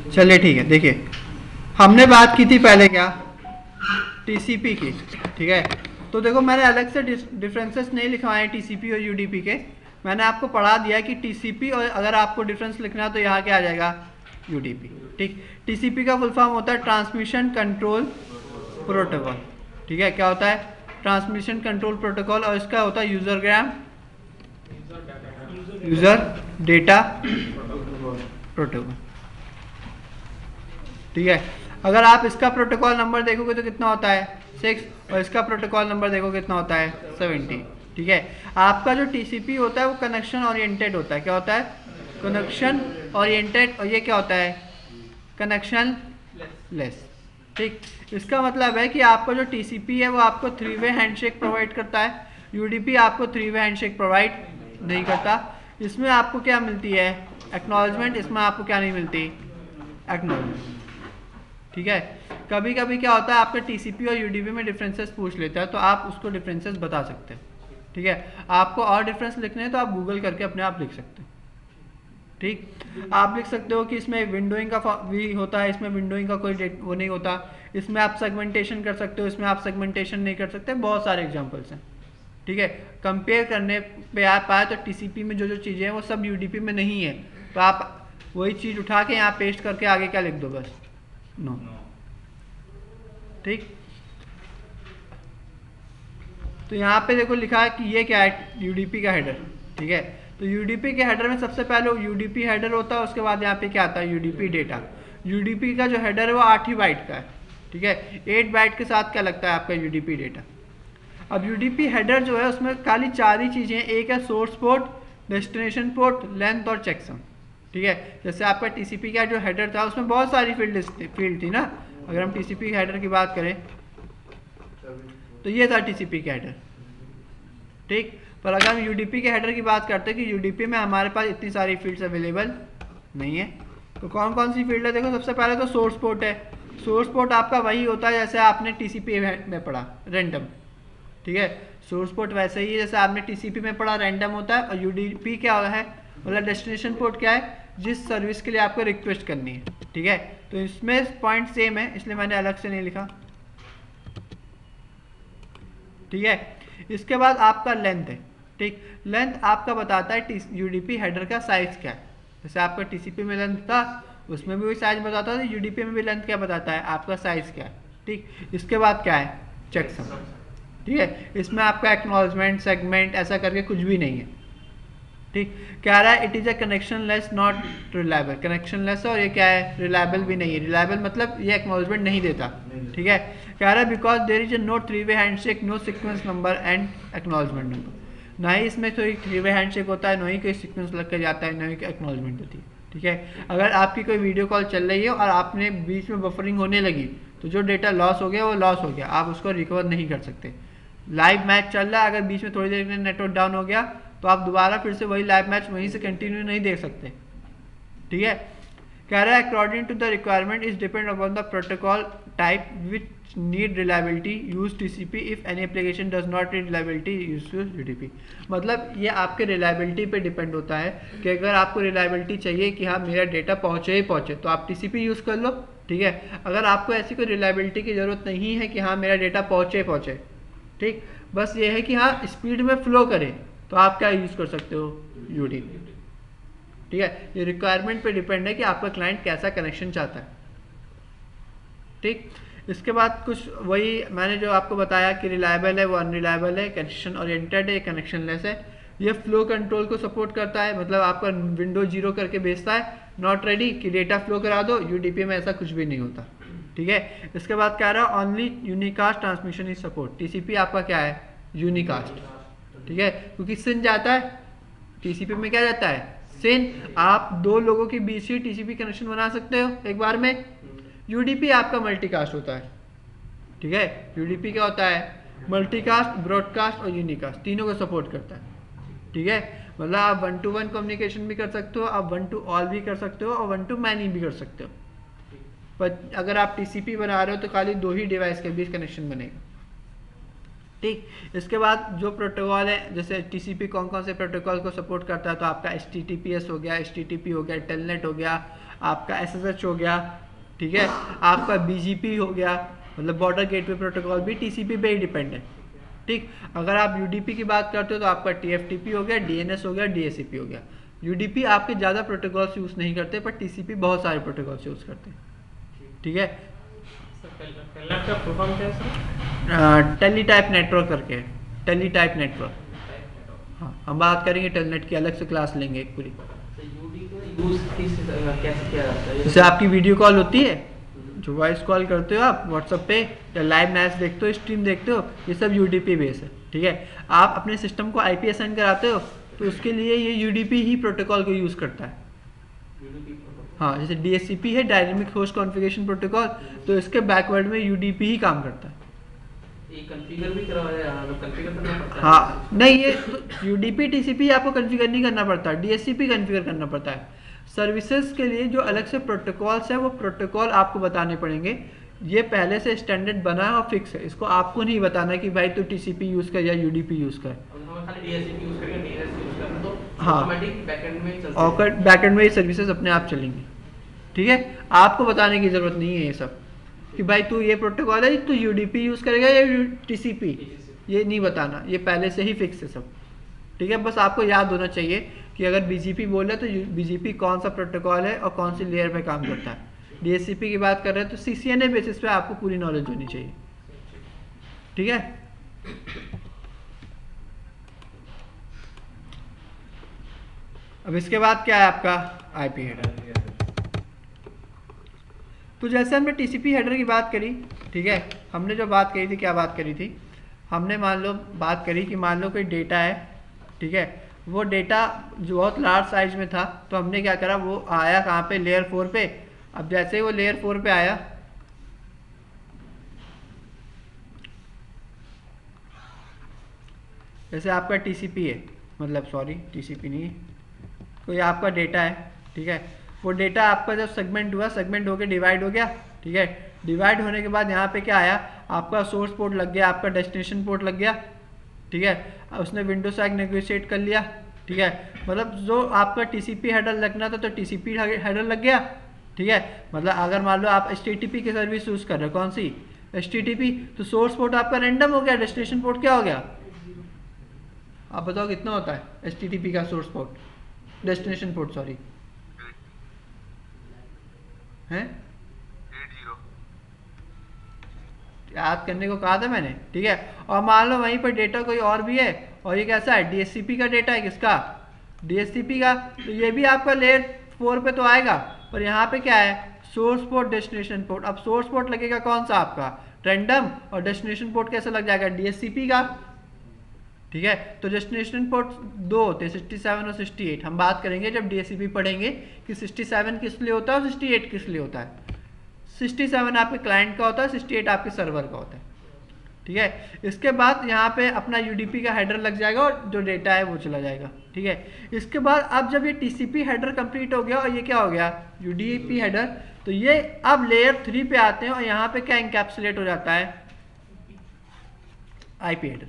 चलिए ठीक है, देखिए हमने बात की थी पहले क्या, टीसीपी की, ठीक है। तो देखो मैंने अलग से डिफरेंसेस नहीं लिखवाए हैं टीसीपी और यूडीपी के, मैंने आपको पढ़ा दिया कि टीसीपी और अगर आपको डिफरेंस लिखना है तो यहाँ क्या आ जाएगा, यूडीपी। ठीक, टीसीपी का फुल फॉर्म होता है ट्रांसमिशन कंट्रोल प्रोटोकॉल, ठीक है। क्या होता है, ट्रांसमिशन कंट्रोल प्रोटोकॉल, और इसका होता है यूजर डेटा प्रोटोकॉल, ठीक है। अगर आप इसका प्रोटोकॉल नंबर देखोगे तो कितना होता है 6, और इसका प्रोटोकॉल नंबर देखोगे कितना होता है 70, ठीक है। आपका जो टीसीपी होता है वो कनेक्शन ओरिएंटेड होता है, क्या होता है, कनेक्शन ओरिएंटेड, और ये क्या होता है, कनेक्शन लेस, ठीक। इसका मतलब है कि आपका जो टीसीपी है वो आपको 3 वे हैंडशेक प्रोवाइड करता है, यूडीपी आपको 3 वे हैंडशेक प्रोवाइड नहीं करता। इसमें आपको क्या मिलती है, एक्नॉलेजमेंट, इसमें आपको क्या नहीं मिलती, एक्नॉलेजमेंट, ठीक है। कभी कभी क्या होता है आपके टीसीपी और यूडीपी में डिफरेंसेस पूछ लेता है, तो आप उसको डिफरेंसेस बता सकते हैं, ठीक है। आपको और डिफरेंस लिखने हैं तो आप गूगल करके अपने आप लिख सकते हैं, ठीक। आप लिख सकते हो कि इसमें विंडोइंग का भी होता है, इसमें विंडोइंग का कोई वो नहीं होता, इसमें आप सेगमेंटेशन कर सकते हो, इसमें आप सेगमेंटेशन नहीं कर सकते, बहुत सारे एग्जांपल्स हैं, ठीक है। कंपेयर करने पे आप आए तो टीसीपी में जो जो चीज़ें हैं वो सब यूडीपी में नहीं है, तो आप वही चीज़ उठा के यहाँ पेस्ट करके आगे क्या लिख दो, बस नो, ठीक। तो यहाँ पे देखो लिखा है कि ये क्या है, यूडीपी का हेडर, ठीक है। तो यूडीपी के हेडर में सबसे पहले यूडीपी हेडर होता है, उसके बाद यहाँ पे क्या आता है, यूडीपी डेटा। यूडीपी का जो हेडर है वो 8 ही बाइट का है, ठीक है। 8 बाइट के साथ क्या लगता है आपका यूडीपी डेटा। अब यूडीपी हेडर जो है उसमें खाली 4 ही चीज़ें हैं, एक है source port, destination port, length और चेकसम, ठीक है। जैसे आपका टीसीपी का जो हेडर था उसमें बहुत सारी फील्ड थी ना, अगर हम टीसीपी हेडर की बात करें तो ये था टीसीपी का हेडर, ठीक। पर अगर हम यूडीपी के हेडर की बात करते हैं कि यूडीपी में हमारे पास इतनी सारी फील्ड्स अवेलेबल नहीं है, तो कौन कौन सी फील्ड है, देखो सबसे पहले तो सोर्स पोर्ट है। सोर्स पोर्ट आपका वही होता है जैसे आपने टीसीपी में पढ़ा, रैंडम, ठीक है। सोर्स पोर्ट वैसे ही जैसे आपने टीसीपी में पढ़ा रैंडम होता है, और यूडीपी क्या है, मतलब डेस्टिनेशन पोर्ट क्या है, जिस सर्विस के लिए आपको रिक्वेस्ट करनी है, ठीक है। तो इसमें पॉइंट सेम है, इसलिए मैंने अलग से नहीं लिखा, ठीक है। इसके बाद आपका लेंथ है, ठीक। लेंथ आपका बताता है यूडीपी हेडर का साइज क्या है, जैसे आपका टीसीपी में लेंथ था उसमें भी वही साइज बताता था, यूडीपी में भी लेंथ क्या बताता है, आपका साइज क्या है, ठीक। इसके बाद क्या है, चेकसम, ठीक है। इसमें आपका एक्नॉलेजमेंट, सेगमेंट ऐसा करके कुछ भी नहीं है, ठीक। कह रहा है it is a connection less not reliable, connection less है और ये क्या है, रिलायबल भी नहीं है। रिलायबल मतलब ये एक्नॉलेजमेंट नहीं देता, ठीक है। कह रहा है because there is a no 3 way handshake, no sequence number and acknowledgement number, ना ही इसमें कोई 3 वे हैंडशेक होता है, ना ही कोई सीक्वेंस लग के जाता है, ना ही एक्नॉलेजमेंट होती है, ठीक है। अगर आपकी कोई वीडियो कॉल चल रही है और आपने बीच में बफरिंग होने लगी तो जो डेटा लॉस हो गया वो लॉस हो गया, आप उसको रिकवर नहीं कर सकते। लाइव मैच चल रहा है, अगर बीच में थोड़ी देर में नेटवर्क डाउन हो गया तो आप दोबारा फिर से वही लाइव मैच वहीं से कंटिन्यू नहीं देख सकते, ठीक है। कह रहा है according to the requirement is depend upon the protocol type which need reliability use TCP if any application does not need reliability use UDP. मतलब ये आपके रिलायबिलिटी पे डिपेंड होता है कि अगर आपको रिलायबिलिटी चाहिए कि हाँ मेरा डेटा पहुँचे ही पहुँचे तो आप टीसीपी यूज़ कर लो, ठीक है। अगर आपको ऐसी कोई रिलायबिलिटी की ज़रूरत नहीं है कि हाँ मेरा डेटा पहुँचे ही पहुँचे, ठीक, बस ये है कि हाँ स्पीड में फ्लो करे, तो आप क्या यूज़ कर सकते हो, यूडीपी, ठीक है। ये रिक्वायरमेंट पे डिपेंड है कि आपका क्लाइंट कैसा कनेक्शन चाहता है, ठीक। इसके बाद कुछ वही मैंने जो आपको बताया कि रिलायबल है वो अनरिलायबल है, कनेक्शन ओरिएंटेड है, कनेक्शन लेस है। ये फ्लो कंट्रोल को सपोर्ट करता है, मतलब आपका विंडो 0 करके भेजता है, नॉट रेडी कि डेटा फ्लो करा दो, यूडीपी में ऐसा कुछ भी नहीं होता, ठीक है। इसके बाद क्या रहा, only unicast transmission is support, TCP आपका क्या है, यूनिकास्ट, ठीक है, क्योंकि सिन जाता है टीसीपी में, क्या जाता है सिन, आप 2 लोगों के बीच ही टीसीपी कनेक्शन बना सकते हो एक बार में। यूडीपी आपका मल्टीकास्ट होता है, ठीक है। यूडीपी क्या होता है, मल्टीकास्ट, ब्रॉडकास्ट और यूनिकास्ट, तीनों को सपोर्ट करता है, ठीक है। मतलब आप 1 to 1 कम्युनिकेशन भी कर सकते हो, आप 1 to all भी कर सकते हो, और 1 to many भी कर सकते हो। पर अगर आप टीसीपी बना रहे हो तो खाली 2 ही डिवाइस के बीच कनेक्शन बनेगा, ठीक। इसके बाद जो प्रोटोकॉल है, जैसे टीसीपी कौन कौन से प्रोटोकॉल को सपोर्ट करता है, तो आपका एचटीटीपीएस हो गया, एचटीटीपी हो गया, टेलनेट हो गया, आपका SSH हो गया, ठीक है, आपका BGP हो गया, मतलब बॉर्डर गेटवे प्रोटोकॉल भी TCP पे ही डिपेंड है, ठीक। अगर आप UDP की बात करते हो तो आपका TFTP हो गया, DNS हो गया, DHCP हो गया। UDP आपके ज़्यादा प्रोटोकॉल्स यूज़ नहीं करते, पर TCP बहुत सारे प्रोटोकॉल्स यूज़ करते हैं, ठीक है। टेलीटाइप नेटवर्क करके, टेलीटाइप नेटवर्क। हाँ, हम बात करेंगे टेलनेट की, अलग से क्लास लेंगे एक पूरी। जैसे आपकी वीडियो कॉल होती है, जो वॉइस कॉल करते हो आप व्हाट्सएप पे, या लाइव मैच देखते हो, स्ट्रीम देखते हो, ये सब UDP बेस है, ठीक है। आप अपने सिस्टम को IP असाइन कराते हो तो उसके लिए ये UDP ही प्रोटोकॉल को यूज़ करता है। हाँ, जैसे DHCP है, डायनेमिक होस्ट कॉन्फ़िगरेशन प्रोटोकॉल, तो इसके बैकवर्ड में UDP ही काम करता है। ये कॉन्फ़िगर भी कॉन्फ़िगर करना पड़ता है। हाँ, नहीं, ये तो UDP TCP आपको कॉन्फ़िगर नहीं करना पड़ता, DHCP कॉन्फ़िगर करना पड़ता है। सर्विसेज के लिए जो अलग से प्रोटोकॉल्स है वो प्रोटोकॉल आपको बताने पड़ेंगे। ये पहले से स्टैंडर्ड बना है और फिक्स है, इसको आपको नहीं बताना कि भाई तू TCP यूज़ कर या UDP यूज़ कर। हाँ, और बैकएंड में ये सर्विसेज अपने आप चलेंगी, ठीक है। आपको बताने की ज़रूरत नहीं है ये सब कि भाई तू ये प्रोटोकॉल है, तू UDP यूज़ करेगा या TCP, ये नहीं बताना, ये पहले से ही फिक्स है सब, ठीक है। बस आपको याद होना चाहिए कि अगर BGP बोले तो BGP कौन सा प्रोटोकॉल है और कौन सी लेयर पे काम करता है। DHCP की बात कर रहे हैं तो CCNA बेसिस पे आपको पूरी नॉलेज होनी चाहिए, ठीक है। अब इसके बाद क्या है आपका IP हेडर। तो जैसे हमने TCP हेडर की बात करी, ठीक है, हमने जो बात करी थी, क्या बात करी थी, हमने मान लो बात करी कि मान लो कोई डेटा है, ठीक है, वो डेटा जो बहुत लार्ज साइज में था, तो हमने क्या करा, वो आया कहाँ पे, लेयर 4 पे। अब जैसे ही वो लेयर 4 पे आया, जैसे आपका TCP है, मतलब सॉरी TCP नहीं है, कोई आपका डेटा है, ठीक है, वो डेटा आपका जब सेगमेंट हुआ, सेगमेंट होकर डिवाइड हो गया, ठीक है, डिवाइड होने के बाद यहाँ पे क्या आया, आपका सोर्स पोर्ट लग गया, आपका डेस्टिनेशन पोर्ट लग गया, ठीक है, उसने विंडो साइज नेगोशिएट कर लिया, ठीक है, मतलब जो आपका TCP हेडर लगना था तो TCP हेडर लग गया, ठीक है। मतलब अगर मान लो आप HTTP की सर्विस यूज़ कर रहे हो, कौन सी, HTTP, तो सोर्स पोर्ट आपका रैंडम हो गया, डेस्टिनेशन पोर्ट क्या हो गया, आप बताओ कितना होता है HTTP का source port, destination port sorry, हैं, याद करने को कहा था मैंने, ठीक है। और मान लो वहीं पर डेटा कोई और भी है, और ये कैसा है, DHCP का डेटा है, किसका, DHCP का, तो ये भी आपका लेयर 4 पे तो आएगा, पर यहाँ पे क्या है, सोर्स पोर्ट, डेस्टिनेशन पोर्ट। अब सोर्स पोर्ट लगेगा कौन सा आपका, रैंडम, और डेस्टिनेशन पोर्ट कैसे लग जाएगा, DHCP का, ठीक है। तो डेस्टिनेशन पोर्ट 2 होते हैं, 67 और 68। हम बात करेंगे जब DHCP पढ़ेंगे कि 67 किस लिए होता है और 68 किस लिए होता है। 67 आपके क्लाइंट का होता है, 68 आपके सर्वर का होता है, ठीक है। इसके बाद यहाँ पे अपना UDP का हेडर लग जाएगा और जो डेटा है वो चला जाएगा, ठीक है। इसके बाद अब जब ये TCP हेडर कंप्लीट हो गया और ये क्या हो गया, UDP हेडर, तो ये अब लेयर 3 पे आते हैं और यहाँ पे क्या इंकैप्सुलेट हो जाता है, IP हेडर,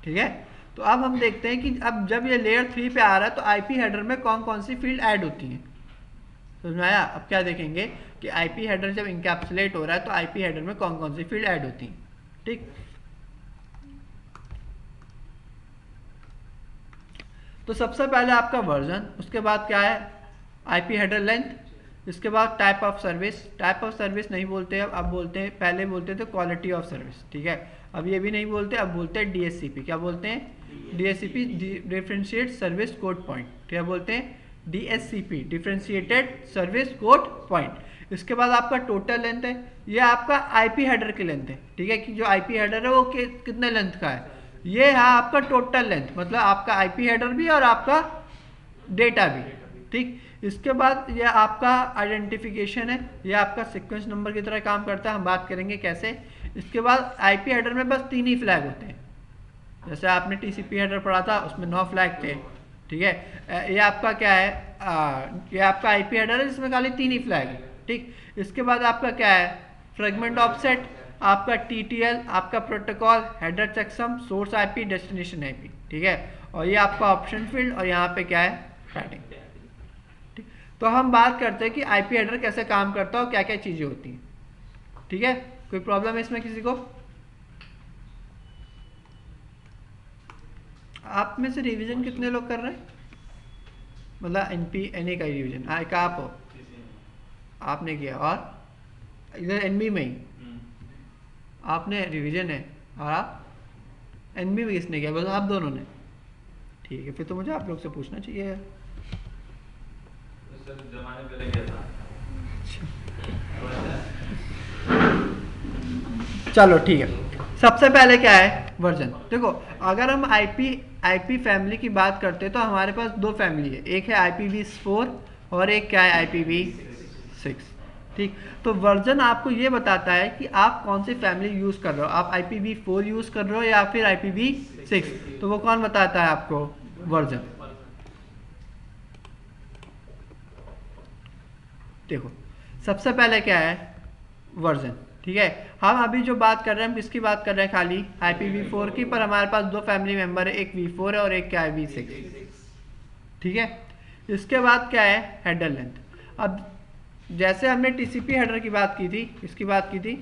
ठीक है। तो अब हम देखते हैं कि अब जब ये लेयर 3 पे आ रहा है तो IP हेडर में कौन कौन सी फील्ड ऐड होती हैं, समझ में आया। अब क्या देखेंगे कि IP हेडर जब इंकैप्सुलेट हो रहा है तो IP हेडर में कौन कौन सी फील्ड ऐड होती हैं, ठीक। तो सबसे पहले आपका वर्जन, उसके बाद क्या है IP हेडर लेंथ, इसके बाद type of service. Type of service नहीं बोलते अब बोलते हैं, पहले बोलते थे क्वालिटी ऑफ सर्विस, ठीक है। अब ये भी नहीं बोलते, अब बोलते हैं DHCP। क्या बोलते हैं, DHCP, differentiate service code point. क्या बोलते हैं, DSCP, differentiated service code point. इसके बाद आपका टोटल लेंथ है, ये आपका IP हेडर की लेंथ है, ठीक है, कि जो IP हेडर है वो कितने लेंथ का है, ये है आपका टोटल लेंथ, मतलब आपका IP हेडर भी और आपका डेटा भी, ठीक। इसके बाद ये आपका आइडेंटिफिकेशन है, ये आपका सीक्वेंस नंबर की तरह काम करता है, हम बात करेंगे कैसे। इसके बाद IP हेडर में बस 3 ही फ्लैग होते हैं, जैसे आपने TCP हेडर पढ़ा था उसमें 9 फ्लैग थे, ठीक है। ये आपका क्या है, ये आपका IP हेडर है जिसमें खाली 3 ही फ्लैग है, ठीक। इसके बाद आपका क्या है, फ्रेगमेंट ऑफसेट, आपका TTL, आपका protocol, header checksum, source IP, destination IP, ठीक है। और ये आपका ऑप्शन फील्ड, और यहाँ पे क्या है, पैडिंग, ठीक। तो हम बात करते हैं कि आईपी हेडर कैसे काम करता है और क्या क्या चीज़ें होती हैं। ठीक है, कोई प्रॉब्लम है इसमें किसी को? आप में से रिवीजन कितने लोग कर रहे हैं? मतलब एनपी एनए का रिवीजन का आप हो, आपने किया, और इधर एनबी में ही आपने रिवीजन है, और आप एनबी में किसने किया? बस आप दोनों ने। ठीक है, फिर तो मुझे आप लोग से पूछना चाहिए। जमाने पहले क्या था? चलो ठीक है, सबसे पहले क्या है? वर्जन। देखो, अगर हम आईपी फैमिली की बात करते हैं तो हमारे पास दो फैमिली है, एक है IPv4 और एक क्या है? IPv6। ठीक, तो वर्जन आपको ये बताता है कि आप कौन सी फैमिली यूज़ कर रहे हो, आप IPv4 यूज़ कर रहे हो या फिर IPv6। तो वो कौन बताता है आपको? वर्जन। देखो, सबसे पहले क्या है? वर्जन। ठीक है, हम अभी जो बात कर रहे हैं, हम किसकी बात कर रहे हैं? खाली IPv4 की, पर हमारे पास दो फैमिली मेंबर है, एक V4 है और एक क्या है? V6। ठीक है, इसके बाद क्या है? Header length. अब जैसे हमने TCP हेडर की बात की थी, इसकी बात की थी,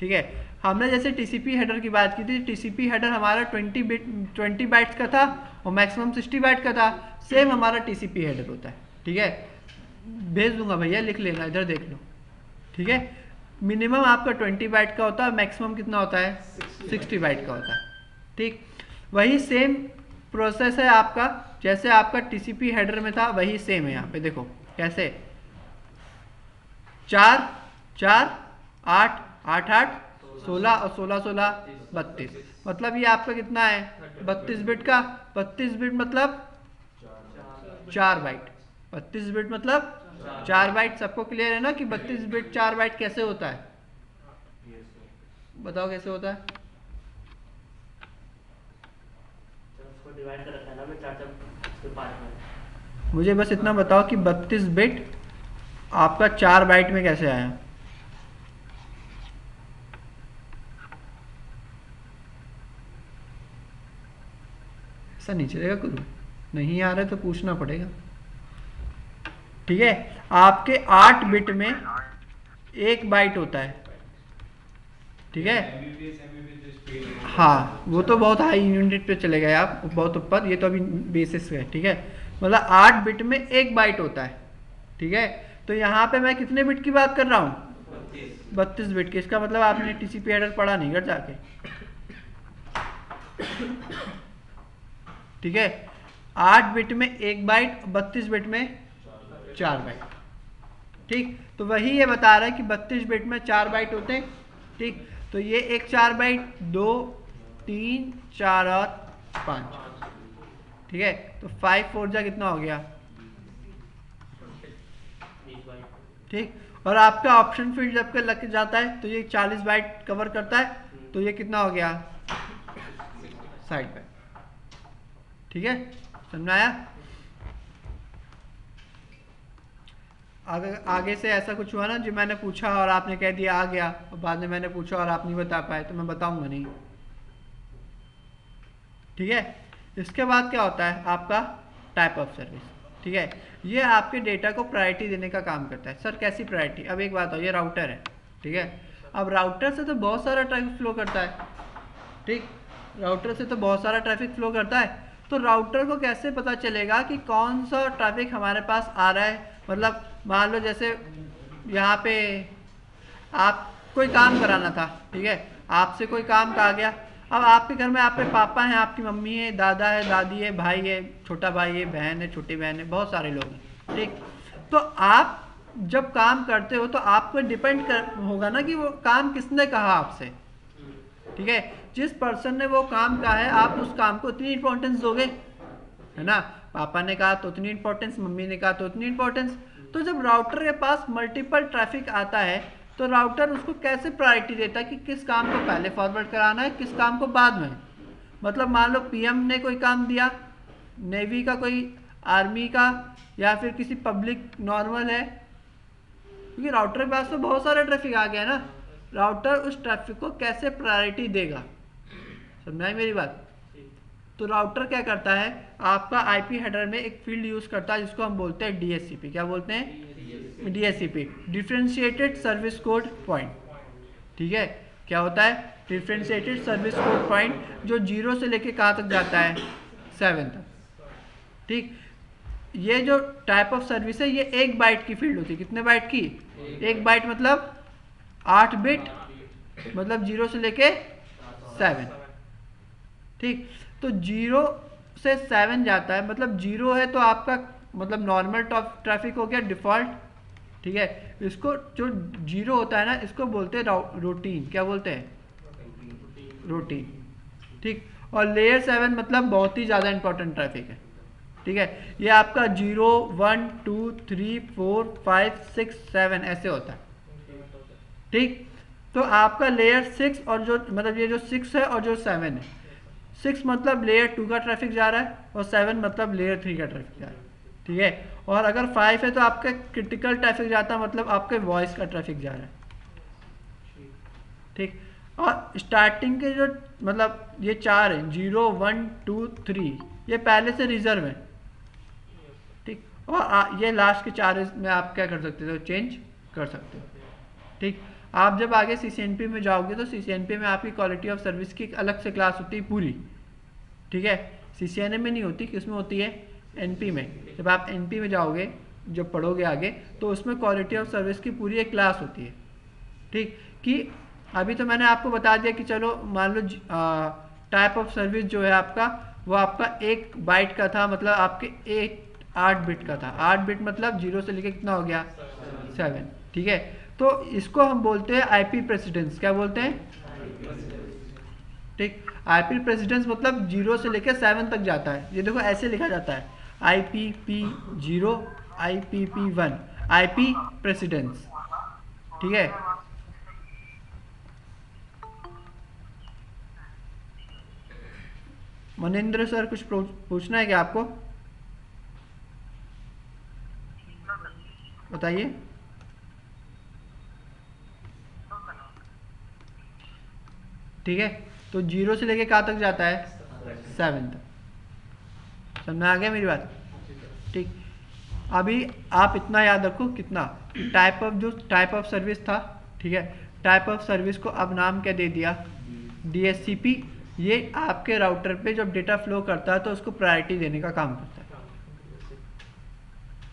ठीक है, हमने जैसे TCP हेडर की बात की थी, TCP हेडर हमारा 20 बाइट्स का था और मैक्सिमम 60 बाइट का था। सेम हमारा TCP हेडर होता है। ठीक है, भेज दूंगा भैया, लिख लेना, इधर देख लो। ठीक है, मिनिमम आपका 20 बाइट का होता है, मैक्सिमम कितना होता है? 60 बाइट का होता है। ठीक, वही सेम प्रोसेस है आपका, जैसे आपका TCP हेडर में था वही सेम है यहाँ पे। देखो कैसे, 4 4 8 8 8 16 और 16 16 32, मतलब ये आपका कितना है? 32 बिट का। 32 बिट मतलब 4 बाइट। 32 बिट मतलब 4 बाइट। सबको क्लियर है ना कि 32 बिट 4 बाइट कैसे होता है? बताओ कैसे होता है? मुझे बस इतना बताओ कि 32 बिट आपका 4 बाइट में कैसे आया? ऐसा नहीं चलेगा, गुरु नहीं आ रहा है तो पूछना पड़ेगा। ठीक है, आपके 8 बिट में 1 बाइट होता है। ठीक है, हाँ, वो तो बहुत हाई यूनिट पे चले गए आप, बहुत ऊपर, ये तो अभी बेसिस है। ठीक है, मतलब 8 बिट में 1 बाइट होता है। ठीक है, तो यहाँ पे मैं कितने बिट की बात कर रहा हूँ? 32 बिट की। इसका मतलब आपने TCP हेडर पढ़ा नहीं घर जाके। ठीक है, 8 बिट में 1 बाइट, 32 बिट में 4 बाइट। ठीक, तो वही ये बता रहा है कि 32 बिट में 4 बाइट होते हैं। ठीक, तो ये एक 4 बाइट, 2 3 4 और 5। ठीक है, तो 5 4 जा कितना हो गया? ठीक, और आपका ऑप्शन फील्ड जब लग जाता है तो ये 40 बाइट कवर करता है, तो ये कितना हो गया? 60 बाइट। ठीक है, समझ में आया? आगे से ऐसा कुछ हुआ ना जो मैंने पूछा और आपने कह दिया आ गया, और बाद में मैंने पूछा और आप नहीं बता पाए, तो मैं बताऊंगा नहीं। ठीक है, इसके बाद क्या होता है? आपका टाइप ऑफ सर्विस। ठीक है, ये आपके डेटा को प्रायोरिटी देने का काम करता है। सर कैसी प्रायोरिटी? अब एक बात हो, ये राउटर है। ठीक है, अब राउटर से तो बहुत सारा ट्रैफिक फ्लो करता है। ठीक, राउटर से तो बहुत सारा ट्रैफिक फ्लो करता है, तो राउटर को कैसे पता चलेगा कि कौन सा ट्रैफिक हमारे पास आ रहा है? मतलब मान लो जैसे यहाँ पे आप कोई काम कराना था, ठीक है, आपसे कोई काम कहा गया। अब आपके घर में आपके पापा हैं, आपकी मम्मी है, दादा है, दादी है, भाई है, छोटा भाई है, बहन है, छोटी बहन है, बहुत सारे लोग हैं। ठीक, तो आप जब काम करते हो तो आपको डिपेंड होगा ना कि वो काम किसने कहा आपसे। ठीक है, जिस पर्सन ने वो काम कहा है आप उस काम को उतनी इंपॉर्टेंस दोगे, है ना? पापा ने कहा तो उतनी इंपॉर्टेंस, मम्मी ने कहा तो उतनी इंपॉर्टेंस। तो जब राउटर के पास मल्टीपल ट्रैफिक आता है तो राउटर उसको कैसे प्रायोरिटी देता है कि किस काम को पहले फॉरवर्ड कराना है, किस काम को बाद में। मतलब मान लो PM ने कोई काम दिया, नेवी का, कोई आर्मी का, या फिर किसी पब्लिक नॉर्मल है, क्योंकि राउटर के पास तो बहुत सारा ट्रैफिक आ गया ना, राउटर उस ट्रैफिक को कैसे प्रायोरिटी देगा? समझ आई मेरी बात? तो राउटर क्या करता है, आपका आईपी हेडर में एक फील्ड यूज करता है जिसको हम बोलते हैं डीएससीपी। क्या बोलते हैं? DSCP, differentiated service code point. ठीक है, क्या होता है? डिफरेंशिएटेड सर्विस कोड पॉइंट, जो 0 से लेके कहाँ तक जाता है? 7 तक। ठीक, ये जो टाइप ऑफ सर्विस है ये 1 बाइट की फील्ड होती है। कितने बाइट की? 1 बाइट मतलब 8 बिट, मतलब 0 से लेके 7। ठीक, तो 0 से 7 जाता है, मतलब 0 है तो आपका मतलब नॉर्मल ट्रैफिक हो गया, डिफॉल्ट। ठीक है, इसको जो 0 होता है ना, इसको बोलते हैं रूटीन। क्या बोलते हैं? रूटीन। ठीक, और लेयर 7 मतलब बहुत ही ज़्यादा इंपॉर्टेंट ट्रैफिक है। ठीक है, ये आपका 0 1 2 3 4 5 6 7 ऐसे होता है। ठीक, तो आपका लेयर 6 और जो मतलब ये जो 6 है और जो 7 है, 6 मतलब लेयर 2 का ट्रैफिक जा रहा है और 7 मतलब लेयर 3 का ट्रैफिक जा रहा है। ठीक है, और अगर 5 है तो आपका क्रिटिकल ट्रैफिक जाता है, मतलब आपके वॉइस का ट्रैफिक जा रहा है। ठीक, और स्टार्टिंग के जो मतलब ये 4 है, 0 1 2 3, ये पहले से रिजर्व है। ठीक, और ये लास्ट के 4 में आप क्या कर सकते हो? चेंज कर सकते हो। ठीक, आप जब आगे सीसीएनपी में जाओगे तो सीसीएनपी में आपकी क्वालिटी ऑफ सर्विस की एक अलग से क्लास होती है पूरी। ठीक है, सीसीएनए में नहीं होती, किसमें होती है? एनपी में। जब आप एनपी में जाओगे, जब पढ़ोगे आगे, तो उसमें क्वालिटी ऑफ सर्विस की पूरी एक क्लास होती है। ठीक, कि अभी तो मैंने आपको बता दिया कि चलो मान लो टाइप ऑफ सर्विस जो है आपका, वो आपका 1 बाइट का था, मतलब आपके 8 बिट का था। 8 बिट मतलब 0 से लेके कितना हो गया? 7। ठीक है, तो इसको हम बोलते हैं आईपी प्रेसिडेंस। क्या बोलते हैं? ठीक, आईपी प्रेसिडेंस मतलब 0 से लेकर 7 तक जाता है। ये देखो ऐसे लिखा जाता है, IPP0 IPP1 आईपी प्रेसिडेंस। ठीक है, मनिंद्र सर कुछ पूछना है क्या आपको? बताइए। ठीक है, तो 0 से लेके कहाँ तक जाता है? 7 तक। समझ आ गया मेरी बात? ठीक, अभी आप इतना याद रखो, कितना टाइप ऑफ जो टाइप ऑफ सर्विस था। ठीक है, टाइप ऑफ सर्विस को अब नाम क्या दे दिया? डीएससीपी। ये आपके राउटर पे जब डेटा फ्लो करता है तो उसको प्रायोरिटी देने का काम करता है।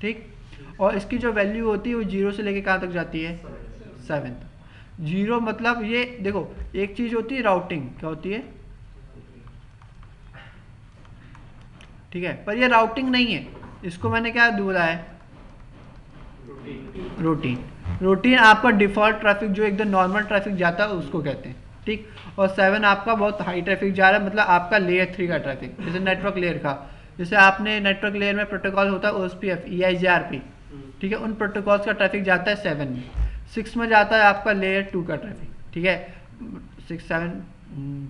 ठीक, और इसकी जो वैल्यू होती है वो 0 से लेके कहाँ तक जाती है? 7 तक। 0 मतलब ये देखो, एक चीज होती है राउटिंग। क्या होती है? ठीक है, पर ये राउटिंग नहीं है, इसको मैंने क्या बोला है? रूटीन। रूटीन आपका डिफॉल्ट ट्रैफिक जो एकदम नॉर्मल ट्रैफिक जाता है उसको कहते हैं। ठीक, और 7 आपका बहुत हाई ट्रैफिक जा रहा है, मतलब आपका लेयर 3 का ट्रैफिक, जैसे नेटवर्क लेयर का। जैसे आपने नेटवर्क लेयर में प्रोटोकॉल होता है OSPF EIGRP। ठीक है, उन प्रोटोकॉल्स का ट्रैफिक जाता है 7 में। 6 में जाता है आपका लेयर 2 का ट्रैफिक। ठीक है, 6 7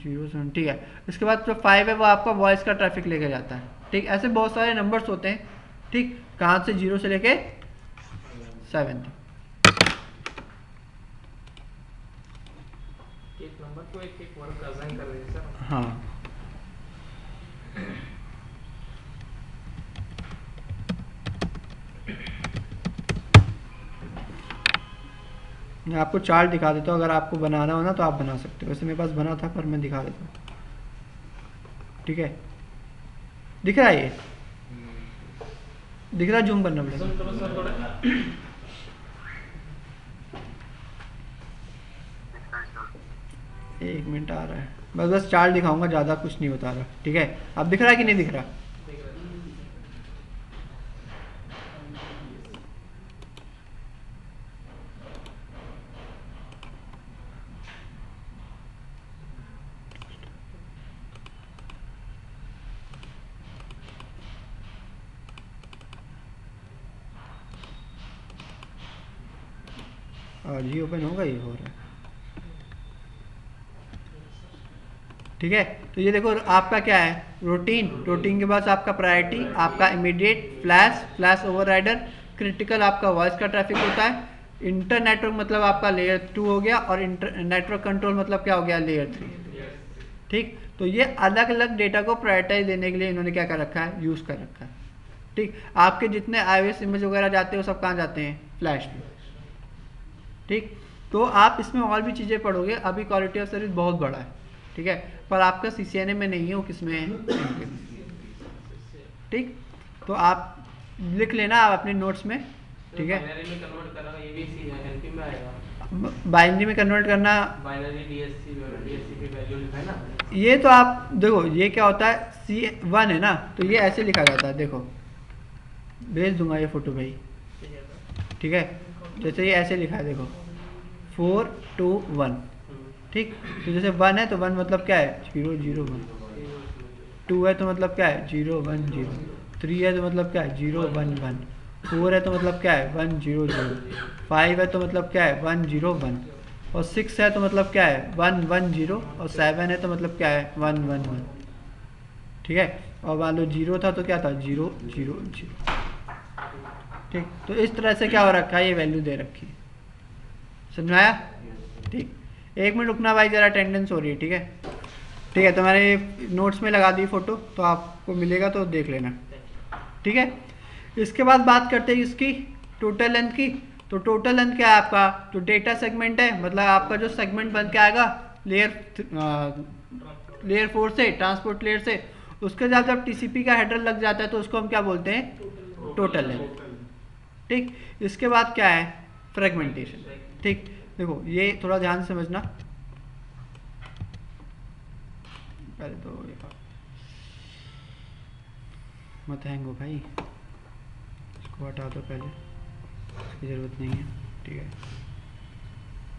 0 7। ठीक है, इसके बाद जो 5 है वो आपका वॉइस का ट्रैफिक लेके जाता है। ठीक, ऐसे बहुत सारे नंबर्स होते हैं। ठीक, कहाँ से? 0 से लेके 7 तक। एक नंबर को एक वर्ड असाइन कर देंगे सर। हाँ, मैं आपको चार्ट दिखा देता हूँ, अगर आपको बनाना हो ना तो आप बना सकते हो। वैसे मेरे पास बना था पर मैं दिखा देता हूँ। ठीक है, दिख रहा है? ये दिख रहा है? जूम करना पड़ेगा। एक मिनट आ रहा है, बस चार्ट दिखाऊंगा, ज़्यादा कुछ नहीं बता रहा। ठीक है, अब दिख रहा है कि नहीं दिख रहा? आज ही ओपन होगा, ये हो रहा है। ठीक है, तो ये देखो आपका क्या है? रूटीन। रूटीन के बाद आपका प्रायोरिटी, आपका इमीडिएट, फ्लैश ओवरराइडर, क्रिटिकल आपका वॉइस का ट्रैफिक होता है, इंटर नेटवर्क मतलब आपका लेयर 2 हो गया, और इंटर नेटवर्क कंट्रोल मतलब क्या हो गया? लेयर 3। ठीक, तो ये अलग अलग डेटा को प्रायोरिटाइज देने के लिए इन्होंने क्या कर रखा है, यूज़ कर रखा है। ठीक, आपके जितने iOS इमेज वगैरह जाते हैं वो सब कहाँ जाते हैं, फ्लैश में। ठीक, तो आप इसमें और भी चीज़ें पढ़ोगे, अभी क्वालिटी ऑफ सर्विस बहुत बड़ा है, ठीक है, पर आपका CCNA में नहीं है, वो किस में है, MP में। ठीक, तो आप लिख लेना आप अपने नोट्स में, ठीक है। बाइनरी में कन्वर्ट करना ये भी एनपी में आएगा। बाइनरी में कन्वर्ट करना, बाइनरी डीएससी पे वैल्यू लिखा है ना, ये तो आप देखो ये क्या होता है, C1 है ना, तो ये ऐसे लिखा जाता है, देखो भेज दूंगा ये फोटो भाई, ठीक है। जैसे ये ऐसे लिखा है, देखो 4 2 1, ठीक। तो जैसे 1 है तो 1 मतलब क्या है, 0 0 1, 2 है तो मतलब क्या है, 0 1 0, 3 है तो मतलब क्या है, 0 1 1, 4 है तो मतलब क्या है, 1 0 0, 5 है तो मतलब क्या है, 1 0 1, और 6 है तो मतलब क्या है, 1 1 0, और 7 है तो मतलब क्या है, 1 1 1, ठीक है। और मान लो 0 था तो क्या था, 0 0 0, ठीक। तो इस तरह से क्या हो रखा है, ये वैल्यू दे रखी है, समझ में आया। ठीक, 1 मिनट रुकना भाई, जरा अटेंडेंस हो रही है, ठीक है। ठीक है, तो मैंने नोट्स में लगा दी फोटो, तो आपको मिलेगा तो देख लेना, ठीक है। इसके बाद बात करते हैं इसकी टोटल लेंथ की। तो टोटल लेंथ क्या है आपका, जो डेटा सेगमेंट है, मतलब आपका जो सेगमेंट बन के आएगा लेयर 4 से, ट्रांसपोर्ट लेयर से, उसके साथ जब TCP का हेडर लग जाता है तो उसको हम क्या बोलते हैं, टोटल लेंथ। ठीक, इसके बाद क्या है, फ्रेगमेंटेशन। ठीक, देखो ये थोड़ा ध्यान से समझना, पहले तो मत हैंग हो भाई, इसको हटा दो पहले, इसकी ज़रूरत नहीं है, ठीक है।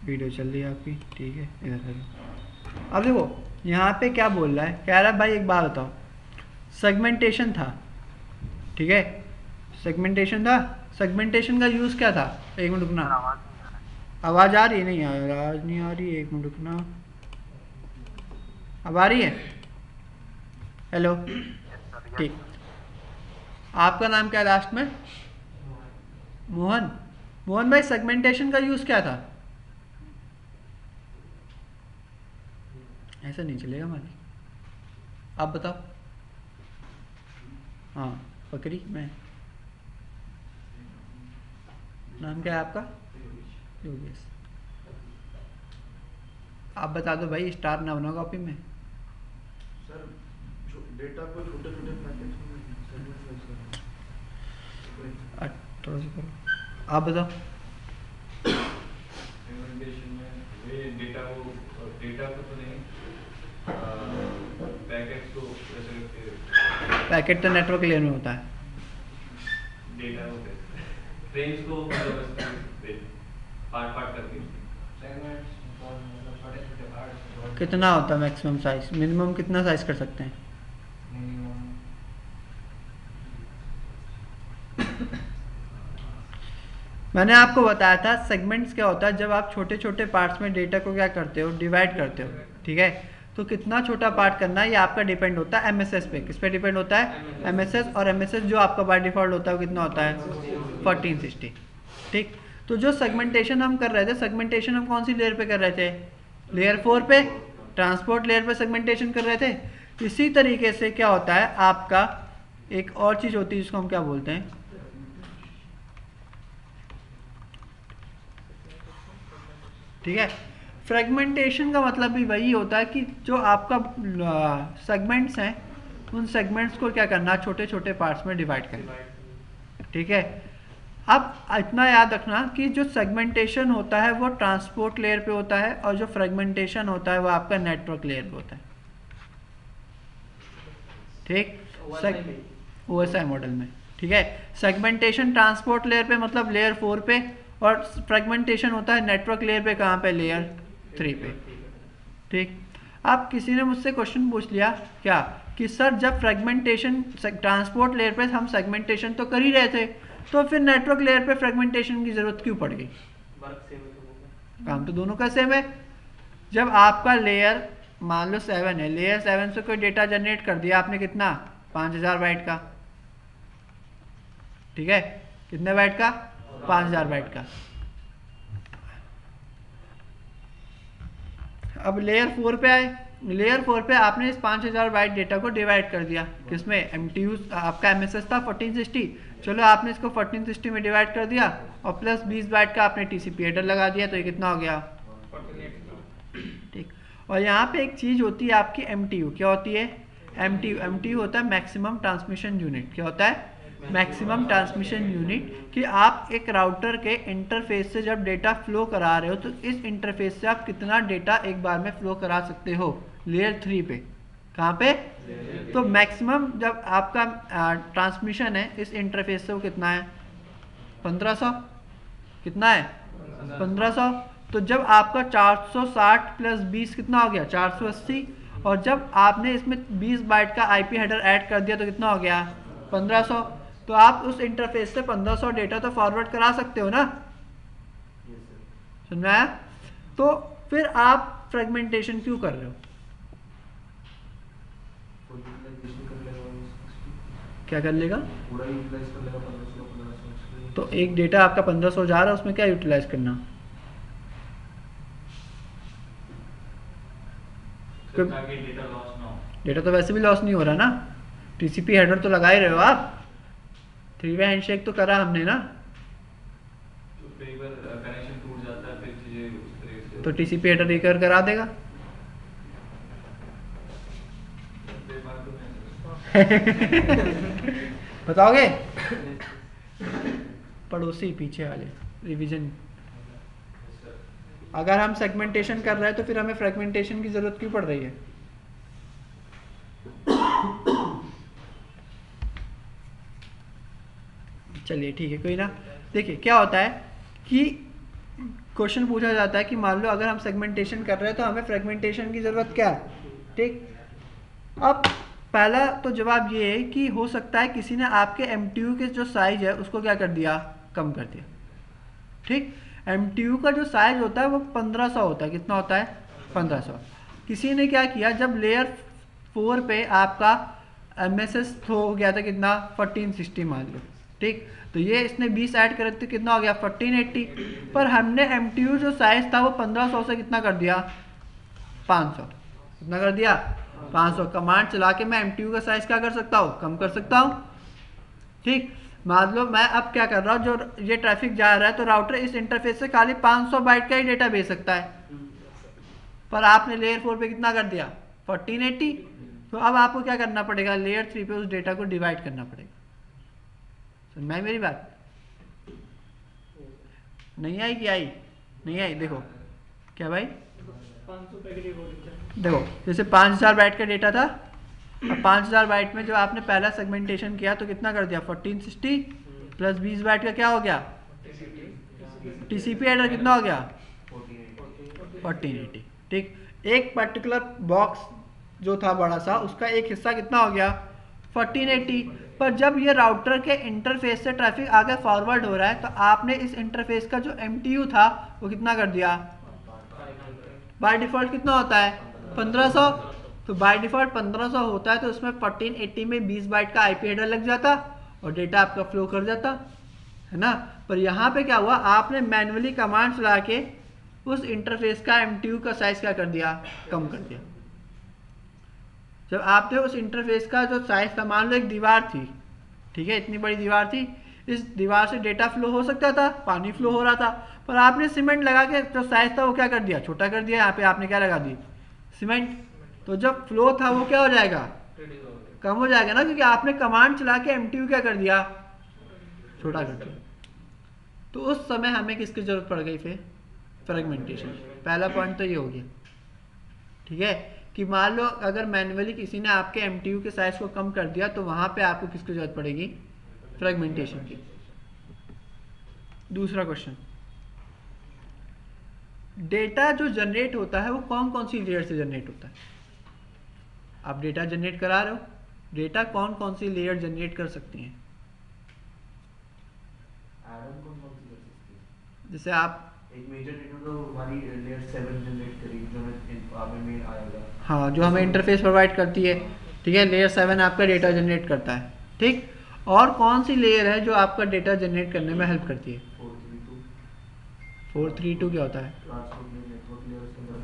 वीडियो चल रही है आपकी, ठीक है, इधर अब देखो यहाँ पे क्या बोल रहा है, कह रहा है भाई एक बात बताओ, सेगमेंटेशन था, ठीक है, सेगमेंटेशन था, सेगमेंटेशन का यूज़ क्या था, एक मिनट रुकना, आवाज़ आ रही है, नहीं आवाज़ नहीं आ रही है, एक मिनट रुकना, अब आ रही है, हेलो, ठीक। आपका नाम क्या है लास्ट में, मोहन। मोहन भाई सेगमेंटेशन का यूज़ क्या था, ऐसा नहीं चलेगा हमारे, आप बताओ। हाँ बकरी, मैं, नाम क्या है आपका, योगेश। आप बता दो भाई, स्टार ना बनाओ कॉपी में। सर डेटा को छोटे छोटे पैकेट्स में थोड़ा सा करो, आप बताओ। सेगमेंटेशन में ये डेटा को तो नहीं, पैकेट्स को जैसे पैकेट तो नेटवर्क लेयर में होता है, डेटा को फ्रेम्स को पार्ट पार्ट करके सेगमेंट्स मतलब छोटे छोटे पार्ट्स। कितना होता है मैक्सिमम साइज, मिनिमम कितना साइज कर सकते हैं, मैंने आपको बताया था सेगमेंट्स क्या होता है, जब आप छोटे छोटे पार्ट्स में डेटा को क्या करते हो, डिवाइड करते हो, ठीक है। तो कितना छोटा पार्ट करना है ये आपका डिपेंड होता है MSS पे, किस पे डिपेंड होता है, MSS। और MSS जो आपका बाय डिफॉल्ट होता है वो कितना होता है, 1460, ठीक। तो जो सेगमेंटेशन हम कर रहे थे, सेगमेंटेशन हम कौन सी लेयर पे कर रहे थे, लेयर 4 पे, ट्रांसपोर्ट लेयर पे सेगमेंटेशन कर रहे थे। इसी तरीके से क्या होता है आपका, एक और चीज़ होती है जिसको हम क्या बोलते हैं, ठीक है। फ्रेगमेंटेशन का मतलब भी वही होता है कि जो आपका सेगमेंट्स हैं, उन सेगमेंट्स को क्या करना, छोटे छोटे पार्ट्स में डिवाइड करना, ठीक है। अब इतना याद रखना कि जो सेगमेंटेशन होता है वो ट्रांसपोर्ट लेयर पे होता है, और जो फ्रेगमेंटेशन होता है वो आपका नेटवर्क लेयर पे होता है, ठीक, OSI मॉडल में, ठीक है। सेगमेंटेशन ट्रांसपोर्ट लेयर पे मतलब लेयर 4 पे, और फ्रेगमेंटेशन होता है नेटवर्क लेयर पे, कहाँ पे, लेयर 3 पे, ठीक। अब किसी ने मुझसे क्वेश्चन पूछ लिया क्या कि सर जब फ्रेगमेंटेशन ट्रांसपोर्ट लेयर पे हम सेगमेंटेशन तो कर ही रहे थे, तो फिर नेटवर्क लेयर पे फ्रेगमेंटेशन की जरूरत क्यों पड़ गई, काम तो दोनों का सेम है। जब आपका लेयर मान लो 7 है, लेयर 7 से कोई डेटा जनरेट कर दिया आपने, कितना, 5000 बाइट का, ठीक है, कितने बाइट का, 5000 बाइट का। अब लेयर 4 पे आए, लेयर 4 पे आपने इस 5000 बाइट डेटा को डिवाइड कर दिया किसमें, MTU आपका MSS था 1460, चलो आपने इसको 1460 में डिवाइड कर दिया और प्लस 20 बाइट का आपने TCP हेडर लगा दिया, तो ये कितना हो गया, ठीक। और यहाँ पे एक चीज़ होती है आपकी MTU, क्या होती है, MTU होता है मैक्सिमम ट्रांसमिशन यूनिट। क्या होता है, मैक्सिमम ट्रांसमिशन यूनिट, कि आप एक राउटर के इंटरफेस से जब डेटा फ्लो करा रहे हो तो इस इंटरफेस से आप कितना डेटा एक बार में फ्लो करा सकते हो लेयर 3 पे, कहाँ पे, तो मैक्सिमम जब आपका ट्रांसमिशन है इस इंटरफेस से वो कितना है, 1500, कितना है 1500। तो जब आपका 460 प्लस 20 कितना हो गया, 480, और जब आपने इसमें 20 बाइट का IP हेडर ऐड कर दिया तो कितना हो गया, 1500। तो आप उस इंटरफेस से 1500 डेटा तो फॉरवर्ड करा सकते हो ना, समझ में आया। तो फिर आप फ्रेगमेंटेशन क्यों कर रहे हो, क्या कर लेगा, पूरा यूटिलाइज कर लेगा 1500। तो एक डेटा आपका 1500 जा रहा है, उसमें क्या यूटिलाइज करना, डेटा तो वैसे भी लॉस नहीं हो रहा ना, TCP हेडर तो लगा ही रहे हो आप, 3-वे हैंडशेक तो करा हमने ना, कनेक्शन टूट जाता है फिर चीजें उस तरह से, तो TCP हेडर रिकवर करा देगा। बताओगे, पड़ोसी पीछे वाले रिवीजन। अगर हम सेगमेंटेशन कर रहे हैं तो फिर हमें फ्रेगमेंटेशन की जरूरत क्यों पड़ रही है, चलिए ठीक है, कोई ना। देखिए क्या होता है कि क्वेश्चन पूछा जाता है कि मान लो अगर हम सेगमेंटेशन कर रहे हैं तो हमें फ्रेगमेंटेशन की ज़रूरत क्या है, ठीक। अब पहला तो जवाब ये है कि हो सकता है किसी ने आपके MTU के जो साइज है उसको क्या कर दिया, कम कर दिया, ठीक। MTU का जो साइज होता है वो 1500 होता है, कितना होता है, 1500। किसी ने क्या किया, जब लेयर 4 पे आपका MSS हो गया था कितना, 1460 मान लो, ठीक। तो ये इसने 20 ऐड करे तो कितना हो गया, 1480। पर हमने MTU जो साइज था वो 1500 से कितना कर दिया, 500, कितना कर दिया, 500। कमांड चला के मैं MTU का साइज क्या कर सकता हूँ, कम कर सकता हूँ, ठीक। मान लो मैं अब क्या कर रहा हूँ, जो ये ट्रैफिक जा रहा है तो राउटर इस इंटरफेस से खाली 500 बाइट का ही डेटा भेज सकता है, पर आपने लेयर 4 पे कितना कर दिया, 1480। तो अब आपको क्या करना पड़ेगा, लेयर 3 पे उस डेटा को डिवाइड करना पड़ेगा। समझ में आई मेरी बात, नहीं आई कि आई, नहीं आई, देखो क्या भाई, 500 पैकेट, देखो जैसे 5000 बाइट का डेटा था, अब 5000 बाइट में जो आपने पहला सेगमेंटेशन किया तो कितना कर दिया, 1460 प्लस 20 बाइट का क्या हो गया, TCP हेडर कितना हो गया, 1480, ठीक। एक पर्टिकुलर बॉक्स जो था बड़ा सा, उसका एक हिस्सा कितना हो गया, 1480। पर जब ये राउटर के इंटरफेस से ट्रैफिक आगे फॉरवर्ड हो रहा है तो आपने इस इंटरफेस का जो MTU था वो कितना कर दिया, बाय डिफॉल्ट कितना होता है, 1500। तो बाय डिफॉल्ट 1500 होता है, तो उसमें 1480 में 20 बाइट का IP हेडर लग जाता और डेटा आपका फ्लो कर जाता है ना। पर यहाँ पे क्या हुआ, आपने मैन्युअली कमांड चला के उस इंटरफेस का MTU का साइज क्या कर दिया, कम कर दिया। जब आपने उस इंटरफेस का जो साइज था, मान लो एक दीवार थी, ठीक है, इतनी बड़ी दीवार थी, इस दीवार से डेटा फ्लो हो सकता था, पानी फ्लो हो रहा था, पर आपने सीमेंट लगा के जो साइज था वो क्या कर दिया, छोटा कर दिया। यहाँ पे आपने क्या लगा दी, सीमेंट। तो जब फ्लो था वो क्या हो जाएगा, कम हो जाएगा ना, क्योंकि आपने कमांड चला के MTU क्या कर दिया, छोटा कर दिया। तो उस समय हमें किसकी जरूरत पड़ गई, फिर फ्रेगमेंटेशन। पहला पॉइंट तो ये हो गया, ठीक है, कि मान लो अगर मैन्युअली किसी ने आपके MTU के साइज को कम कर दिया तो वहां पे आपको किसकी जरूरत पड़ेगी, फ्रेगमेंटेशन की। दूसरा क्वेश्चन, डेटा जो जनरेट होता है वो कौन कौन सी लेयर से जनरेट होता है। आप डेटा जनरेट करा रहे हो, डेटा कौन कौन सी लेयर जनरेट कर सकती हैं। जैसे आप एक मेजर डेटा तो हमारी लेयर 7 जनरेट करेगी, जो हमें आप में आएगा, हाँ, जो हमें इंटरफेस प्रोवाइड करती है, ठीक है, लेयर 7 आपका डेटा जनरेट करता है, ठीक। और कौन सी लेयर है जो आपका डेटा जनरेट करने में हेल्प करती है। 432 432 क्या होता है, ट्रांसपोर्ट लेयर, नेटवर्क लेयर, उसके अंदर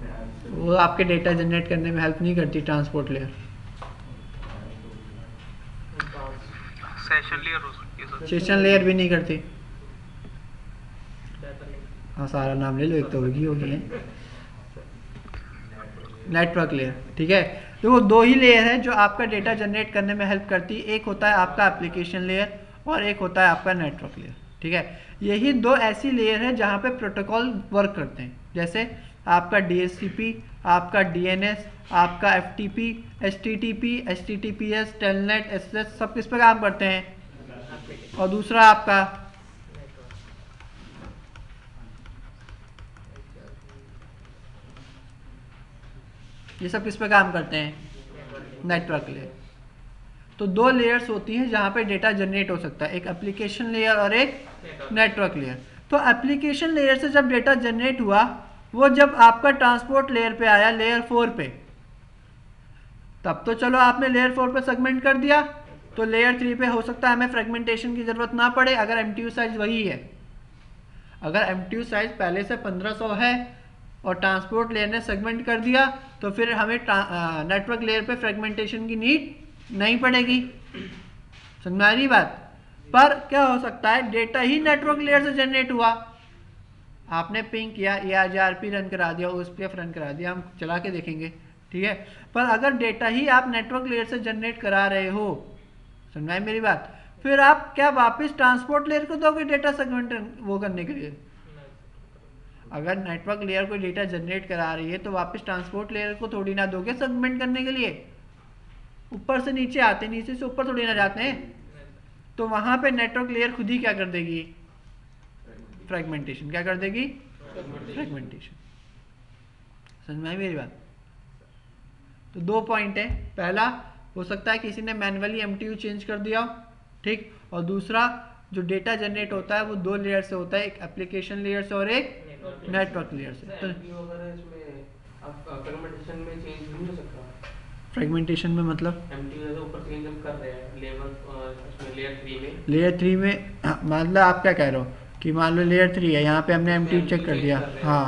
में वो आपके डेटा जनरेट करने में हेल्प नहीं करती ट्रांसपोर्ट लेयर। सेशन लेयर हो सकती है सर। सेशन लेयर भी नहीं करती। हाँ सारा नाम ले लो, एक तो होगी है नेटवर्क लेयर। ठीक है, तो वो दो ही लेयर है जो आपका डेटा जनरेट करने में हेल्प करती है। एक होता है आपका एप्लीकेशन लेयर और एक होता है आपका नेटवर्क लेयर। ठीक है, यही दो ऐसी लेयर है जहाँ पे प्रोटोकॉल वर्क करते हैं, जैसे आपका DHCP, आपका DNS, आपका FTP, HTTP, HTTPS, telnet, SSH, सब किस पे काम करते हैं। और दूसरा आपका ये सब किस पे काम करते हैं, नेटवर्क लेयर। तो दो लेयर्स होती हैं जहाँ पे डेटा जनरेट हो सकता है, एक एप्लीकेशन लेयर और एक नेटवर्क लेयर। तो एप्लीकेशन लेयर से जब डेटा जनरेट हुआ, वो जब आपका ट्रांसपोर्ट लेयर पे आया, लेयर 4 पे, तब तो चलो आपने लेयर 4 पे सेगमेंट कर दिया, तो लेयर 3 पे हो सकता है हमें फ्रेगमेंटेशन की जरूरत ना पड़े अगर MTU साइज वही है। अगर MTU साइज पहले से 1500 है और ट्रांसपोर्ट लेयर ने सेगमेंट कर दिया, तो फिर हमें नेटवर्क लेयर पे फ्रेगमेंटेशन की नीड नहीं पड़ेगी। समझ में आ रही बात। पर क्या हो सकता है, डेटा ही नेटवर्क लेयर से जनरेट हुआ, आपने पिंग किया, ARP रन करा दिया, OSPF रन करा दिया, हम चला के देखेंगे। ठीक है, पर अगर डेटा ही आप नेटवर्क लेयर से जनरेट करा रहे हो, समझाए मेरी बात, फिर आप क्या वापस ट्रांसपोर्ट लेयर को दोगे डेटा सेगमेंट वो करने के लिए। अगर नेटवर्क लेयर कोई डेटा जनरेट करा रही है तो वापस ट्रांसपोर्ट लेयर को थोड़ी ना दोगे सेगमेंट करने के लिए। ऊपर से नीचे आते, नीचे से ऊपर थोड़ी ना जाते हैं। तो वहां पे नेटवर्क लेयर खुद ही क्या कर देगी, फ्रेगमेंटेशन। क्या कर देगी, फ्रेगमेंटेशन। समझ में आई मेरी बात। तो दो पॉइंट है, पहला हो सकता है किसी ने मैन्युअली MTU चेंज कर दिया, ठीक, और दूसरा जो डेटा जनरेट होता है वो दो लेयर से होता है, एक एप्लीकेशन लेयर से और एक नेटवर्क लेयर से। तो फ्रेगमेंटेशन में चेंज नहीं हो सकता। फ्रेगमेंटेशन में मतलब MTU जैसे ऊपर चेंज हम कर रहे हैं लेवल उसमें लेयर 3 में मतलब आप क्या कह रहे हो कि मान लो लेयर 3 है, यहाँ पे हमने MTU चेक कर दिया। हाँ,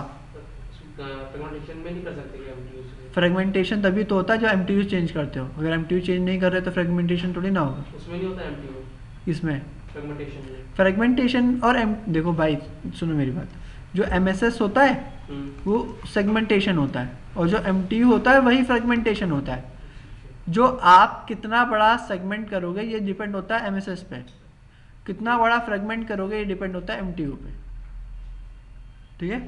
फ्रेगमेंटेशन में नहीं कर सकते कि MTU से। फ्रेगमेंटेशन तभी तो होता है जो MTU चेंज करते हो। अगर MTU चेंज नहीं कर रहे तो फ्रेगमेंटेशन थोड़ी ना होगा। उसमें नहीं होता MTU, इसमें फ्रेगमेंटेशन में। फ्रेगमेंटेशन और देखो भाई सुनो मेरी बात, जो MSS होता है वो सेगमेंटेशन होता है, और जो MTU होता है वही फ्रेगमेंटेशन होता है। जो आप कितना बड़ा सेगमेंट करोगे ये डिपेंड होता है MSS पे, कितना बड़ा फ्रेगमेंट करोगे ये डिपेंड होता है MTU पे। ठीक है,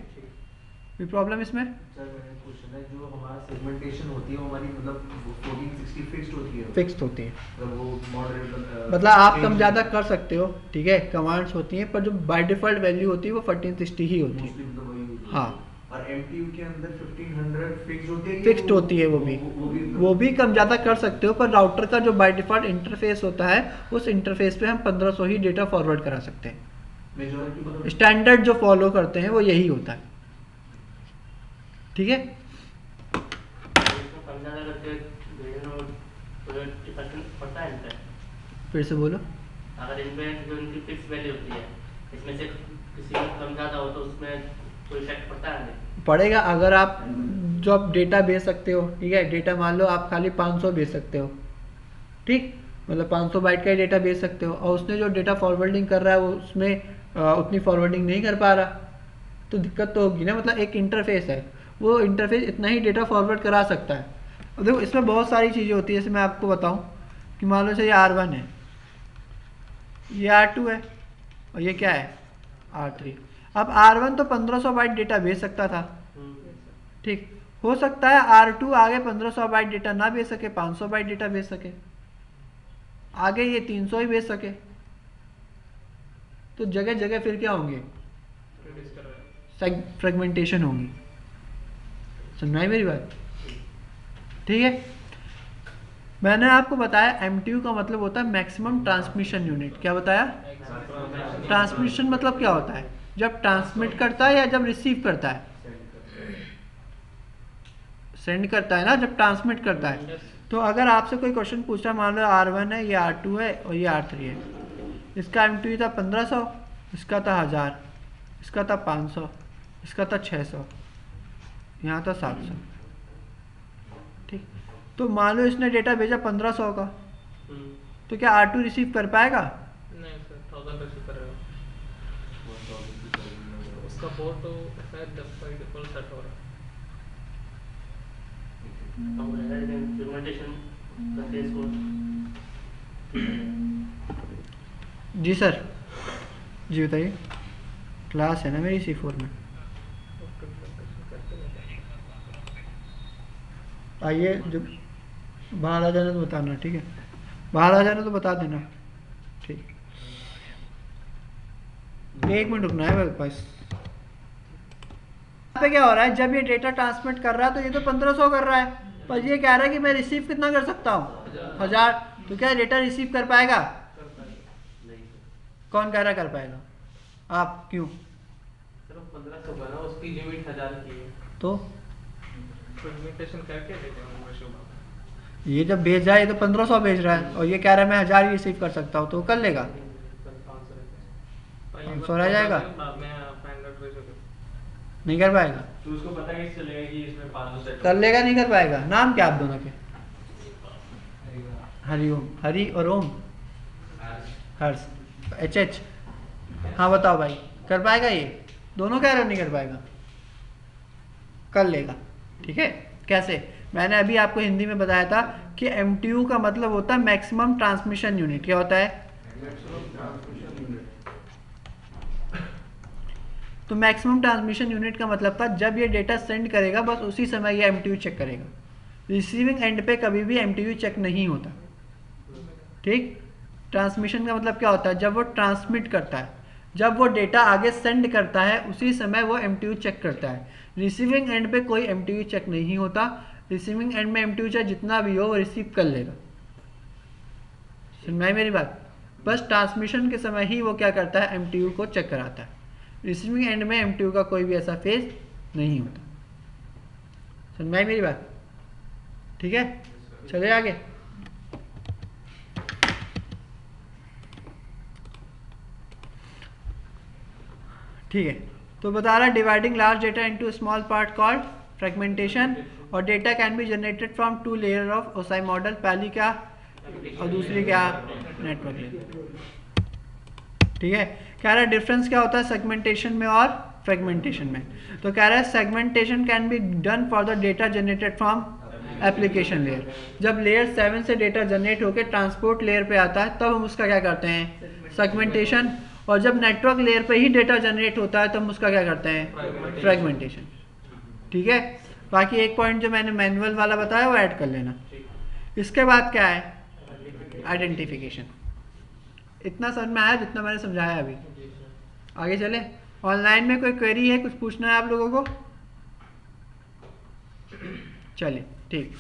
कोई प्रॉब्लम इसमें? सर मैंने क्वेश्चन है, जो हमारा सेगमेंटेशन होती है वो हमारी मतलब 1460 फिक्स्ड होती है। फिक्स्ड होती है, मतलब वो मॉडरेट मतलब आप कम ज़्यादा कर सकते हो। ठीक है, कमांड्स होती हैं, पर जो बाय डिफॉल्ट वैल्यू होती है वो 1460 ही होती है। मतलब वही होती है। हाँ, और MTU के अंदर 1500 फिक्स्ड होती है कि फिक्स्ड होती है वो भी कम ज़्यादा कर सकते हो, पर राउटर का जो बाय डिफॉल्ट इंटरफेस होता है उस इंटरफेस पे हम 1500 ही डेटा फॉरवर्ड करा सकते हैं। मेजॉरिटी मतलब स्टैंडर्ड जो फॉलो करते हैं वो यही होता है। ठीक है, फिर से बोलो। अगर इनमें जो इनकी फिक्स वैल्यू होती है, इसमें से किसी में कम ज़्यादा हो तो उसमें कोई इफेक्ट पड़ता है नहीं? पड़ेगा। अगर आप जो आप डेटा भेज सकते हो, ठीक है, डेटा मान लो आप खाली 500 भेज सकते हो, ठीक, मतलब 500 बाइट का ही डेटा भेज सकते हो, और उसने जो डेटा फॉरवर्डिंग कर रहा है वो उसमें उतनी फॉरवर्डिंग नहीं कर पा रहा, तो दिक्कत तो होगी ना। मतलब एक इंटरफेस है, वो इंटरफेस इतना ही डेटा फॉरवर्ड करा सकता है। और देखो इसमें बहुत सारी चीज़ें होती है, जैसे मैं आपको बताऊं कि मान लो से ये R1 है, ये R2 है, और ये क्या है R3। अब R1 तो 1500 बाइट डेटा भेज सकता था, ठीक, हो सकता है R2 आगे 1500 बाइट डेटा ना भेज सके, 500 बाइट डेटा भेज सके, आगे ये 300 ही भेज सके। तो जगह जगह फिर क्या होंगे, फ्रेगमेंटेशन होगी। समझाई मेरी बात? ठीक है, मैंने आपको बताया MTU का मतलब होता है मैक्सिमम ट्रांसमिशन यूनिट। क्या बताया? ट्रांसमिशन मतलब क्या होता है, जब ट्रांसमिट करता है या जब रिसीव करता है? सेंड करता है ना, जब ट्रांसमिट करता है। तो अगर आपसे कोई क्वेश्चन पूछा, मान लो R1 है, ये R2 है और ये R3 है, इसका MTU था 1500, इसका था 1000, इसका था 500, इसका था 600, यहाँ था 700। ठीक। तो मान लो इसने डेटा भेजा 1500 का, तो क्या R2 रिसीव कर पाएगा? नहीं सर, 1000 रिसीव करेगा। उसका पोर्ट तो शायद 10 बाई डिफॉल्ट सेट हो रहा है। सेगमेंटेशन का केस को जी सर, जी बताइए। क्लास है ना मेरी C4 में, आइए जब बाहर आ जाना तो बताना, ठीक है? बाहर आ जाना तो बता देना, ठीक। 1 मिनट रुकना है मेरे पास। यहाँ पे क्या हो रहा है, जब ये डेटा ट्रांसमिट कर रहा है तो ये तो 1500 कर रहा है, पर ये कह रहा है कि मैं रिसीव कितना कर सकता हूँ? 1000। तो क्या डेटा रिसीव कर पाएगा? कौन कह रहा कर पाएगा? आप। क्यों? सिर्फ 1500 का ना, उसकी लिमिट 1000 की है। तो फ्रेगमेंटेशन करके देते हैं उनको शुभ। ये जब भेज रहा है, ये तो 1500 भेज रहा है और ये कह रहा है मैं 1000 ही रिसीव कर सकता हूँ, तो कर लेगा? 500 रह जाएगा, नहीं कर पाएगा। तो उसको पता कैसे चलेगा कि इसमें 500 सेट कर लेगा, नहीं कर पाएगा? नाम क्या आप दोनों के? हरिओम, हरि और ओम, हर्ष, HH। हाँ बताओ भाई, कर पाएगा ये? दोनों कह रहे हो नहीं कर पाएगा? कर लेगा, ठीक है। कैसे? मैंने अभी आपको हिंदी में बताया था कि MTU का मतलब होता है मैक्सिमम ट्रांसमिशन यूनिट। क्या होता है? तो मैक्सिमम ट्रांसमिशन यूनिट का मतलब था जब ये डेटा सेंड करेगा बस उसी समय ये MTU चेक करेगा। रिसीविंग एंड पे कभी भी MTU चेक नहीं होता, ठीक। ट्रांसमिशन का मतलब क्या होता है? जब वो ट्रांसमिट करता है, जब वो डेटा आगे सेंड करता है उसी समय वो MTU चेक करता है। रिसीविंग एंड पे कोई MTU चेक नहीं होता। रिसीविंग एंड में MTU चाहे जितना भी हो वो रिसीव कर लेगा। सुन में आई मेरी बात? बस ट्रांसमिशन के समय ही वो क्या करता है? MTU को चेक कराता है। रिसीविंग एंड में MTU का कोई भी ऐसा फेज नहीं होता। सुन में आई मेरी बात? ठीक है, चले आगे। ठीक है, तो बता रहा है dividing large data into small part called fragmentation, और data can be generated from 2 layer of OSI model. पहली क्या और दूसरी क्या? Network layer. ठीक है, कह रहा है डिफरेंस क्या होता है सेगमेंटेशन में और फ्रेगमेंटेशन में? तो कह रहा है segmentation can be done for the data generated from application layer. जब लेयर 7 से डेटा जनरेट होकर ट्रांसपोर्ट लेयर पे आता है तब हम उसका क्या करते हैं? सेगमेंटेशन। और जब नेटवर्क लेयर पे ही डेटा जनरेट होता है तब हम उसका क्या करते हैं? फ्रेगमेंटेशन। ठीक है, बाकी एक पॉइंट जो मैंने मैनुअल वाला बताया वो ऐड कर लेना। इसके बाद क्या है? आइडेंटिफिकेशन। इतना समझ में आया जितना मैंने समझाया अभी? आगे चले। ऑनलाइन में कोई क्वेरी है, कुछ पूछना है आप लोगों को? चलिए ठीक।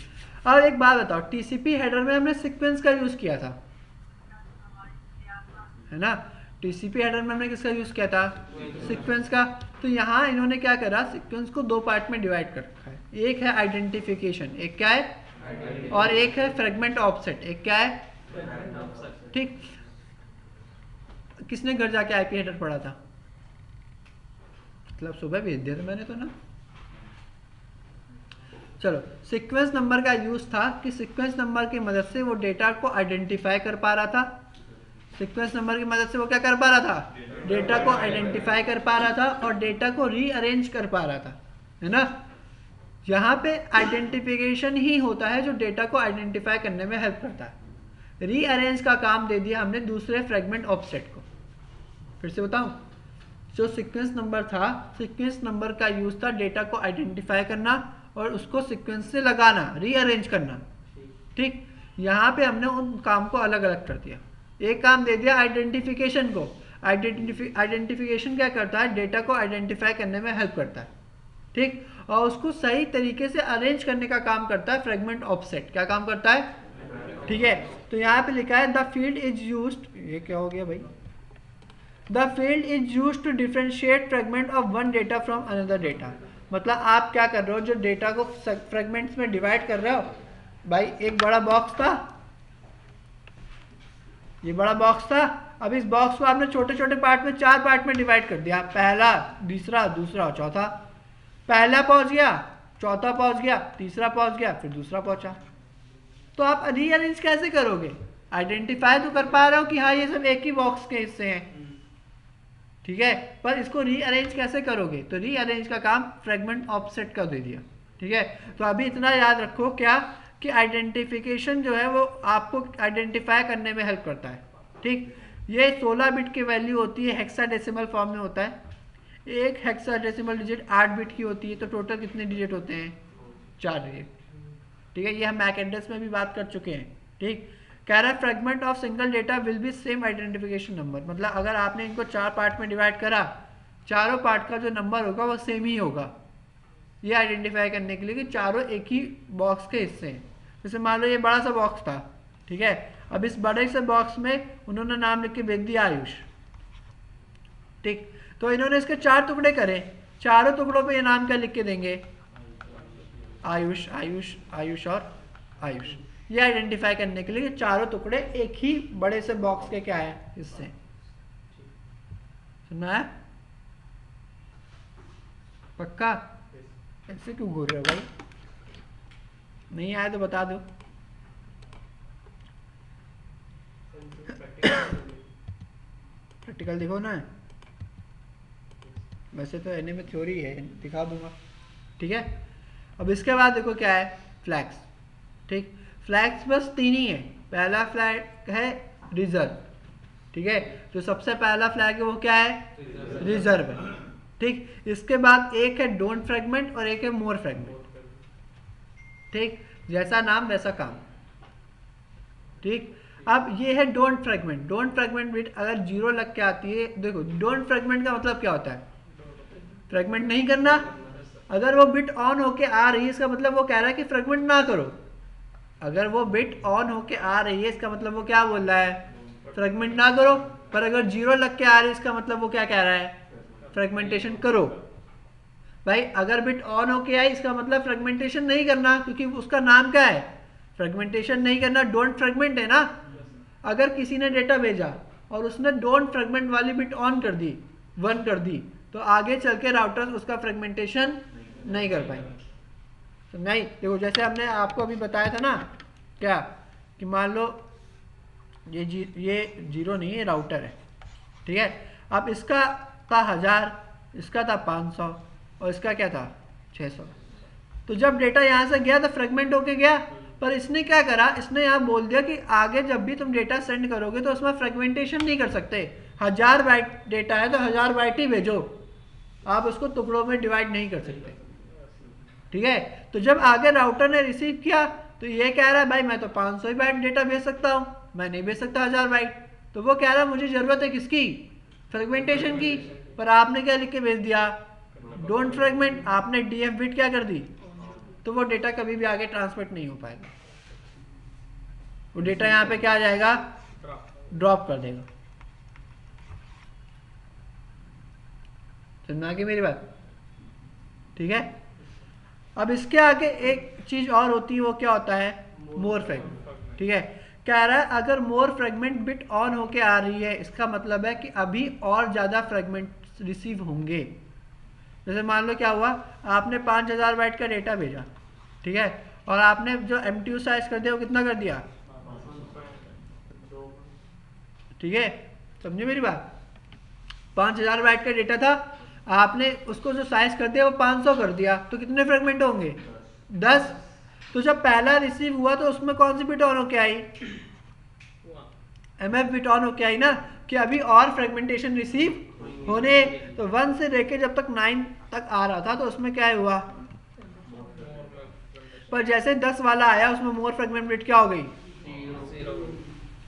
अब एक बात बताओ, TCP हेडर में हमने सीक्वेंस का यूज किया था, है ना? TCP हेडर में हमने किसका यूज किया था? सीक्वेंस का। तो यहाँ इन्होंने क्या करा? सीक्वेंस को 2 पार्ट में डिवाइड कर रखा है। एक है आइडेंटिफिकेशन, एक क्या है? और एक है फ्रेगमेंट ऑफसेट, एक क्या है? ठीक। किसने घर जाके IP हेडर पढ़ा था? मतलब सुबह भेज दिया था मैंने तो ना। चलो, सीक्वेंस नंबर का यूज था कि सीक्वेंस नंबर की मदद से वो डेटा को आइडेंटिफाई कर पा रहा था। सीक्वेंस नंबर की मदद से वो क्या कर पा रहा था? डेटा को आइडेंटिफाई कर पा रहा था और डेटा को रीअरेंज कर पा रहा था, है ना? यहाँ पे आइडेंटिफिकेशन ही होता है जो डेटा को आइडेंटिफाई करने में हेल्प करता है। रीअरेंज का काम दे दिया हमने दूसरे फ्रेगमेंट ऑफसेट को। फिर से बताऊं, जो सीक्वेंस नंबर था, सीक्वेंस नंबर का यूज था डेटा को आइडेंटिफाई करना और उसको सीक्वेंस से लगाना, रीअरेंज करना। ठीक, यहाँ पे हमने उन काम को अलग अलग कर दिया। एक काम दे दिया आइडेंटिफिकेशन को। आइडेंटिफिकेशन क्या करता है? डेटा को आइडेंटिफाई करने में हेल्प करता है, ठीक। और उसको सही तरीके से अरेंज करने का काम करता है फ्रेगमेंट ऑफसेट। क्या काम करता है? ठीक है, तो यहाँ पे लिखा है द फील्ड इज यूज्ड, ये क्या हो गया भाई? The field is used to differentiate fragment of one data from another data. मतलब आप क्या कर रहे हो? जो डेटा को फ्रेगमेंट्स में डिवाइड कर रहे हो, भाई एक बड़ा बॉक्स था, ये बड़ा बॉक्स था। अब इस बॉक्स को आपने छोटे छोटे पार्ट में, 4 पार्ट में डिवाइड कर दिया। पहला, दूसरा, दूसरा और चौथा। पहला पहुंच गया, चौथा पहुंच गया, तीसरा पहुंच गया, फिर दूसरा पहुंचा। तो आप रीअरेंज कैसे करोगे? आइडेंटिफाई तो कर पा रहे हो कि हाँ ये सब एक ही बॉक्स के हिस्से हैं, ठीक है, पर इसको रीअरेंज कैसे करोगे? तो रीअरेंज का काम फ्रेगमेंट ऑफसेट का दे दिया, ठीक है। तो अभी इतना याद रखो क्या कि आइडेंटिफिकेशन जो है वो आपको आइडेंटिफाई करने में हेल्प करता है, ठीक। ये 16 बिट की वैल्यू होती है, हेक्साडेसिमल फॉर्म में होता है। एक हेक्साडेसिमल डिजिट 8 बिट की होती है, तो टोटल कितने डिजिट होते हैं? 4 डिजिट, ठीक है। ये हम मैक एड्रेस में भी बात कर चुके हैं, ठीक। कह रहा है fragment of single data will be same identification number, मतलब अगर आपने इनको 4 पार्ट में डिवाइड करा, चारों पार्ट का जो नंबर होगा वो सेम ही होगा। ये आइडेंटिफाई करने के लिए कि चारों एक ही बॉक्स के हिस्से हैं। जैसे मान लो ये बड़ा सा बॉक्स था, ठीक है, अब इस बड़े से बॉक्स में उन्होंने नाम लिख के भेज दिया आयुष, ठीक। तो इन्होंने इसके 4 टुकड़े करे, चारों टुकड़ों पे ये नाम क्या लिख के देंगे? आयुष, आयुष, आयुष और आयुष। ये आइडेंटिफाई करने के लिए चारों टुकड़े एक ही बड़े से बॉक्स के क्या है? हिस्से। सुना है? पक्का? ऐसे क्यों घूर रहे हो भाई? नहीं आया तो बता दो। प्रैक्टिकल दिखो ना, वैसे तो एनए में थ्योरी है, दिखा दूंगा, ठीक है। अब इसके बाद देखो क्या है? फ्लैग्स, ठीक। फ्लैग्स बस 3 ही है। पहला फ्लैग है रिजर्व, ठीक है, तो सबसे पहला फ्लैग है वो क्या है? रिजर्व है, ठीक। इसके बाद एक है डोंट फ्रेगमेंट और एक है मोर फ्रेगमेंट, ठीक। जैसा नाम वैसा काम, ठीक। अब ये है don't fragment. Don't fragment bit अगर 0 लग के आती है, देखो डोंट फ्रेगमेंट का मतलब क्या होता है? फ्रेगमेंट नहीं करना। अगर वो बिट ऑन होके आ रही है इसका मतलब वो कह रहा है कि फ्रेगमेंट ना करो। अगर वो बिट ऑन होके आ रही है इसका मतलब वो क्या बोल रहा है? फ्रेगमेंट ना करो। पर अगर 0 लग के आ रही है इसका मतलब वो क्या कह रहा है? फ्रेगमेंटेशन करो। भाई अगर बिट ऑन होके आई इसका मतलब फ्रेगमेंटेशन नहीं करना, क्योंकि उसका नाम क्या है? फ्रेगमेंटेशन नहीं करना, डोंट फ्रेगमेंट है ना। अगर किसी ने डेटा भेजा और उसने डोंट फ्रेगमेंट वाली बिट ऑन कर दी, 1 कर दी, तो आगे चल के राउटर्स उसका फ्रेगमेंटेशन नहीं कर पाएंगे। तो नहीं, देखो जैसे हमने आपको अभी बताया था ना क्या कि मान लो ये 0 नहीं है, राउटर है, ठीक है। अब इसका था 1000, इसका था 500 और इसका क्या था 600। तो जब डेटा यहाँ से गया तो फ्रेगमेंट होके गया, पर इसने क्या करा? इसने यहाँ बोल दिया कि आगे जब भी तुम डेटा सेंड करोगे तो उसमें फ्रेगमेंटेशन नहीं कर सकते। 1000 बाइट डेटा है तो 1000 बाइट ही भेजो, आप उसको टुकड़ों में डिवाइड नहीं कर सकते, ठीक है। तो जब आगे राउटर ने रिसीव किया तो ये कह रहा है भाई मैं तो 500 ही बाइट डेटा भेज सकता हूँ, मैं नहीं भेज सकता 1000 बाइट। तो वो कह रहा है मुझे जरूरत है किसकी? फ्रेगमेंटेशन की। पर आपने क्या लिख के भेज दिया? Don't fragment. आपने डीएफ बिट क्या कर दी? तो वो डेटा कभी भी आगे ट्रांसमिट नहीं हो पाएगा। वो डेटा यहाँ पे क्या आ जाएगा? ड्रॉप कर देगा। समझा कि मेरी बात? ठीक है। अब इसके आगे एक चीज और होती है, वो क्या होता है? मोर फ्रेगमेंट, ठीक है। कह रहा है अगर मोर फ्रेगमेंट बिट ऑन होके आ रही है इसका मतलब है कि अभी और ज्यादा फ्रेगमेंट रिसीव होंगे। जैसे मान लो क्या हुआ, आपने 5000 बाइट का डेटा भेजा, ठीक है, और आपने जो MTU साइज कर दिया वो कितना कर दिया? ठीक है, समझे मेरी बात? 5000 बाइट का डेटा था, आपने उसको जो साइज कर दिया वो 500 कर दिया, तो कितने फ्रेगमेंट होंगे? 10। तो जब पहला रिसीव हुआ तो उसमें कौन सी बिट ऑन होके आई? MF बिट ऑन होके आई ना, कि अभी और फ्रेगमेंटेशन रिसीव होने। तो 1 से लेके जब तक 9 तक आ रहा था तो उसमें क्या हुआ? पर जैसे 10 वाला आया उसमें मोर फ्रेगमेंट बिट क्या हो गई?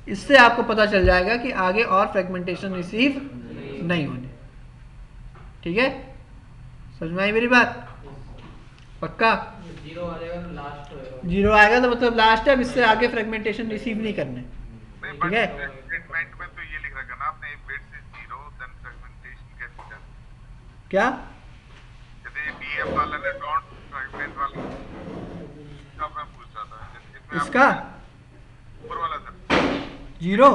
इससे आपको पता चल जाएगा कि आगे और फ्रेगमेंटेशन रिसीव नहीं होने। ठीक है, समझ में आई मेरी बात? पक्का? 0 आ जाएगा तो लास्ट होएगा। 0 आएगा तो मतलब लास्ट है, अब इससे आगे फ्रेगमेंटेशन रिसीव नहीं करने। ठीक है, स्टेटमेंट में तो ये लिख रखा ना आपने, बिट से 0 देन फ्रेगमेंटेशन कैसे कर? क्या? जैसे डीएफ वाला ने डोंट फ्रेगमेंट वाला का मैं पूछ रहा था, इसमें इसका ऊपर वाला सर 0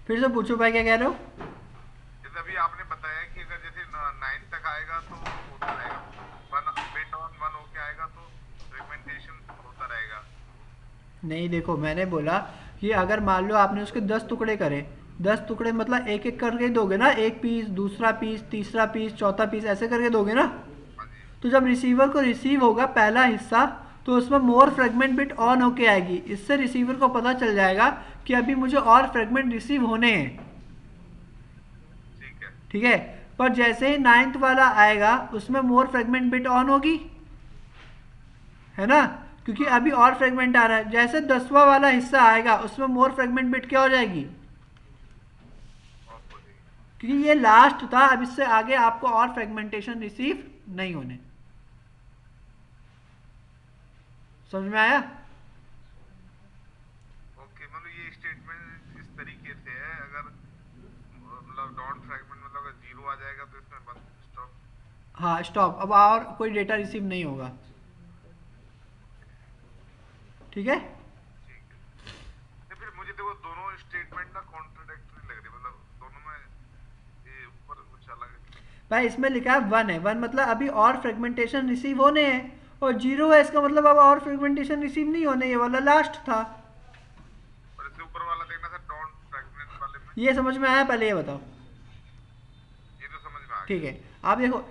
फिर से पूछो भाई, क्या कह रहे हो? जैसे अभी आपने बताया कि अगर जैसे 9 तक आएगा तो वो आएगा, 1 नहीं, देखो मैंने बोला कि अगर मान लो आपने उसके 10 टुकड़े करे, 10 टुकड़े मतलब एक एक करके दोगे ना, एक पीस, दूसरा पीस, तीसरा पीस, चौथा पीस, ऐसे करके दोगे ना। तो जब रिसीवर को रिसीव होगा पहला हिस्सा, तो उसमें मोर फ्रेगमेंट बिट ऑन होके आएगी। इससे रिसीवर को पता चल जाएगा कि अभी मुझे और फ्रेगमेंट रिसीव होने हैं। ठीक है, पर जैसे ही 9th वाला आएगा उसमें मोर फ्रेगमेंट बिट ऑन होगी, है ना, क्योंकि अभी और फ्रेगमेंट आ रहा है। जैसे 10वां वाला हिस्सा आएगा उसमें मोर फ्रेगमेंट बिट क्या हो जाएगी, क्योंकि ये लास्ट था, अब इससे आगे आपको और फ्रेगमेंटेशन रिसीव नहीं होने। समझ में आया? ओके, मतलब ये स्टेटमेंट इस तरीके से है, अगर मतलब डॉट फ्रैगमेंट मतलब अगर 0 आ जाएगा तो इसमें बंद, स्टॉप। हाँ, स्टॉप, अब और कोई डेटा रिसीव नहीं होगा। ठीक है, तो फिर मुझे देखो दोनों स्टेटमेंट ना कॉन्ट्राडिक्टरी लग रही है, मतलब दोनों में ये ऊपर कुछ अलग है। भाई इसमें लिखा है 1 है, 1 मतलब अभी और फ्रेगमेंटेशन रिसीव होने हैं, और 0 है इसका मतलब अब और फ्रेगमेंटेशन रिसीव नहीं होने, ये वाला लास्ट था। और इससे ऊपर वाला देखना सर डॉट फ्रैगमेंट वाले में, ये समझ में आया? पहले ये बताओ। ये तो समझ में आ गया। ठीक है, आप देखो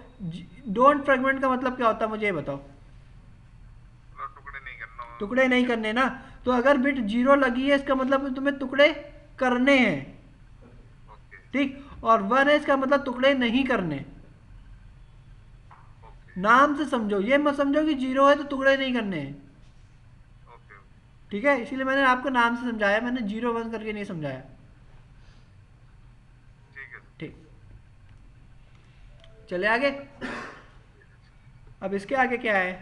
डोंट फ्रेगमेंट का मतलब क्या होता है, मुझे ये बताओ। मतलब टुकड़े नहीं करना, टुकड़े नहीं करने ना, तो अगर बिट 0 लगी है इसका मतलब तुम्हें टुकड़े करने हैं। ओके ठीक, और 1 है इसका मतलब टुकड़े नहीं करने। ओके नाम से समझो, ये मत समझो कि 0 है तो टुकड़े नहीं करने हैं। ओके। ठीक है, इसीलिए मैंने आपको नाम से समझाया, मैंने 0 1 करके नहीं समझाया। ठीक है। ठीक, चले आगे। अब इसके आगे क्या है,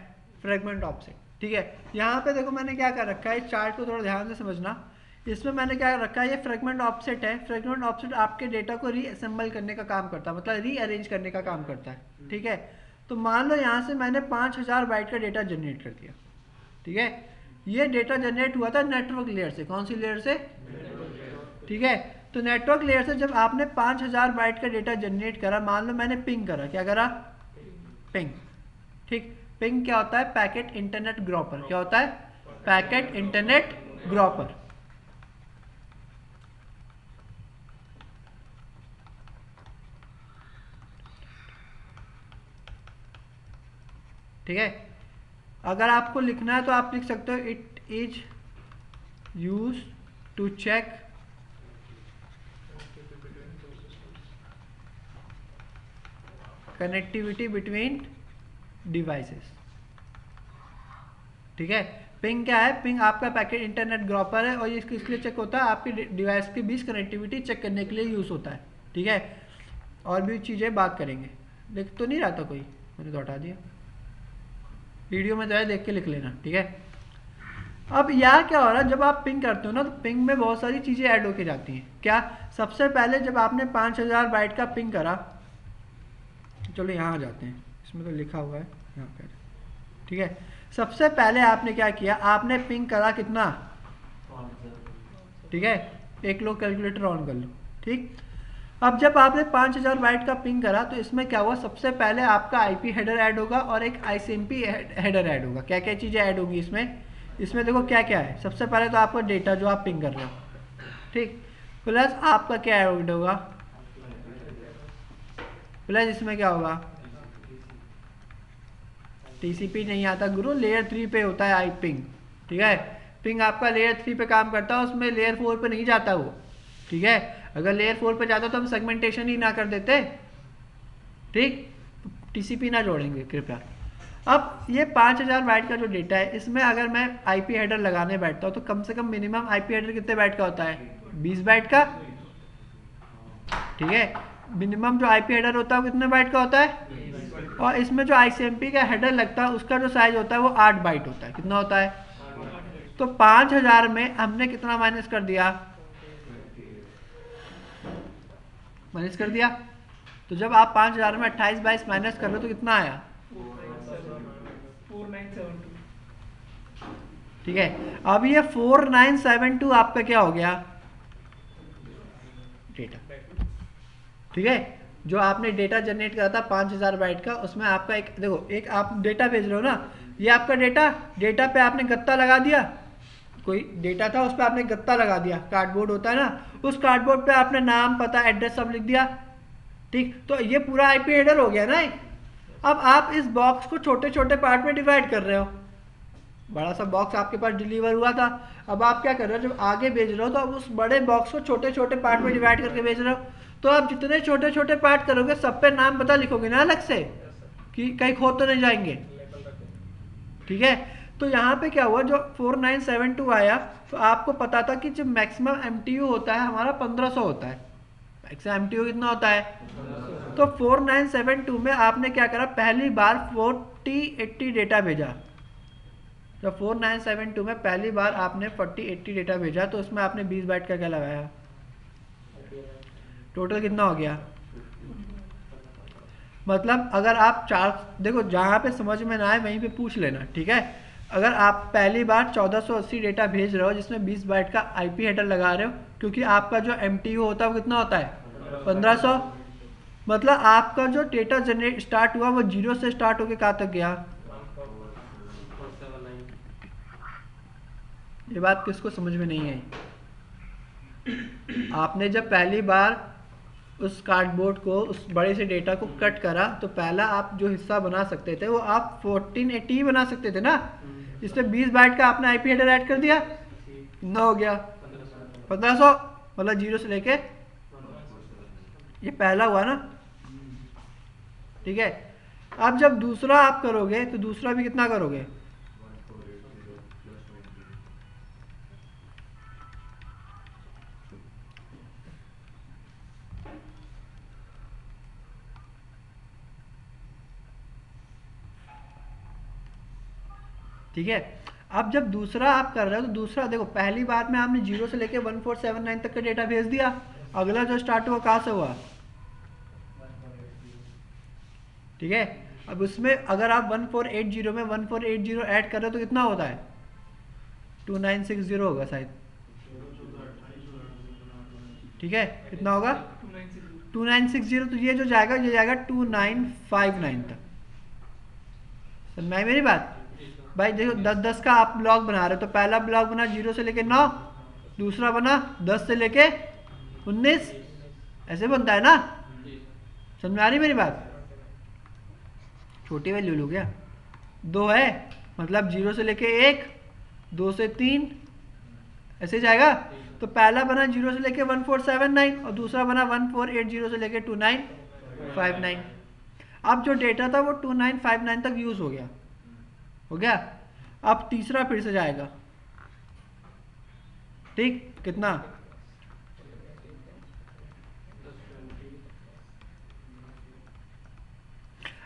फ्रेगमेंट ऑफसेट। ठीक है, यहाँ पे देखो मैंने क्या कर रखा है, इस चार्ट को थोड़ा ध्यान से समझना। इसमें मैंने क्या रखा है, ये फ्रेगमेंट ऑफसेट है। फ्रेगमेंट ऑफसेट आपके डेटा को रीअसेंबल करने का काम करता है, मतलब रीअरेंज करने का काम करता है। ठीक है, तो मान लो यहाँ से मैंने 5000 बाइट का डेटा जनरेट कर दिया। ठीक है, ये डेटा जनरेट हुआ था नेटवर्क लेयर से। कौन सी लेयर से? ठीक है, तो नेटवर्क लेयर से जब आपने 5000 बाइट का डेटा जनरेट करा, मान लो मैंने पिंग करा, क्या करा? पिंग। ठीक, पिंग क्या होता है? Packet internet groper. क्या होता है? Packet internet groper. ठीक है, अगर आपको लिखना है तो आप लिख सकते हो it is use to check connectivity between devices. ठीक है, पिंग क्या है? पिंग आपका पैकेट इंटरनेट ग्रॉपर है, और ये किस लिए चेक होता है? आपके डिवाइस के बीच कनेक्टिविटी चेक करने के लिए यूज होता है। ठीक है, और भी चीज़ें बात करेंगे। लिख तो नहीं रहा था कोई, मैंने तो हटा दिया। वीडियो में जाए देख के लिख लेना। ठीक है, अब यहाँ क्या हो रहा है, जब आप पिंग करते हो ना, तो पिंग में बहुत सारी चीज़ें ऐड होके जाती हैं। क्या? सबसे पहले जब आपने 5000 बाइट का पिंग करा, चलो यहाँ आ जाते हैं, इसमें तो लिखा हुआ है यहाँ पर। ठीक है, सबसे पहले आपने क्या किया, आपने पिंग करा कितना? ठीक है, एक लोग कैलकुलेटर ऑन कर लो। ठीक, अब जब आपने 5000 बाइट का पिंग करा, तो इसमें क्या हुआ, सबसे पहले आपका आईपी हेडर ऐड होगा और एक आईसीएमपी हेडर ऐड होगा। क्या क्या चीज़ें ऐड होगी इसमें देखो क्या क्या है। सबसे पहले तो आपका डेटा जो आप पिंग कर रहे हो, ठीक, प्लस आपका क्या ऐड होगा, प्लस इसमें क्या होगा, टीसीपी नहीं आता गुरु, लेयर 3 पे होता है आई पिंग। ठीक है, पिंग आपका लेयर 3 पे काम करता है, उसमें लेयर 4 पे नहीं जाता वो। ठीक है, अगर लेयर 4 पे जाता तो हम सेगमेंटेशन ही ना कर देते। ठीक, टीसीपी ना जोड़ेंगे कृपया। अब ये 5000 बाइट का जो डेटा है, इसमें अगर मैं आईपी हेडर लगाने बैठता हूँ तो कम से कम मिनिमम आईपी हेडर कितने बाइट का होता है? 20 बाइट का। ठीक है, मिनिमम जो आईपी हेडर होता है वो कितने बाइट का होता है? और इसमें जो आईसीएमपी का हेडर लगता है उसका जो साइज होता है वो 8 बाइट होता है। कितना होता है? तो 5000 में हमने कितना माइनस कर दिया? माइनस कर दिया। तो जब आप 5000 में 28 22 माइनस कर लो तो कितना आया? 4972। ठीक है, अब ये 4972 आपका क्या हो गया? डेटा। ठीक है, जो आपने डेटा जनरेट करा था 5000 बाइट का, उसमें आपका एक देखो, एक आप डेटा भेज रहे हो ना, ये आपका डेटा पे आपने गत्ता लगा दिया, कोई डेटा था उस पर आपने गत्ता लगा दिया, कार्डबोर्ड होता है ना, उस कार्डबोर्ड पे आपने नाम पता एड्रेस सब लिख दिया, ठीक। तो ये पूरा आईपी हेडर हो गया ना। अब आप इस बॉक्स को छोटे छोटे पार्ट में डिवाइड कर रहे हो। बड़ा सा बॉक्स आपके पास डिलीवर हुआ था, अब आप क्या कर रहे हो, जब आगे भेज रहे हो तो अब उस बड़े बॉक्स को छोटे छोटे पार्ट में डिवाइड करके भेज रहे हो। तो आप जितने छोटे छोटे पार्ट करोगे सब पे नाम पता लिखोगे ना अलग से, कि कहीं खो तो नहीं जाएंगे, ठीक है। तो यहाँ पे क्या हुआ, जो 4972 आया तो आपको पता था कि जो मैक्सिमम MTU होता है हमारा 1500 होता है। मैक्सिमम MTU कितना होता है, तो 4972 में आपने क्या करा, पहली बार 4080 डेटा भेजा। जब 4972 में पहली बार आपने 4080 डेटा भेजा तो उसमें आपने 20 बाइट का क्या लगाया, टोटल कितना हो गया। मतलब अगर आप देखो जहाँ पे समझ में ना आए वहीं पे पूछ लेना, ठीक है। अगर आप पहली बार 1480 डेटा भेज रहे हो जिसमें 20 बाइट का आईपी हेडर लगा रहे हो, क्योंकि आपका जो MTU होता है वो कितना होता है 1500, मतलब आपका जो डेटा जनरेट स्टार्ट हुआ वो 0 से स्टार्ट होके कहाँ तक गया। ये बात किसको समझ में नहीं आई। आपने जब पहली बार उस कार्डबोर्ड को, उस बड़े से डेटा को कट करा तो पहला आप जो हिस्सा बना सकते थे वो आप 1480 बना सकते थे ना, इसमें 20 बाइट का आपने आईपी हेडर ऐड कर दिया, कितना हो गया 1500, मतलब 0 से लेके, ये पहला हुआ ना, ठीक है। अब जब दूसरा आप करोगे तो दूसरा भी कितना करोगे, ठीक है। अब जब दूसरा आप कर रहे हो तो दूसरा देखो, पहली बार में आपने 0 से लेके 1479 तक का डेटा भेज दिया, अगला जो स्टार्ट हुआ कहाँ से हुआ, ठीक है। अब उसमें अगर आप 1480 में 1480 ऐड कर रहे हो तो कितना होता है 2960 होगा शायद, ठीक है। कितना होगा 2960, तो ये जो जाएगा ये जाएगा 2959 तक। समझ में आई मेरी बात भाई। देखो 10-10 का आप ब्लॉक बना रहे हो, तो पहला ब्लॉक बना 0 से लेके 9, दूसरा बना 10 से लेके 19, ऐसे बनता है ना। समझ में आ रही मेरी बात। छोटी वैल्यू लो क्या, 2 है मतलब 0 से लेके 1, 2 से 3, ऐसे जाएगा। तो पहला बना 0 से लेके 1479 और दूसरा बना 1480 से लेके 2959। अब जो डेटा था वो 2959 तक यूज हो गया, हो गया। अब तीसरा फिर से जाएगा, ठीक, कितना,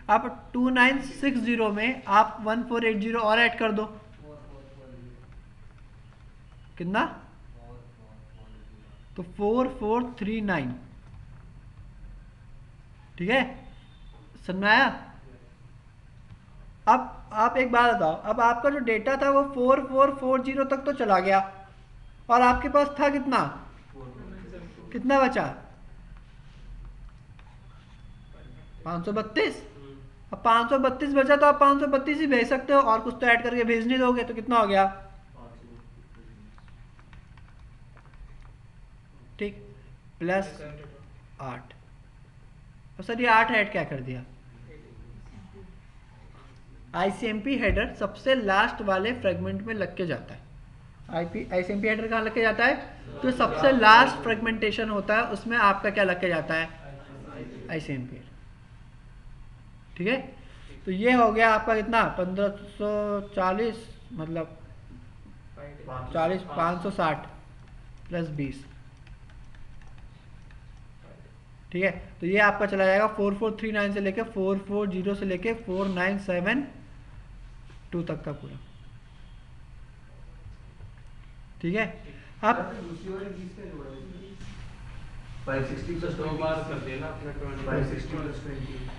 अब 2960 में आप 1480 और ऐड कर दो, कितना, तो 4439, ठीक है। समझ में आया। अब आप एक बात बताओ, अब आपका जो डेटा था वो 4440 तक तो चला गया और आपके पास था कितना, कितना बचा 532। अब 532 बचा तो आप 532 ही भेज सकते हो, और कुछ तो ऐड करके भेज नहीं दोगे, तो कितना हो गया, ठीक, प्लस 8। और सर ये 8 ऐड क्या कर दिया, ICMP हेडर सबसे लास्ट वाले फ्रेगमेंट में लग के जाता है। ICMP हेडर कहाँ लग के जाता है, तो सबसे लास्ट फ्रेगमेंटेशन होता है उसमें आपका क्या लग के जाता है, ICMP, ठीक है। तो ये हो गया आपका कितना 1540, मतलब 40, 560 प्लस 20, ठीक है। तो ये आपका चला जाएगा 4439 से लेके 440 से लेके 4972 तक का पूरा, ठीक है। अब 560 प्लस 2 बार कर देना अपने 560 प्लस 20,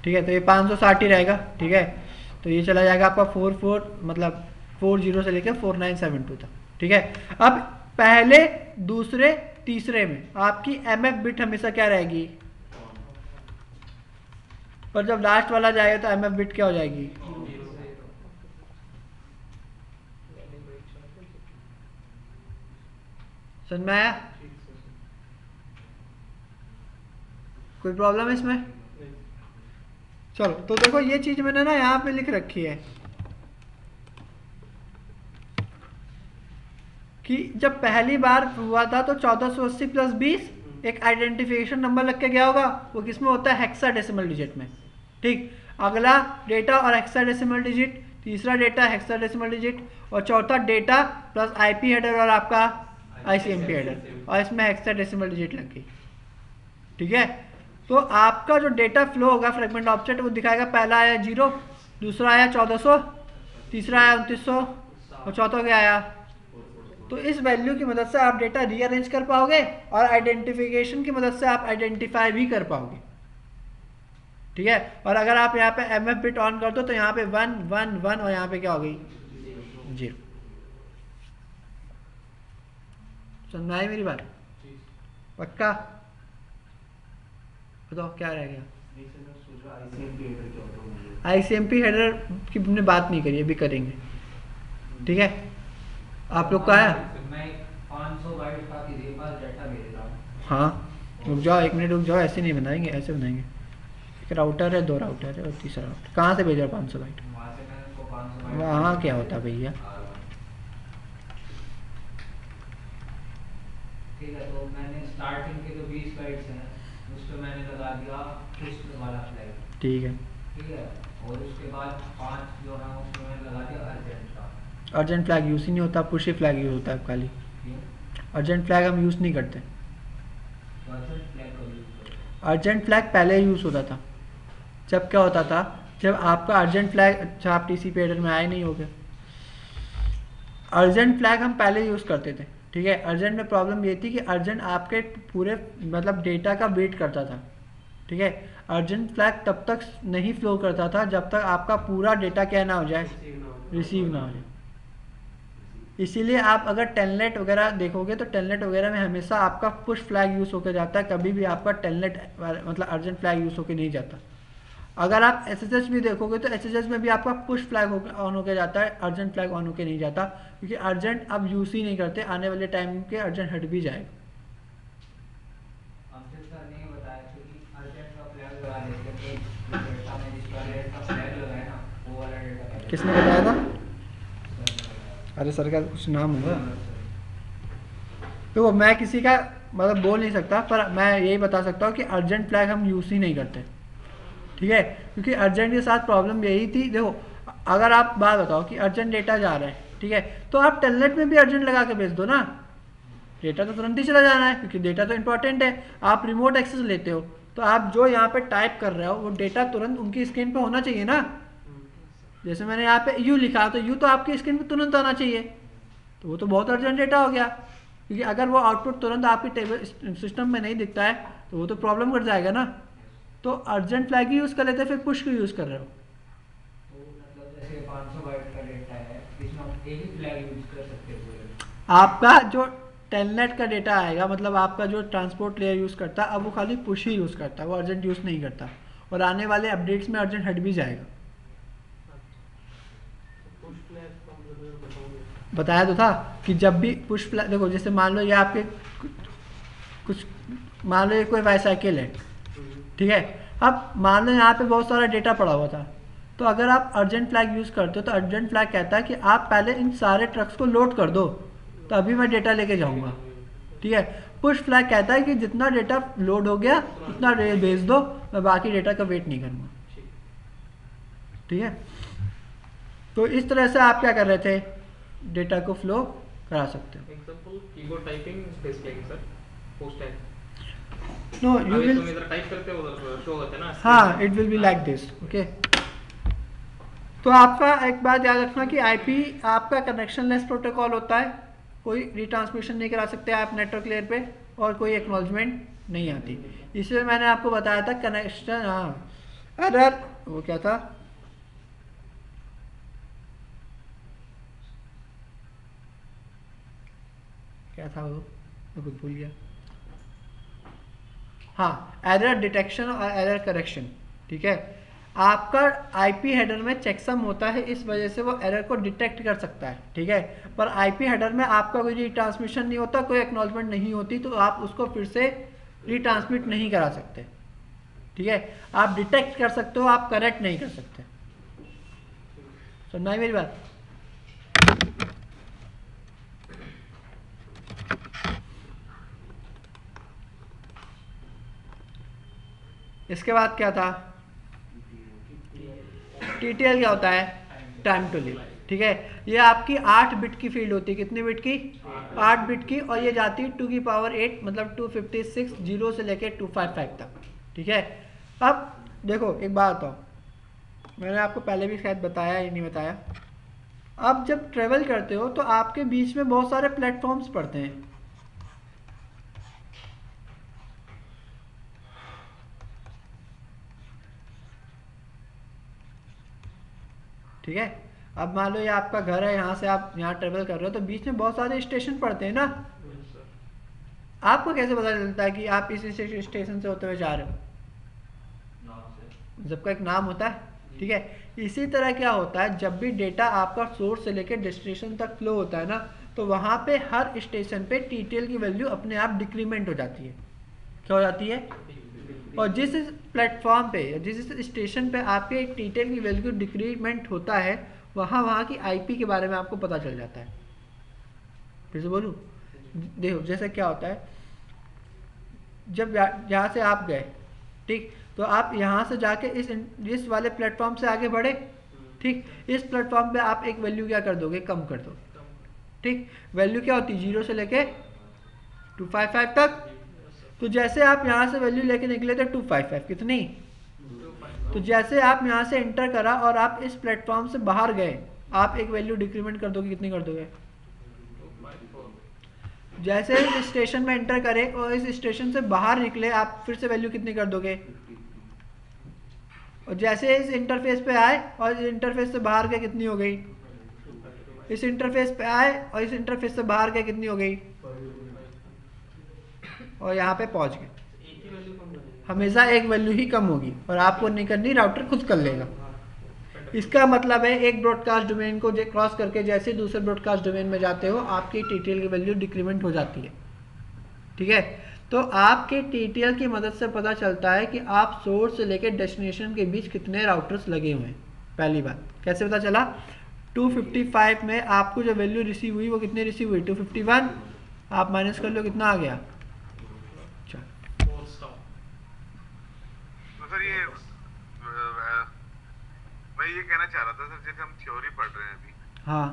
ठीक है। तो ये 560 ही रहेगा, ठीक है। तो ये चला जाएगा आपका 40 से लेके 4972 तक, ठीक है। अब पहले, दूसरे, तीसरे में आपकी MF बिट हमेशा क्या रहेगी, पर जब लास्ट वाला जाएगा तो MF बिट क्या हो जाएगी, समझ में आया? कोई प्रॉब्लम है इसमें? चलो तो देखो ये चीज मैंने ना यहाँ पे लिख रखी है कि जब पहली बार हुआ था तो 1480 प्लस 20 एक आइडेंटिफिकेशन नंबर लग के गया होगा, वो किसमें होता है? हेक्साडेसिमल डिजिट में। ठीक, अगला डेटा और हेक्साडेसिमल डिजिट, तीसरा डेटा हेक्साडेसिमल डिजिट, और चौथा डेटा प्लस आईपी हेडर और आपका आईसीएमपी हेडर, और इसमें हेक्साडेसिमल डिजिट लग गई। ठीक है, तो आपका जो डेटा फ्लो होगा फ्रेगमेंट ऑब्जेक्ट वो दिखाएगा, पहला आया 0, दूसरा आया 1400, तीसरा आया 2900 और चौथा क्या आया। तो इस वैल्यू की मदद से आप डेटा रीअरेंज कर पाओगे और आइडेंटिफिकेशन की मदद से आप आइडेंटिफाई भी कर पाओगे। ठीक है, और अगर आप यहाँ पे एमएफ बिट ऑन कर दो तो यहाँ पे 1 1 1 और यहाँ पे क्या हो गई 0। समझ में आई मेरी बात? पक्का? बताओ क्या रह गया? आईसीएमपी हेडर की हमने बात नहीं करी, अभी करेंगे। ठीक है, आप लोग का आया? मैं 500 बाइट का किसी पास डाटा भेज रहा हूँ। हाँ रुक जाओ, 1 मिनट रुक जाओ, ऐसे नहीं बनाएंगे, ऐसे बनाएंगे। एक राउटर है, 2 राउटर है और तीसरा राउटर। कहाँ से भेज रहा 500 बाइट? वहाँ से मैंने उसको 500 बाइट। वहाँ क्या होता भैया? ठीक है, तो मैंने स्टार्टिंग के जो 20 बाइट्स हैं उस पर मैंने लगा दिया पुश वाला फ्लैग। ठीक है, ठीक है, और उसके बाद 5 जो है उसमें मैंने लगा दिया अर्जेंट का। अर्जेंट फ्लैग यूज़ ही नहीं होता, पुश ही फ्लैग यूज़ होता है खाली। अर्जेंट फ्लैग हम यूज़ नहीं करते। तो अर्जेंट फ्लैग का यूज करो। अर्जेंट फ्लैग पहले यूज़ होता था। जब क्या होता था, जब आपका अर्जेंट फ्लैग, अच्छा आप टीसीपी हेडर में आए नहीं होगे। अर्जेंट फ्लैग हम पहले यूज़ करते थे। ठीक है, अर्जेंट में प्रॉब्लम ये थी कि अर्जेंट आपके पूरे मतलब डेटा का वेट करता था। ठीक है, अर्जेंट फ्लैग तब तक नहीं फ्लो करता था जब तक आपका पूरा डेटा क्या ना हो जाए, रिसीव ना हो जाए। इसीलिए आप अगर टेलनेट वगैरह देखोगे तो टेलनेट वगैरह में हमेशा आपका पुश फ्लैग यूज़ होकर जाता है, कभी भी आपका टेलनेट मतलब अर्जेंट फ्लैग यूज़ होकर नहीं जाता। अगर आप एसएसएच भी देखोगे तो एसएसएच में भी आपका पुश फ्लैग ऑन होकर जाता है, अर्जेंट फ्लैग ऑन होकर नहीं जाता, क्योंकि अर्जेंट अब यूज़ ही नहीं करते, आने वाले टाइम के अर्जेंट हट भी जाएगा। हमसे सर ने बताया कि अर्जेंट का फ्लैग लगा देते तो डेटा में जिस वाले का फ्लैग लगाए ना वो वाला डेटा पहले। किसने बताया था? सर ने बताया। अरे सर का कुछ नाम होगा। तो मैं किसी का मतलब बोल नहीं सकता, पर मैं यही बता सकता हूँ कि अर्जेंट फ्लैग हम यूज़ ही नहीं करते। ठीक है, क्योंकि अर्जेंट के साथ प्रॉब्लम यही थी। देखो अगर आप बात बताओ कि अर्जेंट डेटा जा रहा है, ठीक है, तो आप टेलनेट में भी अर्जेंट लगा के भेज दो ना, डेटा तो तुरंत ही चला जाना है, क्योंकि डेटा तो इंपॉर्टेंट है। आप रिमोट एक्सेस लेते हो तो आप जो यहाँ पे टाइप कर रहे हो वो डेटा तुरंत उनकी स्क्रीन पे होना चाहिए ना। जैसे मैंने यहाँ पे यू लिखा तो यू तो आपकी स्क्रीन पे तुरंत आना चाहिए, तो वो तो बहुत अर्जेंट डेटा हो गया। क्योंकि अगर वो आउटपुट तुरंत आपकी टेबल सिस्टम में नहीं दिखता है तो वो तो प्रॉब्लम कर जाएगा ना। तो अर्जेंट फ्लैग ही यूज़ कर लेते, फिर पुश क्यों यूज़ कर रहे हो? तो मतलब जैसे 500 बाइट का डेटा है इसमें हम एक ही फ्लैग यूज कर सकते हैं पूरे। आपका जो टेलनेट का डेटा आएगा, मतलब आपका जो ट्रांसपोर्ट लेयर यूज़ करता है, अब वो खाली पुश ही यूज़ करता है, वो अर्जेंट यूज़ नहीं करता। और आने वाले अपडेट्स में अर्जेंट हट भी जाएगा। बताया तो था कि जब भी पुश फ्लैग, देखो जैसे मान लो ये आपके कुछ मान लो ये कोई बाईसाइकिल है, ठीक है, अब मान लो यहाँ पे बहुत सारा डेटा पड़ा हुआ था, तो अगर आप अर्जेंट फ्लैग यूज़ करते हो तो अर्जेंट फ्लैग कहता है कि आप पहले इन सारे ट्रक्स को लोड कर दो तो अभी मैं डेटा लेके जाऊँगा। ठीक है, पुश फ्लैग कहता है कि जितना डेटा लोड हो गया उतना भेज दो, मैं बाकी डेटा का वेट नहीं करूँगा। ठीक है, तो इस तरह से आप क्या कर रहे थे, डेटा को फ्लो करा सकते हो। Example keyboard typing space playing sir post tag no you will, तुम इधर टाइप करते हो उधर शो होता है ना। हाँ it will be like this. Okay, तो आपका एक बात याद रखना कि आईपी आपका कनेक्शन लेस प्रोटोकॉल होता है, कोई रिट्रांसमिशन नहीं करा सकते आप नेटवर्क लेयर पे, और कोई एक्नॉलेजमेंट नहीं आती। इसलिए मैंने आपको बताया था कनेक्शन, हाँ एरर, वो क्या था, क्या था वो, मैं कुछ भूल गया। हाँ, एरर डिटेक्शन और एरर करेक्शन। ठीक है, आपका आईपी हेडर में चेकसम होता है, इस वजह से वो एरर को डिटेक्ट कर सकता है, ठीक है। पर आईपी हेडर में आपका कोई रिट्रांसमिशन नहीं होता, कोई एक्नॉलेजमेंट नहीं होती, तो आप उसको फिर से रिट्रांसमिट नहीं करा सकते, ठीक है। आप डिटेक्ट कर सकते हो, आप करेक्ट नहीं कर सकते। सुनना है मेरी बात? इसके बाद क्या था? टीटीएल क्या होता है? टाइम टू लीव, ठीक है। ये आपकी 8 बिट की फील्ड होती है। कितनी बिट की? 8 बिट की, और ये जाती है 2 की पावर 8, मतलब 256 0 से लेके 255 तक, ठीक है। अब देखो एक बात बताओ, मैंने आपको पहले भी शायद बताया या नहीं बताया। अब जब ट्रेवल करते हो तो आपके बीच में बहुत सारे प्लेटफॉर्म्स पड़ते हैं, ठीक है। अब मान लो ये आपका घर है, यहाँ से आप यहाँ ट्रेवल कर रहे हो तो बीच में बहुत सारे स्टेशन पड़ते हैं ना। आपको कैसे पता चलता है कि आप इस स्टेशन से होते हुए जा रहे हो? सबका एक नाम होता है, ठीक है। इसी तरह क्या होता है, जब भी डेटा आपका सोर्स से लेकर डेस्टिनेशन तक फ्लो होता है ना, तो वहाँ पे हर स्टेशन पे टीटीएल की वैल्यू अपने आप डिक्रीमेंट हो जाती है। क्या हो जाती है? और जिस प्लेटफॉर्म पे या जिस स्टेशन पे आपके टीटीएल की वैल्यू डिक्रीमेंट होता है, वहाँ की आईपी के बारे में आपको पता चल जाता है। फिर से बोलूँ, देखो जैसे क्या होता है, जब यहाँ से आप गए, ठीक, तो आप यहाँ से जाके इस वाले प्लेटफॉर्म से आगे बढ़े, ठीक। इस प्लेटफॉर्म पे आप एक वैल्यू क्या कर दोगे? कम कर दो, ठीक। वैल्यू क्या होती है? 0 से लेके 255 तक। तो जैसे आप यहाँ से वैल्यू लेके निकले थे 255, कितनी? तो जैसे आप यहाँ से एंटर करा और आप इस प्लेटफॉर्म से बाहर गए, आप एक वैल्यू डिक्रीमेंट कर दोगे, कितनी कर दोगे? जैसे इस स्टेशन में एंटर करे और इस स्टेशन से बाहर निकले, आप फिर से वैल्यू कितनी कर दोगे? और जैसे इस इंटरफेस पे आए और इस इंटरफेस से बाहर गए, कितनी हो गई? इस इंटरफेस पे आए और इस इंटरफेस से बाहर गए, कितनी हो गई? और यहाँ पे पहुंच गए। हमेशा एक वैल्यू ही कम होगी, और आपको नहीं करनी, राउटर खुद कर लेगा। इसका मतलब है एक ब्रॉडकास्ट डोमेन को क्रॉस करके जैसे दूसरे ब्रॉडकास्ट डोमेन में जाते हो, आपकी टीटीएल की वैल्यू डिक्रीमेंट हो जाती है, ठीक है। तो आपके टीटीएल की मदद से पता चलता है कि आप सोर्स से लेकर डेस्टिनेशन के बीच कितने राउटर्स लगे हुए हैं। पहली बात कैसे पता चला? 255 में आपको जो वैल्यू रिसीव हुई वो कितनी रिसीव हुई? 251। आप माइनस कर लो, कितना आ गया? तो सर ये मैं ये कहना चाह रहा था सर, जैसे हम थ्योरी पढ़ रहे हैं अभी, हाँ,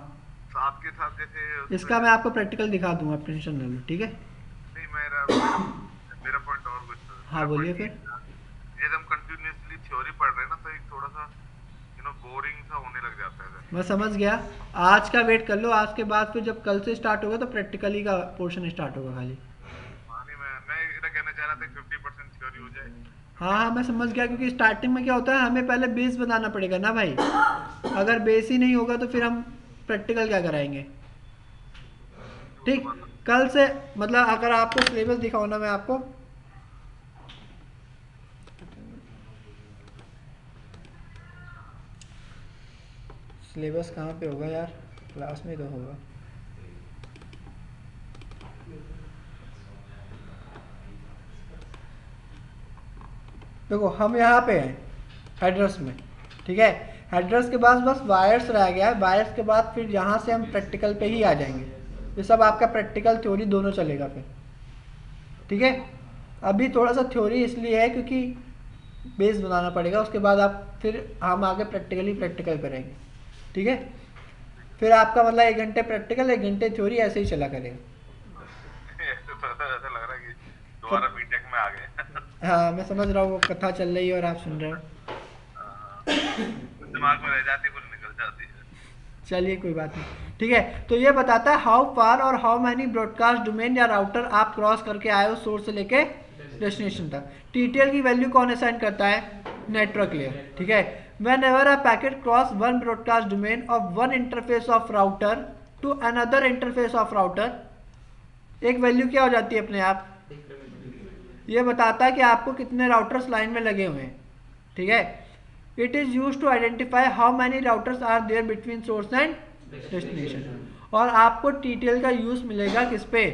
साथ के साथ जैसे इसका मैं आपको प्रैक्टिकल दिखा दूंगा, आप टेंशन न लो, ठीक है। नहीं मेरा पॉइंट और कुछ था। हाँ बोलिए फिर। जैसे हम कंटिन्यूअसली थ्योरी पढ़ रहे हैं ना, तो एक थोड़ा सा बोरिंग सा होने लग जाता है सर। मैं समझ गया, आज का वेट कर लो, आज के बाद फिर जब कल से स्टार्ट होगा तो प्रैक्टिकली का पोर्शन स्टार्ट होगा खाली। मैं ये कहना चाह रहा था 50% थ्योरी हो जाए। हाँ, मैं समझ गया, क्योंकि स्टार्टिंग में क्या होता है, हमें पहले बेस बनाना पड़ेगा ना भाई। अगर बेस ही नहीं होगा तो फिर हम प्रैक्टिकल क्या कराएंगे, ठीक। कल से मतलब अगर आपको सिलेबस दिखाओ ना, मैं आपको सिलेबस कहाँ पे होगा यार, क्लास में तो होगा। देखो हम यहाँ पे हैं एड्रेस में, ठीक है। एड्रेस के बाद बस वायर्स रह गया है, वायर्स के बाद फिर यहाँ से हम प्रैक्टिकल पे ही आ जाएंगे। ये सब आपका प्रैक्टिकल थ्योरी दोनों चलेगा फिर, ठीक है। अभी थोड़ा सा थ्योरी इसलिए है क्योंकि बेस बनाना पड़ेगा, उसके बाद आप फिर हम आगे प्रैक्टिकल करेंगे, ठीक है। फिर आपका मतलब 1 घंटे प्रैक्टिकल 1 घंटे थ्योरी ऐसे ही चला करेगा। ऐसा लग रहा है कि दोबारा बीटेक में आ गए। हाँ मैं समझ रहा हूँ, वो कथा चल रही है और आप सुन रहे हो, दिमाग में रह जाती है, कुछ निकल जाती है। चलिए कोई बात नहीं, ठीक है। तो ये बताता है हाउ फार और हाउ मैनी ब्रॉडकास्ट डोमेन या राउटर आप क्रॉस करके आए हो सोर्स से लेके डेस्टिनेशन तक। टीटीएल की वैल्यू कौन असाइन करता है? नेटवर्क लेयर, ठीक है। Whenever a packet cross one broadcast domain of one interface of router to another interface of router, एक वैल्यू क्या हो जाती है अपने आप? ये बताता है कि आपको कितने राउटर्स लाइन में लगे हुए हैं, ठीक है। It is use to identify how many routers are there between source and destination. और आपको टीटीएल का यूज मिलेगा किस पे?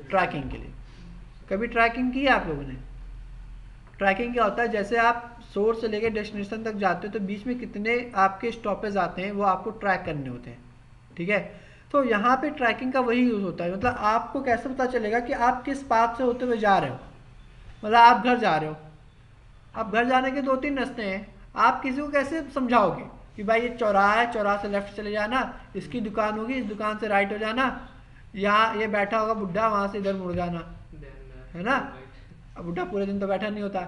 ट्रैकिंग के लिए। कभी ट्रैकिंग की है आप लोगों ने? ट्रैकिंग क्या होता है, जैसे आप सोर्स से लेकर डेस्टिनेशन तक जाते हो तो बीच में कितने आपके स्टॉपेज आते हैं वो आपको ट्रैक करने होते हैं, ठीक है। तो यहाँ पे ट्रैकिंग का वही यूज़ होता है। मतलब आपको कैसे पता चलेगा कि आप किस पाथ से होते हुए जा रहे हो? मतलब आप घर जा रहे हो, अब घर जाने के 2-3 रास्ते हैं, आप किसी को कैसे समझाओगे कि भाई ये चौराहा है, चौराहा से लेफ्ट चले जाना, इसकी दुकान होगी, इस दुकान से राइट हो जाना, यहाँ ये बैठा होगा बुढ़ा, वहाँ से इधर मुड़ जाना, है ना। अब बुढ़ा पूरे दिन तो बैठा नहीं होता,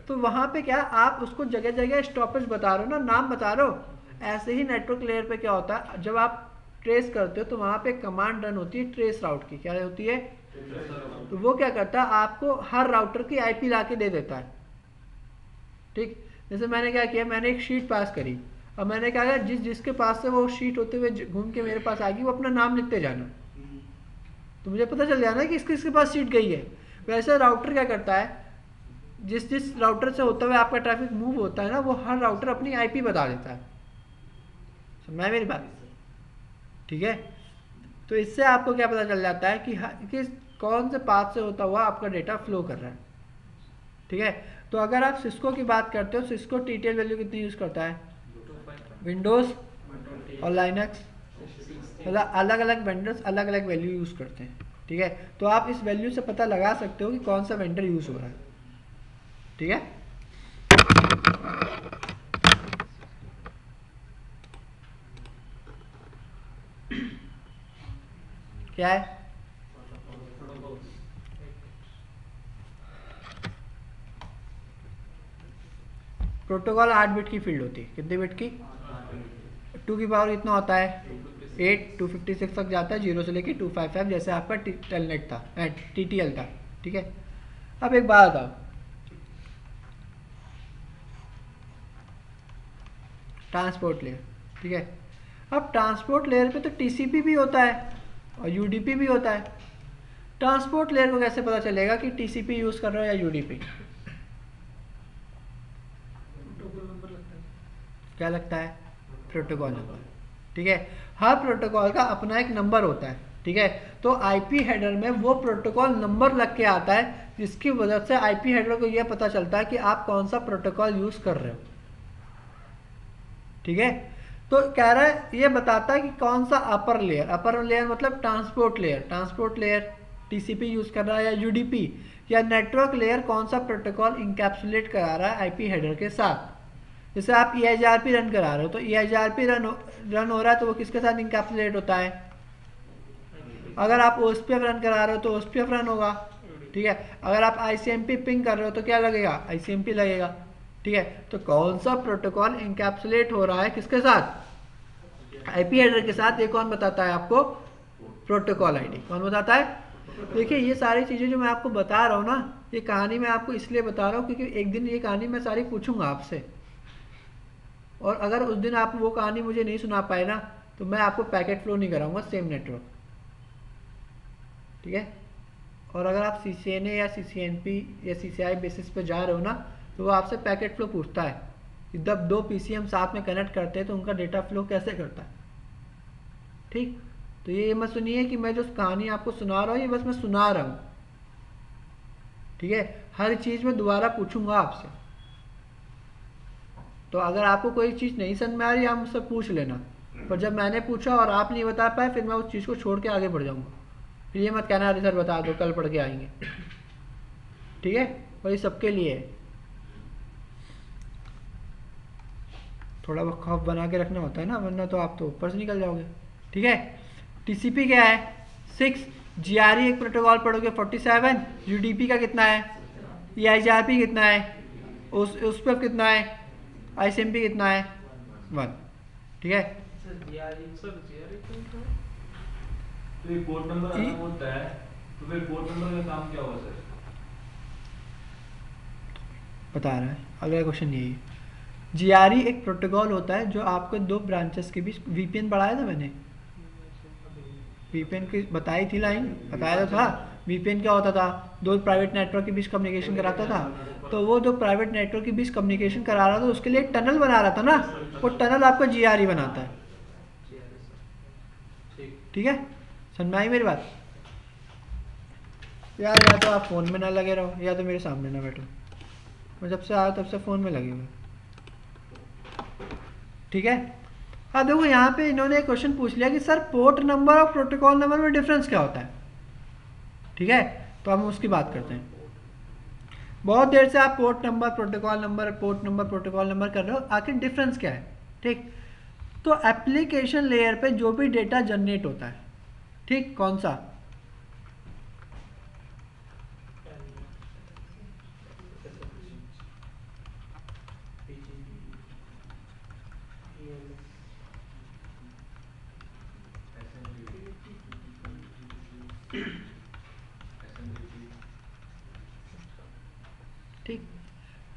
तो वहाँ पे क्या आप उसको जगह जगह स्टॉपेज बता रहे हो ना, नाम बता रहे हो। ऐसे ही नेटवर्क लेयर पे क्या होता है, जब आप ट्रेस करते हो तो वहाँ पे कमांड रन होती है ट्रेस राउट की। क्या होती है? तो वो क्या करता है, आपको हर राउटर की आईपी ला के दे देता है, ठीक। जैसे मैंने क्या किया, मैंने एक शीट पास करी, अब मैंने क्या किया, जिसके पास से वो शीट होते हुए घूम के मेरे पास आ गई, वो अपना नाम लिखते जाना, तो मुझे पता चल जाना कि किसके पास शीट गई है। वैसे राउटर क्या करता है, जिस राउटर से होता हुआ आपका ट्रैफिक मूव होता है ना, वो हर राउटर अपनी आईपी बता देता है। समझ मेरी बात? ठीक है। तो इससे आपको क्या पता चल जाता है कि कौन से पाथ से होता हुआ आपका डेटा फ्लो कर रहा है, ठीक है। तो अगर आप सिस्को की बात करते हो, सिस्को टीटीएल वैल्यू कितनी यूज़ करता है? विंडोज़ और लाइनक्स, मतलब अलग अलग वेंडर्स अलग अलग वैल्यू यूज़ करते हैं, ठीक है। तो आप इस वैल्यू से पता लगा सकते हो कि कौन सा वेंडर यूज़ हो रहा है, ठीक है। क्या है? प्रोटोकॉल 8 बिट की फील्ड होती है। कितने बिट की? 2 की पावर कितना होता है? 8, 256 तक जाता है, 0 से लेके 255, जैसे आपका टेलनेट था, टीटीएल था, ठीक है। अब एक बात बताओ, ट्रांसपोर्ट लेयर, ठीक है। अब ट्रांसपोर्ट लेयर पे तो टीसीपी भी होता है और यूडीपी भी होता है। ट्रांसपोर्ट लेयर को कैसे पता चलेगा कि टीसीपी यूज़ कर रहे हो या यूडीपी? क्या लगता है? प्रोटोकॉल नंबर, ठीक है। हर प्रोटोकॉल का अपना एक नंबर होता है, ठीक है। तो आईपी हेडर में वो प्रोटोकॉल नंबर लग के आता है, जिसकी वजह से आईपी हेडर को यह पता चलता है कि आप कौन सा प्रोटोकॉल यूज़ कर रहे हो, ठीक है। तो कह रहा है, ये बताता है कि कौन सा अपर लेयर मतलब ट्रांसपोर्ट लेयर टीसीपी यूज़ कर रहा है या यूडीपी, या नेटवर्क लेयर कौन सा प्रोटोकॉल इंकैप्सुलेट करा रहा है आईपी हेडर के साथ। जैसे आप EIGRP रन करा रहे हो, तो EIGRP रन हो रहा है तो वो किसके साथ इंकैप्सुलेट होता है? अगर आप OSPF रन करा रहे हो तो OSPF रन होगा, ठीक है। अगर आप ICMP पिंग कर रहे हो तो क्या लगेगा? ICMP लगेगा, ठीक है। तो कौन सा प्रोटोकॉल इंकैप्सुलेट हो रहा है किसके साथ? आईपी हेडर के साथ। ये कौन बताता है आपको? Protocol ID. कौन बताता है? देखिए, ये सारी चीज़ें जो मैं आपको बता रहा हूँ ना, ये कहानी मैं आपको इसलिए बता रहा हूँ क्योंकि एक दिन ये कहानी मैं सारी पूछूंगा आपसे, और अगर उस दिन आप वो कहानी मुझे नहीं सुना पाए ना, तो मैं आपको पैकेट फ्लो नहीं कराऊंगा सेम नेटवर्क, ठीक है। और अगर आप CCNA या CCNP या CCI बेसिस पे जा रहे हो ना, तो वो आपसे पैकेट फ्लो पूछता है कि जब 2 PC हम साथ में कनेक्ट करते हैं तो उनका डेटा फ्लो कैसे करता है, ठीक। तो ये मत सुनिए कि मैं जो कहानी आपको सुना रहा हूँ ये बस मैं सुना रहा हूँ, ठीक है। हर चीज़ में दोबारा पूछूंगा आपसे, तो अगर आपको कोई चीज़ नहीं समझ में आ रही, आप मुझसे पूछ लेना, पर जब मैंने पूछा और आप नहीं बता पाए, फिर मैं उस चीज़ को छोड़ के आगे बढ़ जाऊंगा। फिर ये मत कहना अरे सर बता दो, कल पढ़ के आएंगे, ठीक है। और ये सबके लिए है, थोड़ा बहुत खौफ बना के रखना होता है ना, वरना तो आप तो ऊपर से निकल जाओगे, ठीक है। TCP क्या है? 6, GRE एक प्रोटोकॉल पढ़ोगे 47, UDP का कितना है? EIGRP कितना है? उस पर कितना है? ICMP कितना है? 1, ठीक है। तो ये पोर्ट नंबर अलग होता है, तो फिर पोर्ट नंबर का काम क्या होगा सर? बता रहा है, अगला क्वेश्चन यही है। GRE एक प्रोटोकॉल होता है जो आपको 2 ब्रांचेस के बीच, VPN पढ़ाया था मैंने, VPN की बताई थी लाइन, बताया तो था। वीपीएन क्या होता था, दो प्राइवेट नेटवर्क के बीच कम्युनिकेशन कराता था। तो वो जो प्राइवेट नेटवर्क के बीच कम्युनिकेशन करा रहा था उसके लिए टनल बना रहा था ना, वो टनल आपको जीआरई बनाता है। ठीक है, समझ में आई मेरी बात यार? या तो आप फ़ोन में ना लगे रहो या तो मेरे सामने ना बैठो। मैं जब से आया तब से फ़ोन में लगे हुए। ठीक है, हाँ देखो यहाँ पे इन्होंने एक क्वेश्चन पूछ लिया कि सर पोर्ट नंबर और प्रोटोकॉल नंबर में डिफरेंस क्या होता है। ठीक है, तो हम उसकी बात करते हैं। बहुत देर से आप पोर्ट नंबर प्रोटोकॉल नंबर कर रहे हो, आखिर डिफरेंस क्या है? ठीक, तो एप्लीकेशन लेयर पे जो भी डेटा जनरेट होता है, ठीक, कौन सा? ठीक,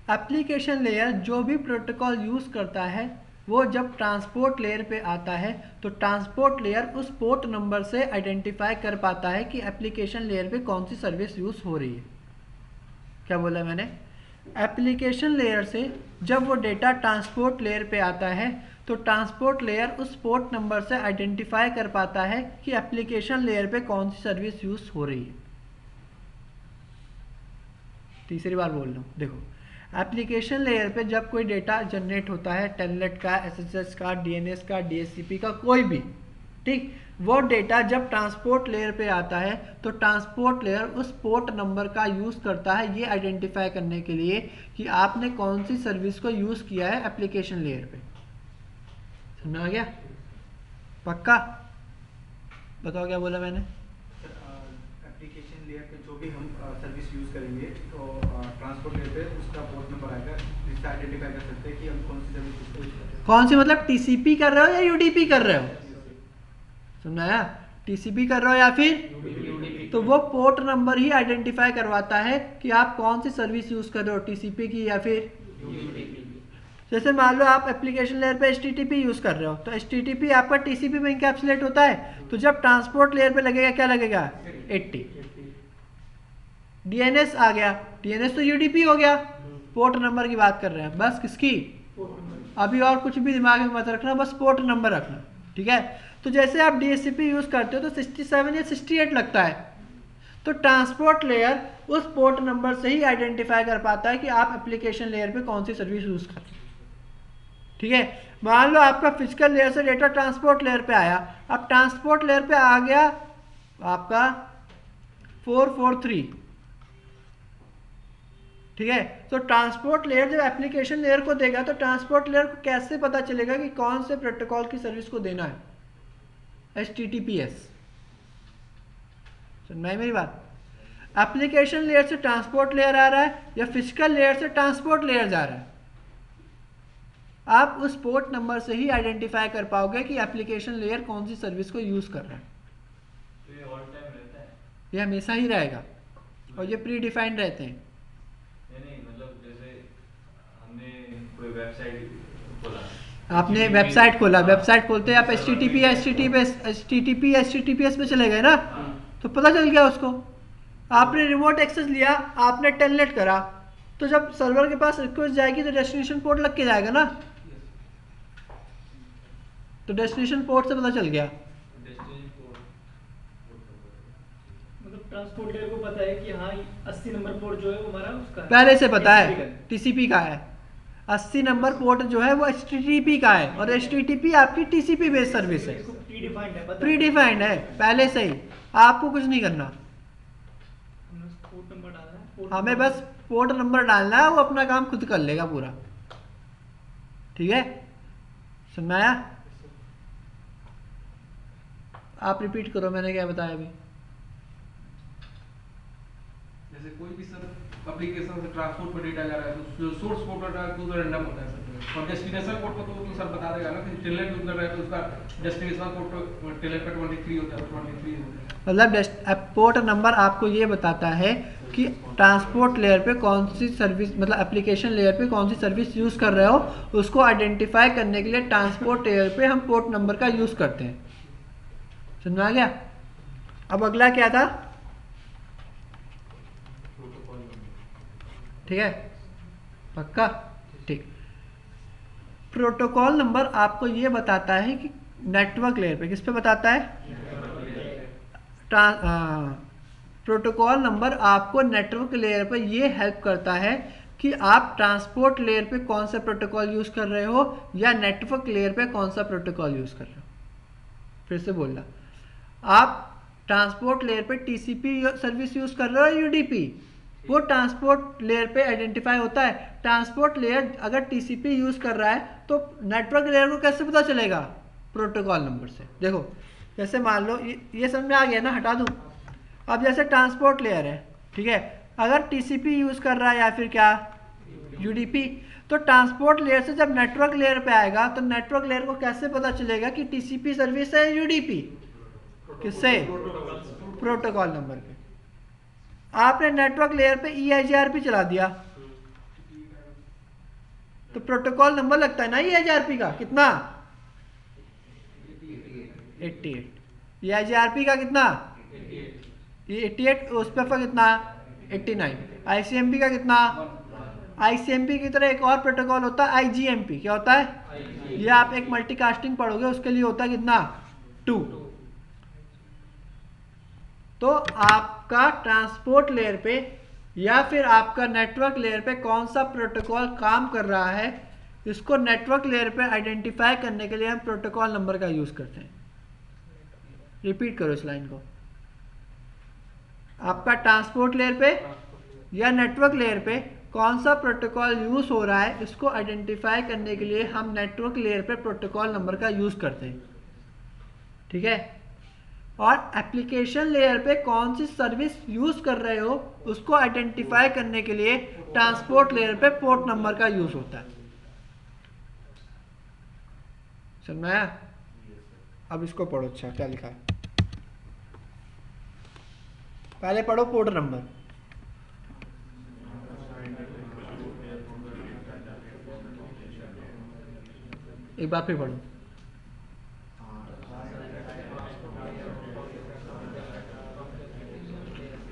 एप्लीकेशन लेयर जो भी प्रोटोकॉल यूज़ करता है वो जब ट्रांसपोर्ट लेयर पे आता है तो ट्रांसपोर्ट लेयर उस पोर्ट नंबर से आइडेंटिफाई कर पाता है कि एप्लीकेशन लेयर पे कौन सी सर्विस यूज़ हो रही है। क्या बोला मैंने? एप्लीकेशन लेयर से जब वो डेटा ट्रांसपोर्ट लेयर पे आता है तो ट्रांसपोर्ट लेयर उस पोर्ट नंबर से आइडेंटिफाई कर पाता है कि एप्लीकेशन लेयर पे कौन सी सर्विस यूज़ हो रही है। तीसरी बार बोल रहा हूँ, देखो एप्लीकेशन लेयर पे जब कोई डेटा जनरेट होता है, टेलनेट का, एसएसएस का, डीएनएस का, डीएचसीपी का, कोई भी, ठीक, वो डेटा जब ट्रांसपोर्ट लेयर पे आता है तो ट्रांसपोर्ट लेयर उस पोर्ट नंबर का यूज़ करता है ये आइडेंटिफाई करने के लिए कि आपने कौन सी सर्विस को यूज़ किया है एप्लीकेशन लेयर पे। समझ आ गया? पक्का? बताओ क्या बोला मैंने? एप्लीकेशन लेयर पे जो भी हम सर्विस यूज़ करेंगे तो ट्रांसपोर्ट लेयर पे उसका पोर्ट नंबर आएगा, जिससे आइडेंटिफाई कर सकते हैं कि हम कौन सी सर्विस यूज़ कर रहे हैं। कौन सी मतलब टीसीपी कर रहे हो या यूडीपी कर रहे हो? सुनाया? टीसीपी कर रहे हो या फिर? तो वो पोर्ट नंबर ही आइडेंटिफाई करवाता है कि आप कौन सी सर्विस यूज़ कर रहे हो, टीसीपी की या फिर। जैसे मान लो आप एप्लीकेशन लेयर पे HTTP यूज़ कर रहे हो तो HTTP आपका TCP में इनकैप्सुलेट होता है, तो जब ट्रांसपोर्ट लेयर पे लगेगा क्या लगेगा? 80। DNS आ गया, DNS तो UDP हो गया, पोर्ट नंबर की बात कर रहे हैं बस। किसकी? अभी और कुछ भी दिमाग में मत रखना, बस पोर्ट नंबर रखना। ठीक है, तो जैसे आप DHCP यूज़ करते हो तो 67 या 68 लगता है, तो ट्रांसपोर्ट लेयर उस पोर्ट नंबर से ही आइडेंटिफाई कर पाता है कि आप एप्लीकेशन लेयर पे कौन सी सर्विस यूज़ कर रहे हैं। ठीक है, मान लो आपका फिजिकल लेयर से डेटा ट्रांसपोर्ट लेयर पे आया, अब ट्रांसपोर्ट लेयर पे आ गया आपका 443। ठीक है, तो ट्रांसपोर्ट लेयर जब एप्लीकेशन लेयर को देगा तो ट्रांसपोर्ट लेयर को कैसे पता चलेगा कि कौन से प्रोटोकॉल की सर्विस को देना है? HTTPS। समझ में मेरी बात? एप्लीकेशन लेयर से ट्रांसपोर्ट लेयर आ रहा है या फिजिकल लेयर से ट्रांसपोर्ट लेयर जा रहा है, आप उस पोर्ट नंबर से ही आइडेंटिफाई कर पाओगे कि एप्लीकेशन लेयर कौन सी सर्विस को यूज़ कर रहा है। तो ये ऑल टाइम रहता है? ये हमेशा ही रहेगा और ये प्री डिफाइंड रहते हैं। नहीं, मतलब जैसे हमने कोई वेबसाइट खोला, आपने वेबसाइट खोला, वेबसाइट खोलते ही आप HTTPS पे चले गए ना, तो पता चल गया उसको। आपने रिमोट एक्सेस लिया, आपने टेलनेट करा, तो जब सर्वर के पास रिक्वेस्ट जाएगी तो डेस्टिनेशन पोर्ट लग के जाएगा ना, तो डेस्टिनेशन पोर्ट से पता चल गया। मतलब ट्रांसपोर्ट लेयर को पता है कि हाँ 80 नंबर पोर्ट जो है वो हमारा उसका है, पहले से पता है TCP का है। 80 नंबर पोर्ट जो है वो HTTP का है और HTTP आपकी TCP बेस्ड सर्विस है, प्री डिफाइंड है पहले से ही, आपको कुछ नहीं करना, पोर्ट नंबर डालना है, हमें बस पोर्ट नंबर डालना है, वो अपना काम खुद कर लेगा पूरा। ठीक है, समझ आया? आप रिपीट करो मैंने क्या बताया अभी। जैसे कोई भी सर एप्लीकेशन से ट्रांसपोर्ट पर डेटा जा रहा है तो सोर्स पोर्ट पर तो रैंडम होता है सर, और डेस्टिनेशन पोर्ट पर तो सर बता देगा ना कि टेलनेट यूज कर रहा है तो उसका डेस्टिनेशन पोर्ट टेलनेट पर 23 होता है, 23 होता है। मतलब पोर्ट नंबर आपको ये बताता है कि ट्रांसपोर्ट लेयर पे कौन सी सर्विस, मतलब एप्लीकेशन लेयर पे कौन सी सर्विस यूज़ कर रहे हो, उसको आइडेंटिफाई करने के लिए ट्रांसपोर्ट लेयर पे हम पोर्ट नंबर का यूज़ करते हैं। समझ आ गया? अब अगला क्या था? ठीक है, पक्का, ठीक। प्रोटोकॉल नंबर आपको ये बताता है कि नेटवर्क लेयर पे, किस पे बताता है, प्रोटोकॉल नंबर आपको नेटवर्क लेयर पे ये हेल्प करता है कि आप ट्रांसपोर्ट लेयर पे कौन सा प्रोटोकॉल यूज़ कर रहे हो या नेटवर्क लेयर पे कौन सा प्रोटोकॉल यूज़ कर रहे हो। फिर से बोलना, आप ट्रांसपोर्ट लेयर पे टीसीपी सर्विस यूज़ कर रहे हो यूडीपी, वो ट्रांसपोर्ट लेयर पे आइडेंटिफाई होता है। ट्रांसपोर्ट लेयर अगर टीसीपी यूज़ कर रहा है तो नेटवर्क लेयर को कैसे पता चलेगा, प्रोटोकॉल नंबर से। देखो जैसे मान लो ये समझ में आ गया ना, हटा दूँ। अब जैसे ट्रांसपोर्ट लेयर है, ठीक है, अगर टीसीपी यूज़ कर रहा है या फिर क्या यूडीपी, तो ट्रांसपोर्ट लेयर से जब नेटवर्क लेयर पे आएगा तो नेटवर्क लेयर को कैसे पता चलेगा कि टीसीपी सर्विस है यूडीपी, किससे, प्रोटोकॉल नंबर पे। आपने नेटवर्क लेयर पे EIGRP चला दिया तो प्रोटोकॉल नंबर लगता है ना EIGRP का, कितना 88, EIGRP का कितना 88, उस पर कितना 89, ICMP का कितना, ICMP की तरह एक और प्रोटोकॉल होता है IGMP, क्या होता है, ये आप एक मल्टीकास्टिंग पढ़ोगे उसके लिए होता है कितना 2। तो आपका ट्रांसपोर्ट लेयर पे या फिर आपका नेटवर्क लेयर पे कौन सा प्रोटोकॉल काम कर रहा है, इसको नेटवर्क लेयर पे आइडेंटिफाई करने के लिए हम प्रोटोकॉल नंबर का यूज करते हैं। रिपीट करो इस लाइन को, आपका ट्रांसपोर्ट लेयर पे या नेटवर्क लेयर पे कौन सा प्रोटोकॉल यूज हो रहा है, इसको आइडेंटिफाई करने के लिए हम नेटवर्क लेयर पे प्रोटोकॉल नंबर का यूज करते हैं, ठीक है। और एप्लीकेशन लेयर पे कौन सी सर्विस यूज कर रहे हो उसको आइडेंटिफाई करने के लिए ट्रांसपोर्ट लेयर पे पोर्ट नंबर का यूज होता है। समझ में आया? अब इसको पढ़ो, अच्छा क्या लिखा है, पहले पढ़ो पोर्ट नंबर, एक बार फिर पढ़ो।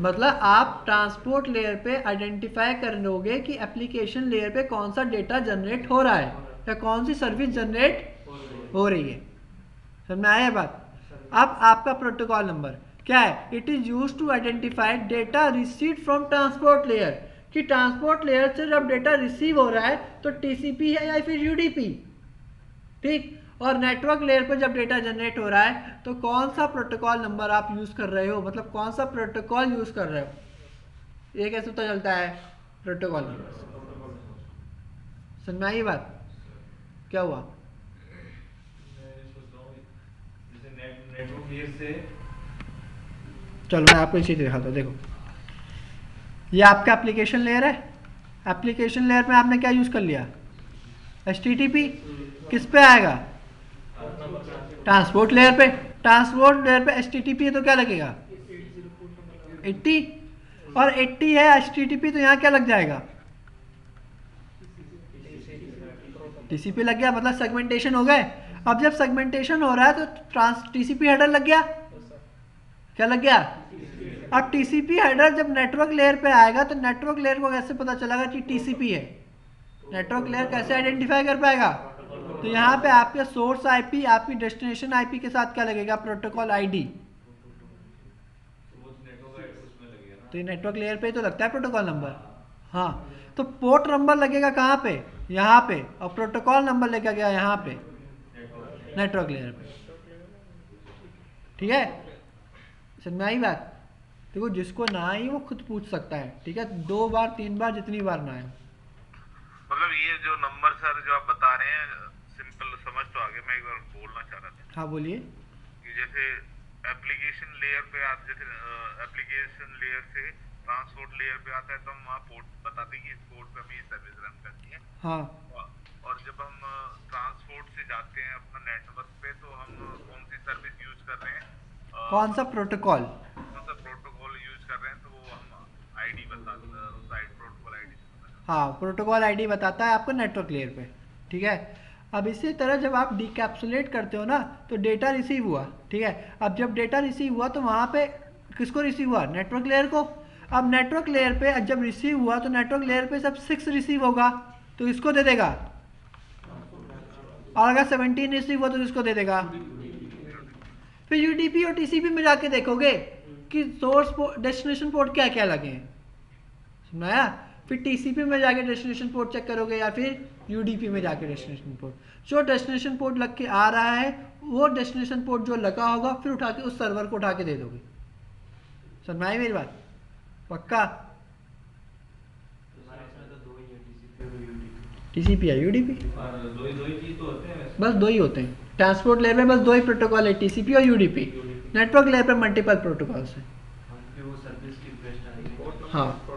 मतलब आप ट्रांसपोर्ट लेयर पे आइडेंटिफाई कर लोगे कि एप्लीकेशन लेयर पे कौन सा डेटा जनरेट हो रहा है या कौन सी सर्विस जनरेट हो रही है। समझ में आया बात? अब आपका प्रोटोकॉल नंबर क्या है, it is used to identify data received from transport layer, कि ट्रांसपोर्ट लेयर से जब डेटा रिसीव हो रहा है तो टीसीपी है या फिर यूडीपी, ठीक। और नेटवर्क लेयर पर जब डेटा जनरेट हो रहा है तो कौन सा प्रोटोकॉल नंबर आप यूज कर रहे हो, मतलब कौन सा प्रोटोकॉल यूज कर रहे हो, ये कैसे पता चलता है, प्रोटोकॉल नंबर। समझ में आई बात? क्या हुआ? नेटवर्क लेयर से, चलो मैं आपको इसी दिखाता हूँ। देखो ये आपका एप्लीकेशन लेयर है, एप्लीकेशन लेयर में आपने क्या यूज कर लिया, HTTP, किस पे आएगा, ट्रांसपोर्ट लेयर पे। ट्रांसपोर्ट लेयर पे HTTP है तो क्या लगेगा 80, और 80 है HTTP तो यहाँ क्या लग जाएगा, TCP लग गया, मतलब सेगमेंटेशन हो गए। अब जब सेगमेंटेशन हो रहा है तो TCP हेडर लग गया, क्या लग गया। अब TCP हेडर जब नेटवर्क लेयर पे आएगा तो नेटवर्क लेयर को कैसे पता चलेगा कि TCP है, नेटवर्क लेयर कैसे आइडेंटिफाई कर पाएगा, तो यहाँ पे आपके सोर्स IP आपकी डेस्टिनेशन IP के साथ क्या लगेगा, प्रोटोकॉल ID, तो ये नेटवर्क लेयर पे तो लगता है प्रोटोकॉल नंबर। हाँ, तो पोर्ट नंबर लगेगा कहाँ पे, यहाँ पे, और प्रोटोकॉल नंबर लेकर गया यहाँ पे नेटवर्क लेयर पे, ठीक है। समझ में आई बात? देखो जिसको ना आई वो खुद पूछ सकता है, ठीक है, 2 बार 3 बार जितनी बार ना आए। मतलब ये जो नंबर सर जो आप बता रहे हैं सिंपल समझ तो आगे, मैं एक बार बोलना चाह रहा था। हाँ बोलिए। कि जैसे एप्लीकेशन लेयर पे आप जैसे एप्लीकेशन लेयर से ट्रांसपोर्ट लेयर पे आता है तो हम वहाँ पोर्ट बताते हैं कि इस पोर्ट पे हमें ये सर्विस रन करनी है। हाँ, और जब हम ट्रांसपोर्ट से जाते हैं अपना नेटवर्क पे तो हम कौन सी सर्विस यूज कर रहे हैं, कौन सा प्रोटोकॉल यूज कर रहे हैं, तो वो हम आईडी बताते हैं, उस प्रोटोकॉल आईडी। हाँ, प्रोटोकॉल ID बताता है आपको नेटवर्क लेयर पे, ठीक है। अब इसी तरह जब आप डिकैप्सुलेट करते हो ना तो डेटा रिसीव हुआ, ठीक है। अब जब डेटा रिसीव हुआ तो वहाँ पे किसको रिसीव हुआ, नेटवर्क लेयर को। अब नेटवर्क लेयर पे जब रिसीव हुआ तो नेटवर्क लेयर पे सब 6 रिसीव होगा तो किसको दे देगा, और अगर 17 रिसीव हुआ तो किसको दे देगा। फिर यूडीपी और टीसीपी में जाके देखोगे कि सोर्स डेस्टिनेशन पोर्ट क्या क्या लगे हैं, सुनाया। फिर टीसीपी में जाके डेस्टिनेशन पोर्ट चेक करोगे या फिर यूडीपी में जाके डेस्टिनेशन पोर्ट, जो डेस्टिनेशन पोर्ट लग के आ रहा है वो डेस्टिनेशन पोर्ट जो लगा होगा फिर उठा के उस सर्वर को उठा के दे दोगे। समझ में आई मेरी बात, पक्का। टीसीपी या यूडीपी, दो ही चीज तो होते हैं वैसे। बस दो ही होते हैं ट्रांसपोर्ट लेयर में, बस दो ही प्रोटोकॉल है, टीसीपी और यूडीपी। नेटवर्क लेयर पे मल्टीपल प्रोटोकॉल्स हैं। हाँ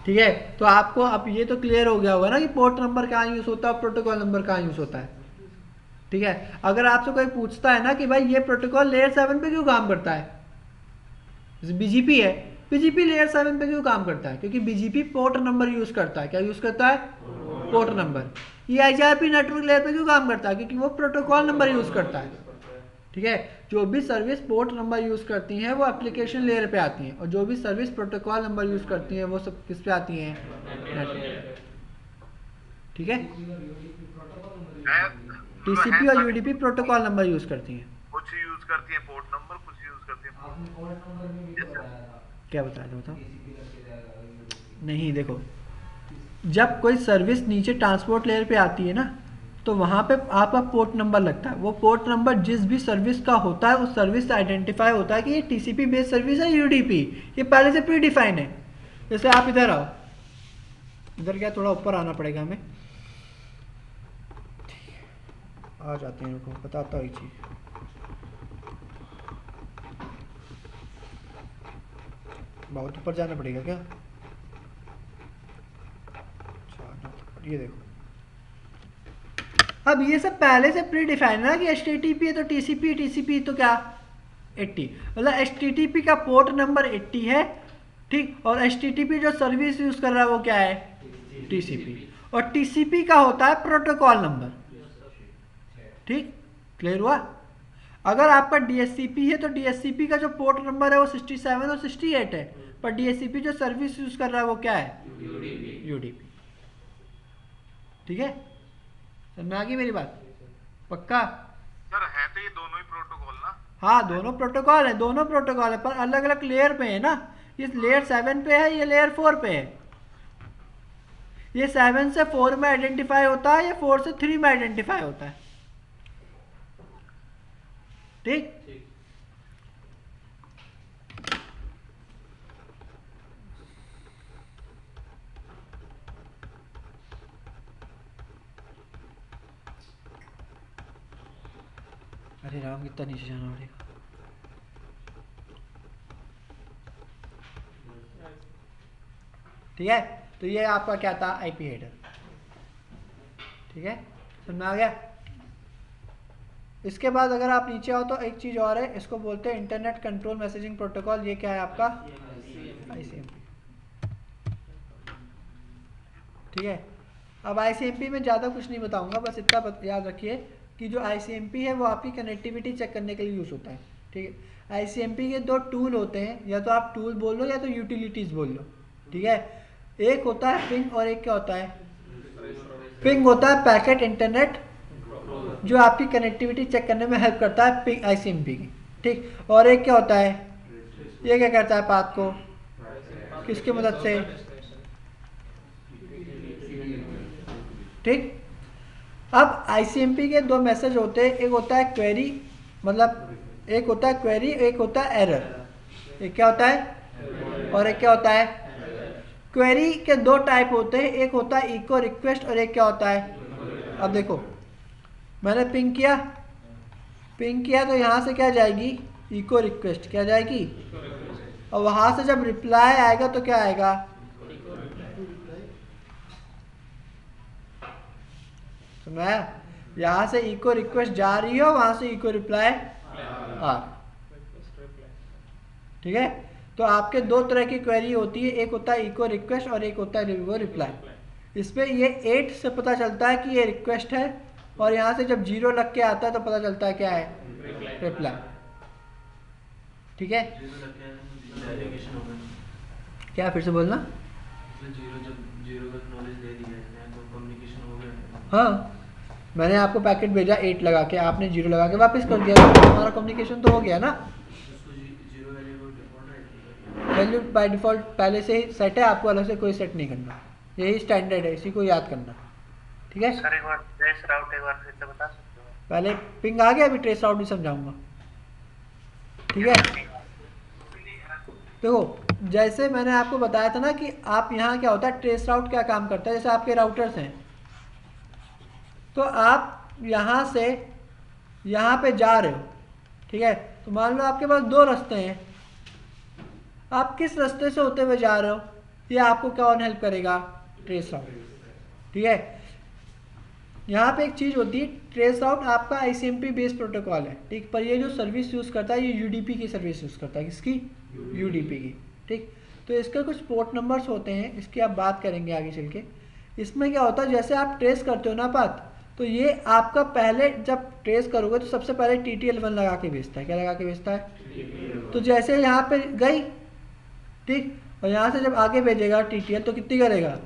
ठीक है, तो आपको अब ये तो क्लियर हो गया होगा ना कि पोर्ट नंबर कहाँ यूज होता है, प्रोटोकॉल नंबर कहाँ यूज होता है। ठीक है, अगर आपसे कोई पूछता है ना कि भाई ये प्रोटोकॉल लेयर 7 पे क्यों काम करता है, जैसे बीजीपी है, बीजीपी लेयर 7 पे क्यों काम करता है, क्योंकि बीजीपी पोर्ट नंबर यूज करता है। क्या यूज करता है, पोर्ट नंबर। ये आईआरपी नेटवर्क लेयर पे क्यों काम करता है, क्योंकि वो प्रोटोकॉल नंबर यूज करता है। ठीक है, जो भी सर्विस पोर्ट नंबर यूज करती हैं वो एप्लीकेशन लेयर पे आती हैं, और जो भी सर्विस प्रोटोकॉल नंबर यूज करती हैं वो सब किस पे आती हैं, नेटवर्क। ठीक है, टीसीपी और यूडीपी प्रोटोकॉल नंबर यूज करती हैं। कुछ यूज करती है पोर्ट नंबर, कुछ यूज करती है। आपने पोर्ट नंबर में भी बताया था, क्या बताया था, बताओ। TCP करके जाएगा UDP। नहीं देखो, जब कोई सर्विस नीचे ट्रांसपोर्ट लेयर पे आती है ना तो वहाँ पे आपका पोर्ट नंबर लगता है। वो पोर्ट नंबर जिस भी सर्विस का होता है उस सर्विस से आइडेंटिफाई होता है कि ये टीसीपी बेस्ड सर्विस है यूडीपी, ये पहले से प्री डिफाइन है। जैसे आप इधर आओ, इधर क्या थोड़ा ऊपर आना पड़ेगा हमें, आ जाते हैं, रुको बताता हूँ एक चीज़। बहुत ऊपर जाना पड़ेगा क्या, ये देखो। अब ये सब पहले से प्री डिफाइन है ना कि HTTP है तो TCP, TCP तो क्या 80, मतलब HTTP का पोर्ट नंबर 80 है। ठीक, और HTTP जो सर्विस यूज कर रहा है वो क्या है, TCP, और TCP का होता है प्रोटोकॉल नंबर। ठीक, क्लियर हुआ। अगर आपका DSCP है तो DSCP का जो पोर्ट नंबर है वो 67 और 68 है, पर DSCP जो सर्विस यूज कर रहा है वो क्या है, UDP। ठीक है, समझ में आ गई मेरी बात, पक्का। सर है तो ये दोनों ही प्रोटोकॉल ना। हाँ दोनों प्रोटोकॉल है, दोनों प्रोटोकॉल है, पर अलग अलग लेयर पे है ना। ये लेयर 7 पे है, ये लेयर 4 पे है। ये 7 से 4 में आइडेंटिफाई होता है, ये 4 से 3 में आइडेंटिफाई होता है। ठीक, अरे राम कितना नीचे जाना पड़ेगा। ठीक है, तो ये आपका क्या था, आईपी हेडर। ठीक है, समझ में आ गया। इसके बाद अगर आप नीचे आओ तो एक चीज और है, इसको बोलते हैं इंटरनेट कंट्रोल मैसेजिंग प्रोटोकॉल। ये क्या है आपका, आईसीएमपी। ठीक है, अब आईसीएमपी में ज़्यादा कुछ नहीं बताऊंगा, बस इतना याद रखिए कि जो आईसीएमपी है वो आपकी कनेक्टिविटी चेक करने के लिए यूज़ होता है। ठीक है, आईसीएमपी के दो टूल होते हैं, या तो आप टूल बोल लो या तो यूटिलिटीज़ बोल लो। ठीक है, एक होता है पिंग और एक क्या होता है, पिंग होता है पैकेट इंटरनेट जो आपकी कनेक्टिविटी चेक करने में हेल्प करता है, पिंग आईसीएमपी की। ठीक, और एक क्या होता है, ये क्या करता है, पाथ को किसकी मदद से। ठीक, अब आईसीएमपी के दो मैसेज होते हैं, एक होता है क्वेरी, मतलब एक होता है क्वेरी, एक होता है एरर। एक क्या होता है और एक क्या होता है। क्वेरी के दो टाइप होते हैं, एक होता है इको रिक्वेस्ट और एक क्या होता है। अब देखो मैंने पिंग किया तो यहाँ से क्या जाएगी, इको रिक्वेस्ट क्या जाएगी, और वहाँ से जब रिप्लाई आएगा तो क्या आएगा, समझाया। यहाँ से इको रिक्वेस्ट जा रही हो, वहाँ से इको रिप्लाई आ। ठीक है, तो आपके दो तरह की क्वेरी होती है, एक होता है इको रिक्वेस्ट और एक होता है इको रिप्लाई। इसमें ये 8 से पता चलता है कि ये रिक्वेस्ट है, और यहाँ से जब 0 लग के आता है तो पता चलता है क्या है, रिप्लाई। ठीक है, क्या फिर से बोलना? जीरो का नॉलेज दे दिया है तो कम्युनिकेशन हो गया। हाँ, मैंने आपको पैकेट भेजा 8 लगा के, आपने 0 लगा के वापस कर दिया, तो हमारा कम्युनिकेशन तो हो गया ना। Zero value default value by default पहले से ही सेट है, आपको अलग से कोई सेट नहीं करना, यही स्टैंडर्ड है, इसी को याद करना। ठीक है सर एक बार ट्रेस राउट एक बार फिर से बता सकते हो? पहले पिंग आ गया, अभी ट्रेस राउट भी समझाऊंगा। ठीक है देखो, जैसे मैंने आपको बताया था ना कि आप यहाँ क्या होता है, ट्रेस राउट क्या काम करता है। जैसे आपके राउटर्स हैं, तो आप यहाँ से यहाँ पे जा रहे हो, ठीक है, तो मान लो आपके पास 2 रास्ते हैं, आप किस रास्ते से होते हुए जा रहे हो, ये आपको कौन हेल्प करेगा? ट्रेस राउट। ठीक है, यहाँ पे एक चीज़ होती है, ट्रेस आउट आपका ICMP बेस्ड प्रोटोकॉल है, ठीक, पर ये जो सर्विस यूज़ करता है ये UDP की सर्विस यूज़ करता है। किसकी? UDP की। ठीक, तो इसके कुछ पोर्ट नंबर्स होते हैं, इसकी आप बात करेंगे आगे चल के। इसमें क्या होता है, जैसे आप ट्रेस करते हो ना पाथ, तो ये आपका पहले जब ट्रेस करोगे तो सबसे पहले TTL1 लगा के भेजता है। क्या लगा के भेजता है? तो जैसे यहाँ पे गई, ठीक, और यहाँ से जब आगे भेजेगा TTL तो कितनी करेगा?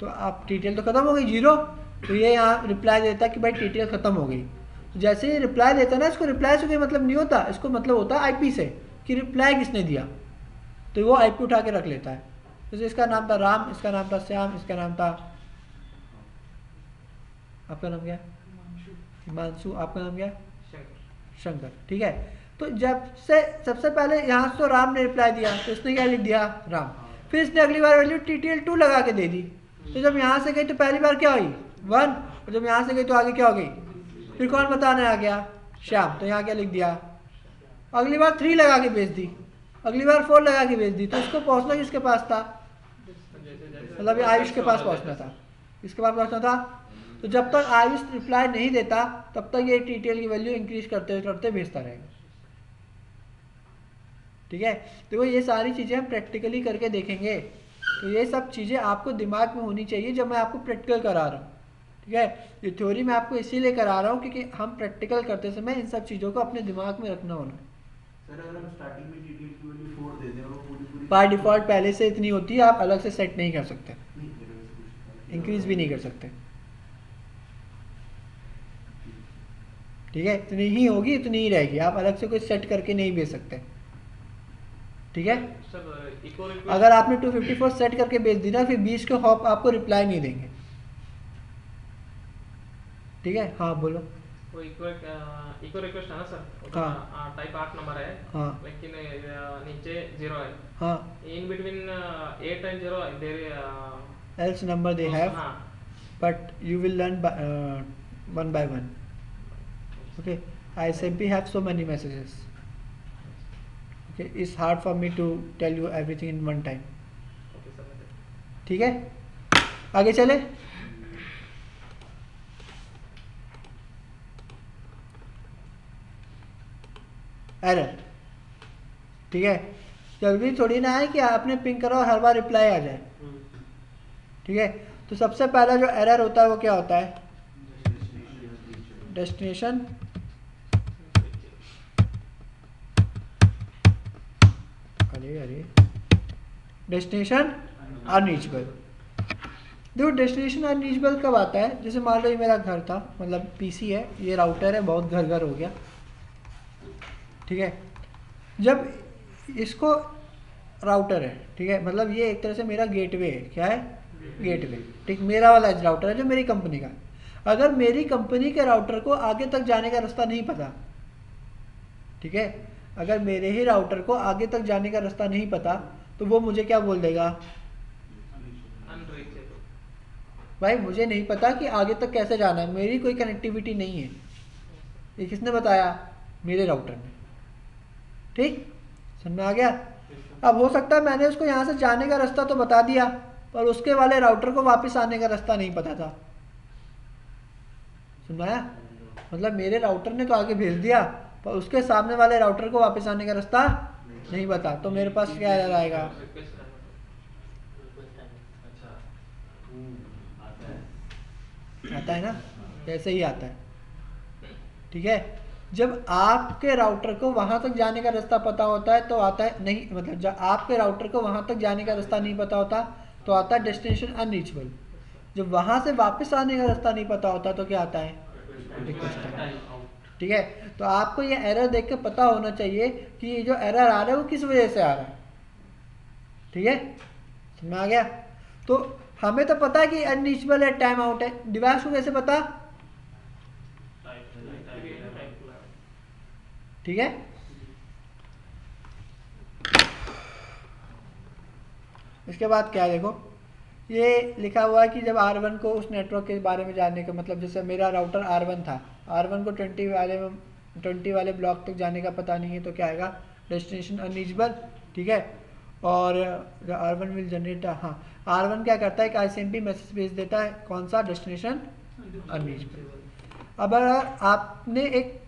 तो आप TTL तो खत्म हो गई 0, तो ये यहाँ रिप्लाई देता है कि भाई TTL खत्म हो गई। तो जैसे ही रिप्लाई देता है ना, इसको रिप्लाई से कोई मतलब नहीं होता, इसको मतलब होता है IP से कि रिप्लाई किसने दिया, तो वो IP उठा के रख लेता है। जैसे इसका नाम था राम, इसका नाम था श्याम, इसका नाम था, आपका नाम क्या है? हिमांशु, आपका नाम क्या है? शंकर। ठीक है, तो जब से सबसे पहले यहाँ से तो राम ने रिप्लाई दिया, तो इसने क्या लिख दिया? राम। फिर इसने अगली बार वैल्यू TTL2 लगा के दे दी, तो जब यहाँ से गई तो पहली बार क्या हुई? 1, और जब यहाँ से गई तो आगे क्या हो गई? फिर कौन बताने आ गया? श्याम। तो यहाँ क्या लिख दिया? अगली बार 3 लगा के भेज दी, अगली बार 4 लगा के भेज दी, तो इसको पहुँचना किसके पास था? मतलब ये आयुष के पास पहुँचना था, किसके पास पहुँचना था? तो जब तक आयुष रिप्लाई नहीं देता तब तक ये TTL की वैल्यू इंक्रीज करते करते भेजता रहेगा। ठीक है, देखो ये सारी चीज़ें हम प्रैक्टिकली करके देखेंगे, तो ये सब चीज़ें आपको दिमाग में होनी चाहिए जब मैं आपको प्रैक्टिकल करा रहा हूँ। ठीक है, ये थ्योरी मैं आपको इसीलिए करा रहा हूँ क्योंकि हम प्रैक्टिकल करते समय इन सब चीज़ों को अपने दिमाग में रखना होना। सर अगर हम स्टार्टिंग में TTL की वैल्यू 4 दे दें और वो पूरी बाय डिफ़ॉल्ट पहले से इतनी होती है, आप अलग से सेट नहीं कर सकते, इंक्रीज भी नहीं कर सकते। ठीक है, इतनी ही होगी, इतनी ही रहेगी, आप अलग से कोई सेट करके नहीं भेज सकते। ठीक है, अगर आपने 254 सेट करके भेज दी ना, फिर 20 के हॉप आपको रिप्लाई नहीं देंगे। ठीक है, हाँ बोलो। वो इको रिक्वेस्ट है ना सर? हाँ। टाइप 8 नंबर है, हाँ। लेकिन नीचे 0 है। हाँ, इन बिटवीन 8 and 0 देयर else number they have, हाँ, but you will learn by, one by one. Okay, ICMP have so many messages. Okay, it's hard for me to tell you everything in one time. Okay sir. ठीक है, आगे चले। Error. ठीक है, जरूरी थोड़ी ना है कि आपने पिंग करा और हर बार रिप्लाई आ जाए। ठीक है, तो सबसे पहला जो एरर होता है वो क्या होता है? डेस्टिनेशन अरे डेस्टिनेशन अनरीचेबल। देखो डेस्टिनेशन अनरीचेबल कब आता है? जैसे मान लो ये मेरा घर था, मतलब PC है, ये राउटर है, बहुत घर घर हो गया। ठीक है, जब इसको राउटर है, ठीक है, मतलब ये एक तरह से मेरा गेटवे है। क्या है? गेटवे। ठीक, मेरा वाला राउटर है जो मेरी कंपनी का। अगर मेरी कंपनी के राउटर को आगे तक जाने का रास्ता नहीं पता, ठीक है, अगर मेरे ही राउटर को आगे तक जाने का रास्ता नहीं पता, तो वो मुझे क्या बोल देगा? भाई मुझे नहीं पता कि आगे तक कैसे जाना है, मेरी कोई कनेक्टिविटी नहीं है। ये किसने बताया? मेरे राउटर ने। ठीक, समझ में आ गया? अब हो सकता है मैंने उसको यहाँ से जाने का रास्ता तो बता दिया, पर उसके वाले राउटर को वापस आने का रास्ता नहीं पता था। सुनाया? मतलब मेरे राउटर ने तो आगे भेज दिया, पर उसके सामने वाले राउटर को वापस आने का रास्ता नहीं बता, तो मेरे पास क्या एरर आएगा? आता है ना, ऐसे ही आता है। ठीक है, जब आपके राउटर को वहां तक जाने का रास्ता पता होता है तो आता है नहीं, मतलब जब आपके राउटर को वहां तक जाने का रास्ता नहीं पता होता तो आता है डेस्टिनेशन अनरीचेबल। जब वहां से वापस आने का रास्ता नहीं पता होता तो क्या आता है, रिक्वेस्ट टाइम। ठीक है, तो आपको ये एरर देख के पता होना चाहिए कि ये जो एरर आ रहा है वो किस वजह से आ रहा है। ठीक है, समझ में आ गया। तो हमें तो पता है कि अनरीचेबल है, टाइम आउट है, डिवाइस को कैसे पता। ठीक है, इसके बाद क्या है, देखो ये लिखा हुआ है कि जब R1 को उस नेटवर्क के बारे में जानने का मतलब, जैसे मेरा राउटर R1 था, R1 को 20 वाले ब्लॉक तक जाने का पता नहीं है तो क्या आएगा, डेस्टिनेशन अनरीचेबल। ठीक है, और R1 विल जनरेट, हाँ R1 क्या करता है कि ICMP मैसेज भेज देता है, कौन सा, डेस्टिनेशन अनरीचेबल। अब अगर आपने एक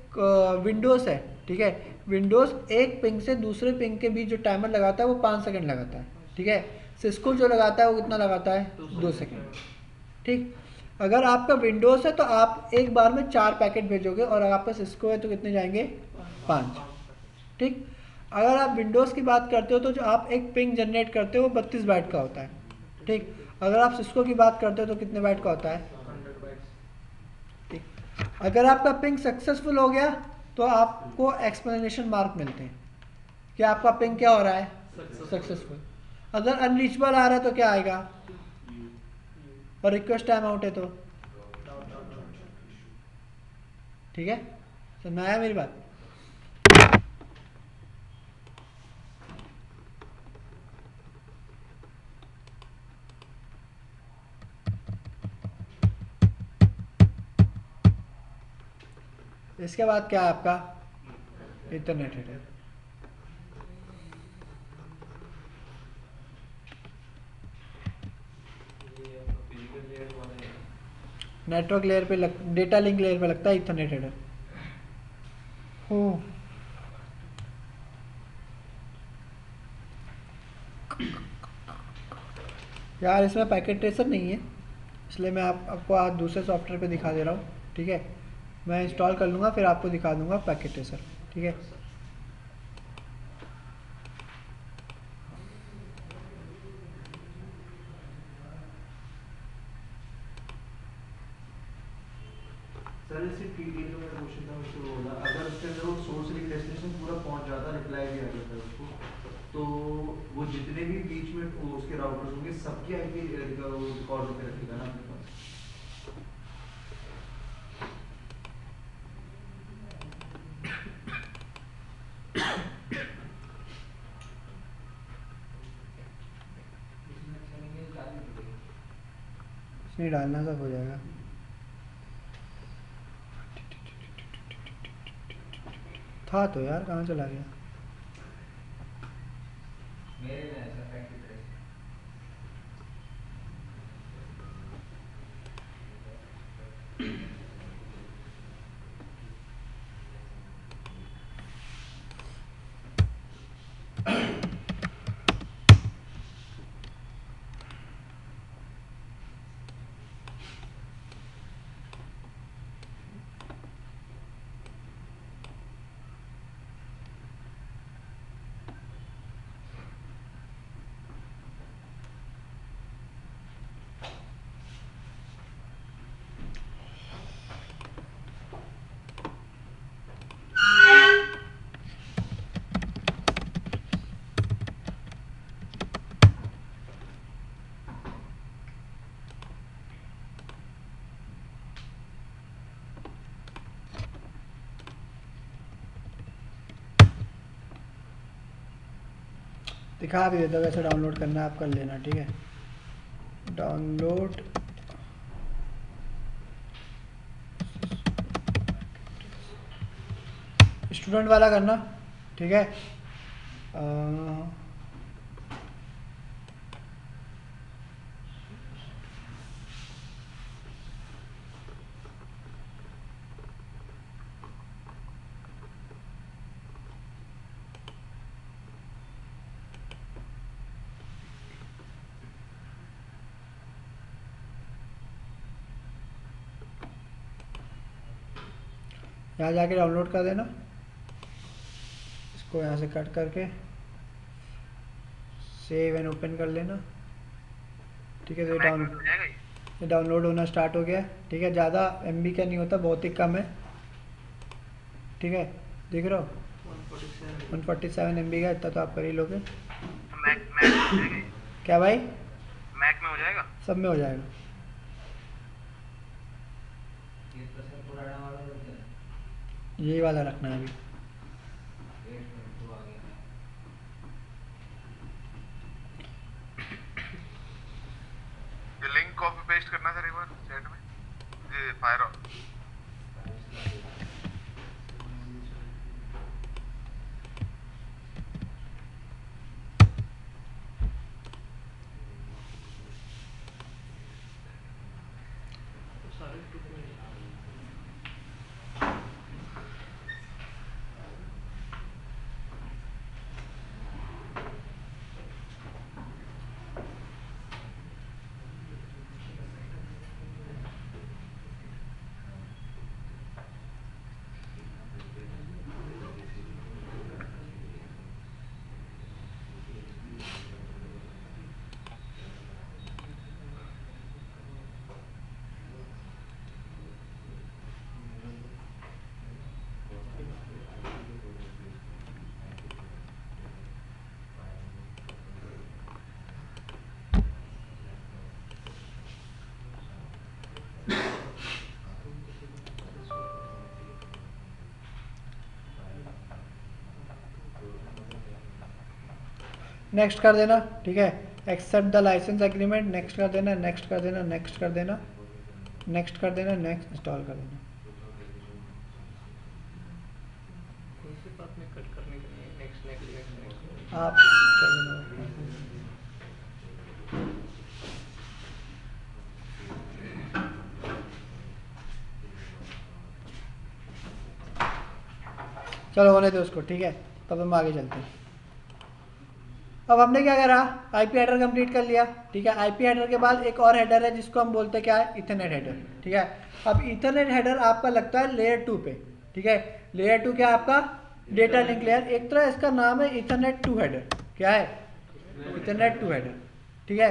विंडोज़ है, ठीक है, विंडोज़ एक पिंग से दूसरे पिंग के बीच जो टाइमर लगाता है वो 5 सेकंड लगाता है। ठीक है, सिस्को जो लगाता है वो कितना लगाता है, 2 सेकंड। ठीक, अगर आपका विंडोज़ है तो आप एक बार में 4 पैकेट भेजोगे, और अगर आपका सिस्को है तो कितने जाएंगे, 5। ठीक, अगर आप विंडोज़ की बात करते हो तो जो आप एक पिंग जनरेट करते हो वो 32 बाइट का होता है। ठीक, अगर आप सिस्को की बात करते हो तो कितने बाइट का होता है, 100 बाइट्स। ठीक, अगर आपका पिंग सक्सेसफुल हो गया तो आपको एक्सप्लेनेशन मार्क मिलते हैं कि आपका पिंग क्या हो रहा है, सक्सेसफुल। अगर अनरीचेबल आ रहा है तो क्या आएगा, और रिक्वेस्ट टाइम आउट है तो। ठीक है, समझ में आया मेरी बात। इसके बाद क्या है आपका, इंटरनेट है। नेटवर्क लेयर पे डेटा लिंक लेयर पे लगता है इथरनेट हेडर। हो यार, इसमें पैकेट ट्रेसर नहीं है, इसलिए मैं आपको आज दूसरे सॉफ्टवेयर पे दिखा दे रहा हूँ। ठीक है, मैं इंस्टॉल कर लूँगा फिर आपको दिखा दूँगा पैकेट ट्रेसर। ठीक है, सर जैसे टीटीएल का मेरा क्वेश्चन था उससे वो बोला, अगर उसके अंदर वो सोर्स डेस्टिनेशन पूरा पहुंच जाता, रिप्लाई भी आ जाता है उसको, तो वो जितने भी बीच में वो उसके राउटर्स होंगे सबकी आईपी रिकॉर्ड होकर रखेगा ना अपने पास। इसमें डालना सब हो जाएगा। था तो यार, कहाँ चला गया। मेरे में ऐसा पैकेट है। दिखा भी देता, वैसे डाउनलोड करना है आप कर लेना। ठीक है, डाउनलोड स्टूडेंट वाला करना। ठीक है, यहाँ जाके डाउनलोड कर देना, इसको यहाँ से कट करके सेव एंड ओपन कर लेना। ठीक है, तो ये डाउनलोड होना स्टार्ट हो गया। ठीक है, ज़्यादा MB का नहीं होता, बहुत ही कम है। ठीक है, देख रहे हो 147 MB का, इतना तो आप कर ही लोगे। क्या भाई? मैक में हो जाएगा, सब में हो जाएगा। ये तो सर पुराना वाला रख देना। यही वाला रखना है अभी। 1 मिनट तो आ गया। ये लिंक कॉपी पेस्ट करना सर एक बार चैट में, ये फायर नेक्स्ट कर देना। ठीक है, except the licence agreement, next कर देना, नेक्स्ट कर देना, नेक्स्ट कर देना, नेक्स्ट कर देना, नेक्स्ट इंस्टॉल कर देना। कौन सी बात में कट करने के लिए नेक्स्ट नेक्स्ट नेक्स्ट नेक्स्ट आप कर देना। चलो होने दो उसको। ठीक है, तब हम आगे चलते हैं। अब हमने क्या करा, IP हेडर कंप्लीट कर लिया। ठीक है, IP हेडर के बाद एक और हेडर है जिसको हम बोलते हैं क्या है, इथरनेट हेडर। ठीक है, अब इथरनेट हेडर आपका लगता है लेयर 2 पे। ठीक है, लेयर 2 क्या है आपका, डेटा लिंक लेयर। एक तरह इसका नाम है इथरनेट 2 हेडर। क्या है, इथरनेट 2 हेडर। ठीक है,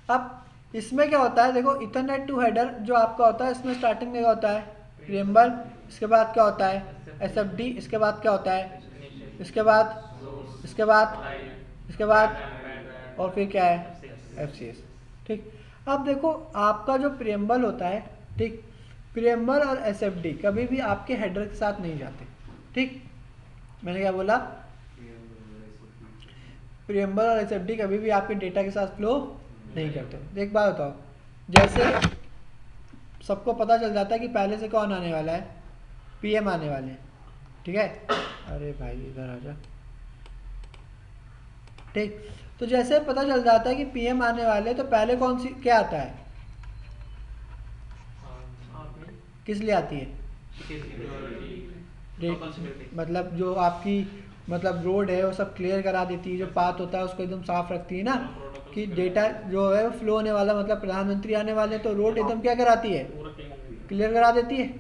अब इसमें क्या होता है, देखो इथरनेट 2 हेडर जो आपका होता है, इसमें स्टार्टिंग में क्या होता है, प्रीएम्बल, इसके बाद क्या होता है, SFD, इसके बाद क्या होता है, इसके बाद और फिर क्या है, FCS। ठीक, अब देखो आपका जो प्रीएम्बल होता है, ठीक, प्रीएम्बल और SFD कभी भी आपके हेडर के साथ नहीं जाते। ठीक, मैंने क्या बोला, प्रीएम्बल और SFD कभी भी आपके डेटा के साथ फ्लो नहीं करते। एक बात बताओ, जैसे सबको पता चल जाता है कि पहले से कौन आने वाला है, PM आने वाले हैं। ठीक है, अरे भाई इधर आ जा। ठीक, तो जैसे पता चल जाता है कि PM आने वाले हैं, तो पहले कौन सी क्या आता है, किस लिए आती है, मतलब जो आपकी मतलब रोड है वो सब क्लियर करा देती है, जो पाथ होता है उसको एकदम साफ रखती है ना, कि डेटा जो है वो फ्लो होने वाला, मतलब प्रधानमंत्री आने वाले तो रोड एकदम क्या कराती है, क्लियर करा देती है।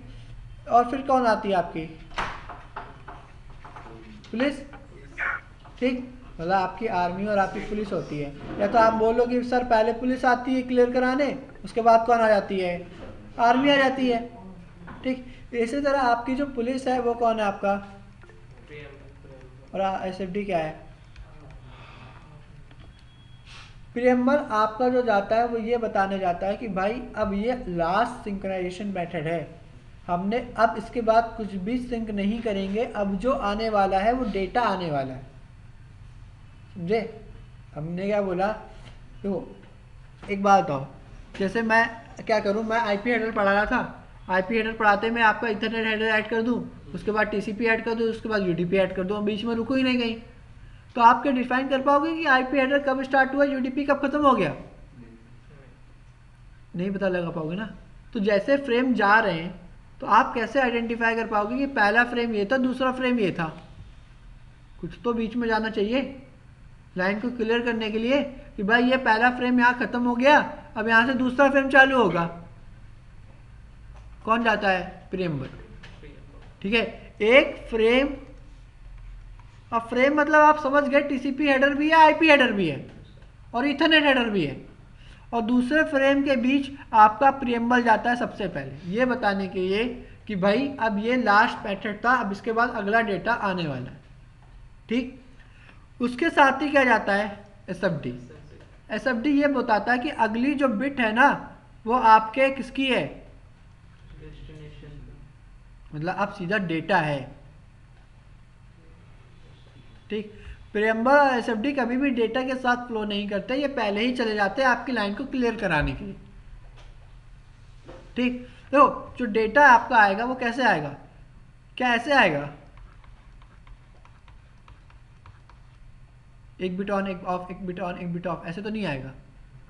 और फिर कौन आती है आपकी, पुलिस। ठीक, मतलब आपकी आर्मी और आपकी पुलिस होती है। या तो आप बोलो कि सर पहले पुलिस आती है क्लियर कराने, उसके बाद कौन आ जाती है, आर्मी आ जाती है। ठीक, इसी तरह आपकी जो पुलिस है वो कौन है आपका, और SFD क्या है, प्रीएम्बल आपका जो जाता है वो ये बताने जाता है कि भाई अब ये लास्ट सिंक्रोनाइजेशन मेथड है, हमने अब इसके बाद कुछ भी सिंक नहीं करेंगे, अब जो आने वाला है वो डेटा आने वाला है। समझे, हमने क्या बोला, तो एक बात बताओ, जैसे मैं क्या करूं, मैं IP हेडर पढ़ा रहा था, IP हेडर पढ़ाते मैं आपका इथरनेट हेडर ऐड कर दूं, उसके बाद TCP ऐड कर दूं, उसके बाद UDP ऐड कर दूं, बीच में रुको ही नहीं कहीं, तो आप क्या डिफाइन कर पाओगे कि IP हेडर कब स्टार्ट हुआ, UDP कब खत्म हो गया, नहीं पता लगा पाओगे ना। तो जैसे फ्रेम जा रहे हैं, तो आप कैसे आइडेंटिफाई कर पाओगे कि पहला फ्रेम ये था, दूसरा फ्रेम ये था? कुछ तो बीच में जाना चाहिए लाइन को क्लियर करने के लिए कि भाई ये पहला फ्रेम यहाँ खत्म हो गया, अब यहाँ से दूसरा फ्रेम चालू होगा। कौन जाता है? प्रीएम्बल। ठीक है, एक फ्रेम, अब फ्रेम मतलब आप समझ गए टीसीपी हेडर भी है, आईपी हेडर भी है और ईथरनेट हेडर भी है, और दूसरे फ्रेम के बीच आपका प्रीएम्बल जाता है सबसे पहले, ये बताने के लिए कि भाई अब ये लास्ट मेथड था, अब इसके बाद अगला डेटा आने वाला है। ठीक, उसके साथ ही क्या जाता है? एसएफडी। एसएफडी ये बताता है कि अगली जो बिट है ना वो आपके किसकी है, मतलब अब सीधा डेटा है। ठीक, प्रीएम्बल और एसएफडी कभी भी डेटा के साथ फ्लो नहीं करते, ये पहले ही चले जाते हैं आपकी लाइन को क्लियर कराने के लिए। ठीक, तो जो डेटा आपका आएगा वो कैसे आएगा? क्या ऐसे आएगा? एक बिट ऑन एक ऑफ, एक बिट ऑन एक बिट ऑफ, ऐसे तो नहीं आएगा।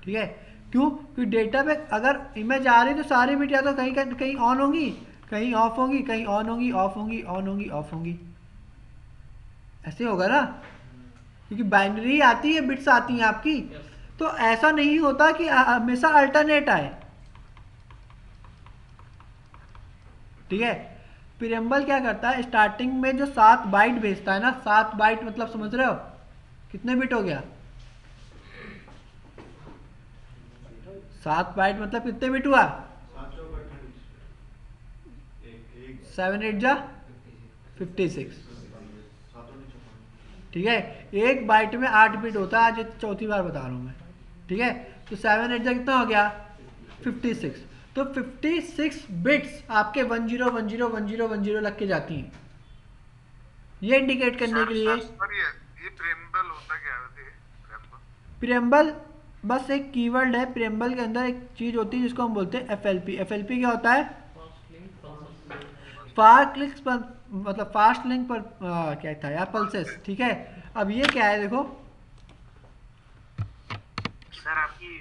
ठीक है, क्यों? क्योंकि डेटा पे अगर इमेज आ रही तो सारी बिट या तो कहीं कहीं ऑन होंगी, कहीं ऑफ होंगी, कहीं ऑन होंगी, ऑफ होंगी, ऑन होंगी, ऑफ होंगी, ऐसे होगा ना, क्योंकि बाइनरी आती है, बिट्स आती हैं आपकी। तो ऐसा नहीं होता कि हमेशा अल्टरनेट आए। ठीक है, प्रीएम्बल क्या करता है, स्टार्टिंग में जो 7 बाइट भेजता है ना, 7 बाइट मतलब समझ रहे हो कितने बिट हो गया? 7 बाइट मतलब कितने बिट हुआ? 7 8 जा 56। ठीक है, एक बाइट में 8 बिट होता है, आज चौथी बार बता रहा हूं मैं। ठीक है, तो 7 8 जा कितना हो गया? 56। तो 56 बिट्स आपके 10101010 लग के जाती हैं, ये इंडिकेट करने के लिए। ये प्रीएम्बल होता क्या है? प्रीएम्बल बस एक कीवर्ड है, प्रीएम्बल के अंदर एक चीज होती है जिसको हम बोलते हैं एफएलपी। एफएलपी क्या होता है? फास्ट लिंक पर, मतलब फास्ट लिंक पर क्या था यार, पल्सेस। ठीक है, अब ये क्या है देखो सर, आपकी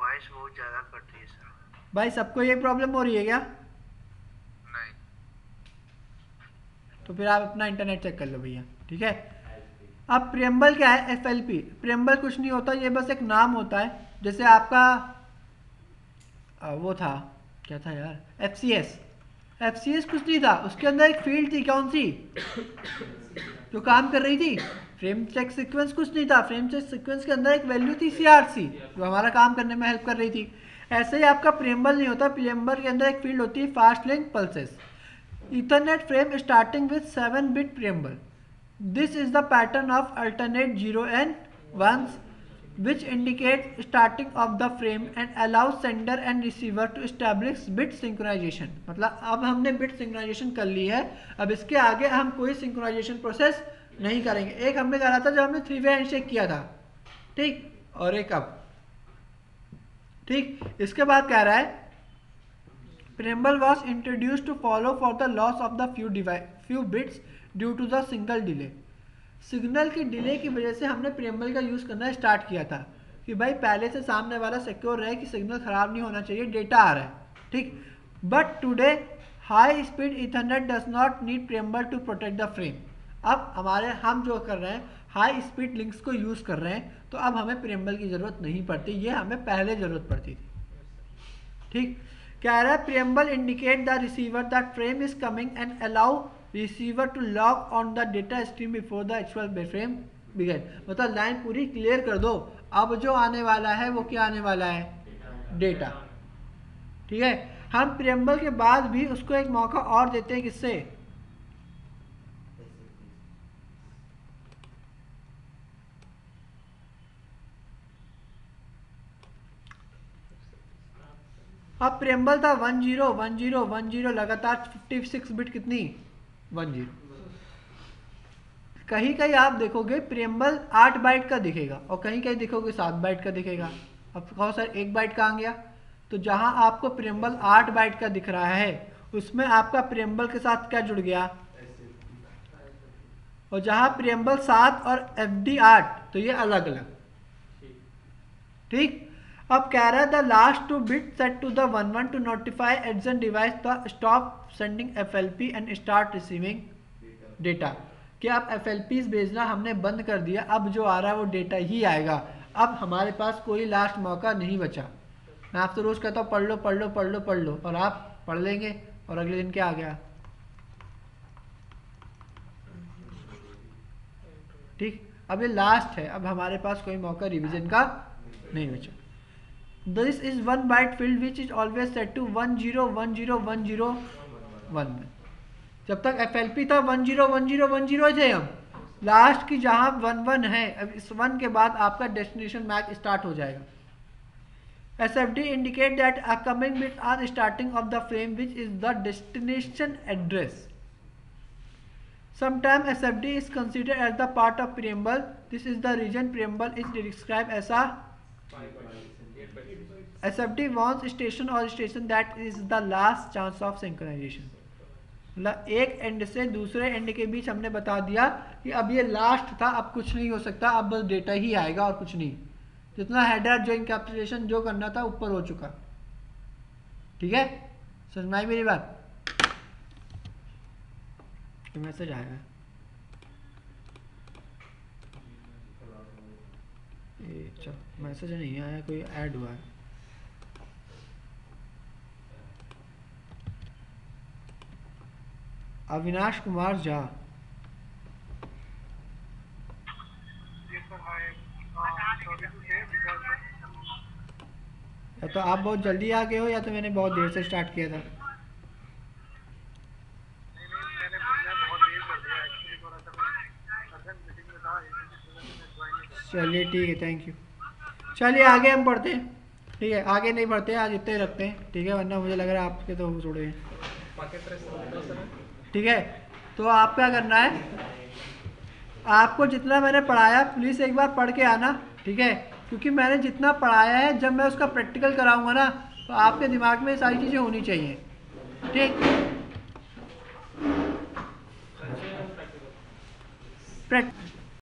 वॉइस बहुत ज्यादा कट रही है सर। भाई, सबको ये प्रॉब्लम हो रही है क्या? नहीं। तो फिर आप अपना इंटरनेट चेक कर लो भैया। ठीक है, अब प्रीएम्बल क्या है? एफएलपी। प्रीएम्बल कुछ नहीं होता, ये बस एक नाम होता है। जैसे आपका वो था, क्या था यार, एफसीएस। एफसीएस कुछ नहीं था, उसके अंदर एक फील्ड थी, कौन सी, जो काम कर रही थी, फ्रेम चेक सीक्वेंस। कुछ नहीं था, फ्रेम चेक सीक्वेंस के अंदर एक वैल्यू थी सीआरसी, जो हमारा काम करने में हेल्प कर रही थी। ऐसे ही आपका प्रीएम्बल नहीं होता, प्रीएम्बल के अंदर एक फील्ड होती है fast link pulses. Ethernet frame starting with 7 bit preamble. This is the pattern of alternate 0 and 1s which indicate starting of the frame and allows sender and receiver to establish bit synchronization। मतलब अब हमने bit synchronization कर ली है, अब इसके आगे हम कोई synchronization प्रोसेस नहीं करेंगे। एक हमने करा था जब हमने 3-way हैंडशेक किया था, ठीक, और एक अब। ठीक, इसके बाद कह रहा है preamble was introduced to follow for the loss of the few bits due to the single delay. Signal की डिले की वजह से हमने प्रीएम्बल का यूज़ करना स्टार्ट किया था कि भाई पहले से सामने वाला सिक्योर रहे कि सिग्नल ख़राब नहीं होना चाहिए, डेटा आ रहा है। ठीक, but today high speed Ethernet does not need preamble to protect the frame. अब हम जो कर रहे हैं हाई स्पीड लिंक्स को यूज़ कर रहे हैं, तो अब हमें प्रीएम्बल की ज़रूरत नहीं पड़ती, ये हमें पहले ज़रूरत पड़ती थी। ठीक, कह रहा है preamble indicate the receiver that frame is coming and allow receiver to log on the data stream before the actual frame begin. मतलब लाइन पूरी क्लियर कर दो, अब जो आने वाला है वो क्या आने वाला है? डेटा। ठीक है, हम प्रीएम्बल के बाद भी उसको एक मौका और देते हैं, किससे? अब प्रीएम्बल था 101010 लगातार 56 बिट कितनी? 10। कहीं कहीं आप देखोगे प्रीएम्बल 8 बाइट का दिखेगा और कहीं कहीं देखोगे 7 बाइट का दिखेगा। अब कहो सर 1 बाइट कहाँ गया? तो जहां आपको प्रीएम्बल 8 बाइट का दिख रहा है उसमें आपका प्रीएम्बल के साथ क्या जुड़ गया? और जहां प्रीएम्बल 7 और एफडी 8 तो ये अलग अलग। ठीक, अब कह रहा है the last 2 bit set to the 11 to notify adjacent device the stop sending FLP and start receiving data, कि आप FLPs भेजना हमने बंद कर दिया, अब जो आ रहा है वो डेटा ही आएगा, अब हमारे पास कोई लास्ट मौका नहीं बचा। मैं आपसे रोज कहता हूँ पढ़ लो पढ़ लो पढ़ लो पढ़ लो, और आप पढ़ लेंगे और अगले दिन क्या आ गया, ठीक। अब ये लास्ट है, अब हमारे पास कोई मौका रिवीजन का नहीं बचा। This is 1 byte field which is always set to 10101011। जब तक FLP था 101010 थे हम, लास्ट की जहां 11 है, अब इस 1 के बाद आपका डेस्टिनेशन मैच स्टार्ट हो जाएगा। SFD indicate that a coming bits are starting of the frame which is the destination address. Sometimes SFD is considered as the part of preamble. This is the region preamble is described as a SFD warns station or station that is the last chance of synchronization. मतलब एक and से दूसरे and के बीच हमने बता दिया कि अब ये लास्ट था, अब कुछ नहीं हो सकता, अब बस डेटा ही आएगा और कुछ नहीं। जितना हेडर जो इनकैप्सुलेशन जो करना था ऊपर हो चुका, ठीक है, समझ में आई मेरी बात। मैसेज आया चलो, मैसेज नहीं आया, कोई ऐड हुआ है। अविनाश कुमार झा, या तो आप बहुत जल्दी आ गए हो या तो मैंने बहुत देर से स्टार्ट किया था। चलिए ठीक है, थैंक यू। चलिए आगे हम पढ़ते हैं, ठीक है, आगे नहीं पढ़ते आज इतने ही रखते हैं, ठीक है, वरना मुझे लग रहा है आपके तो छोड़े हैं, ठीक है। तो आप क्या करना है, आपको जितना मैंने पढ़ाया प्लीज़ एक बार पढ़ के आना, ठीक है, क्योंकि मैंने जितना पढ़ाया है जब मैं उसका प्रैक्टिकल कराऊंगा ना तो आपके दिमाग में सारी चीज़ें होनी चाहिए, ठीक।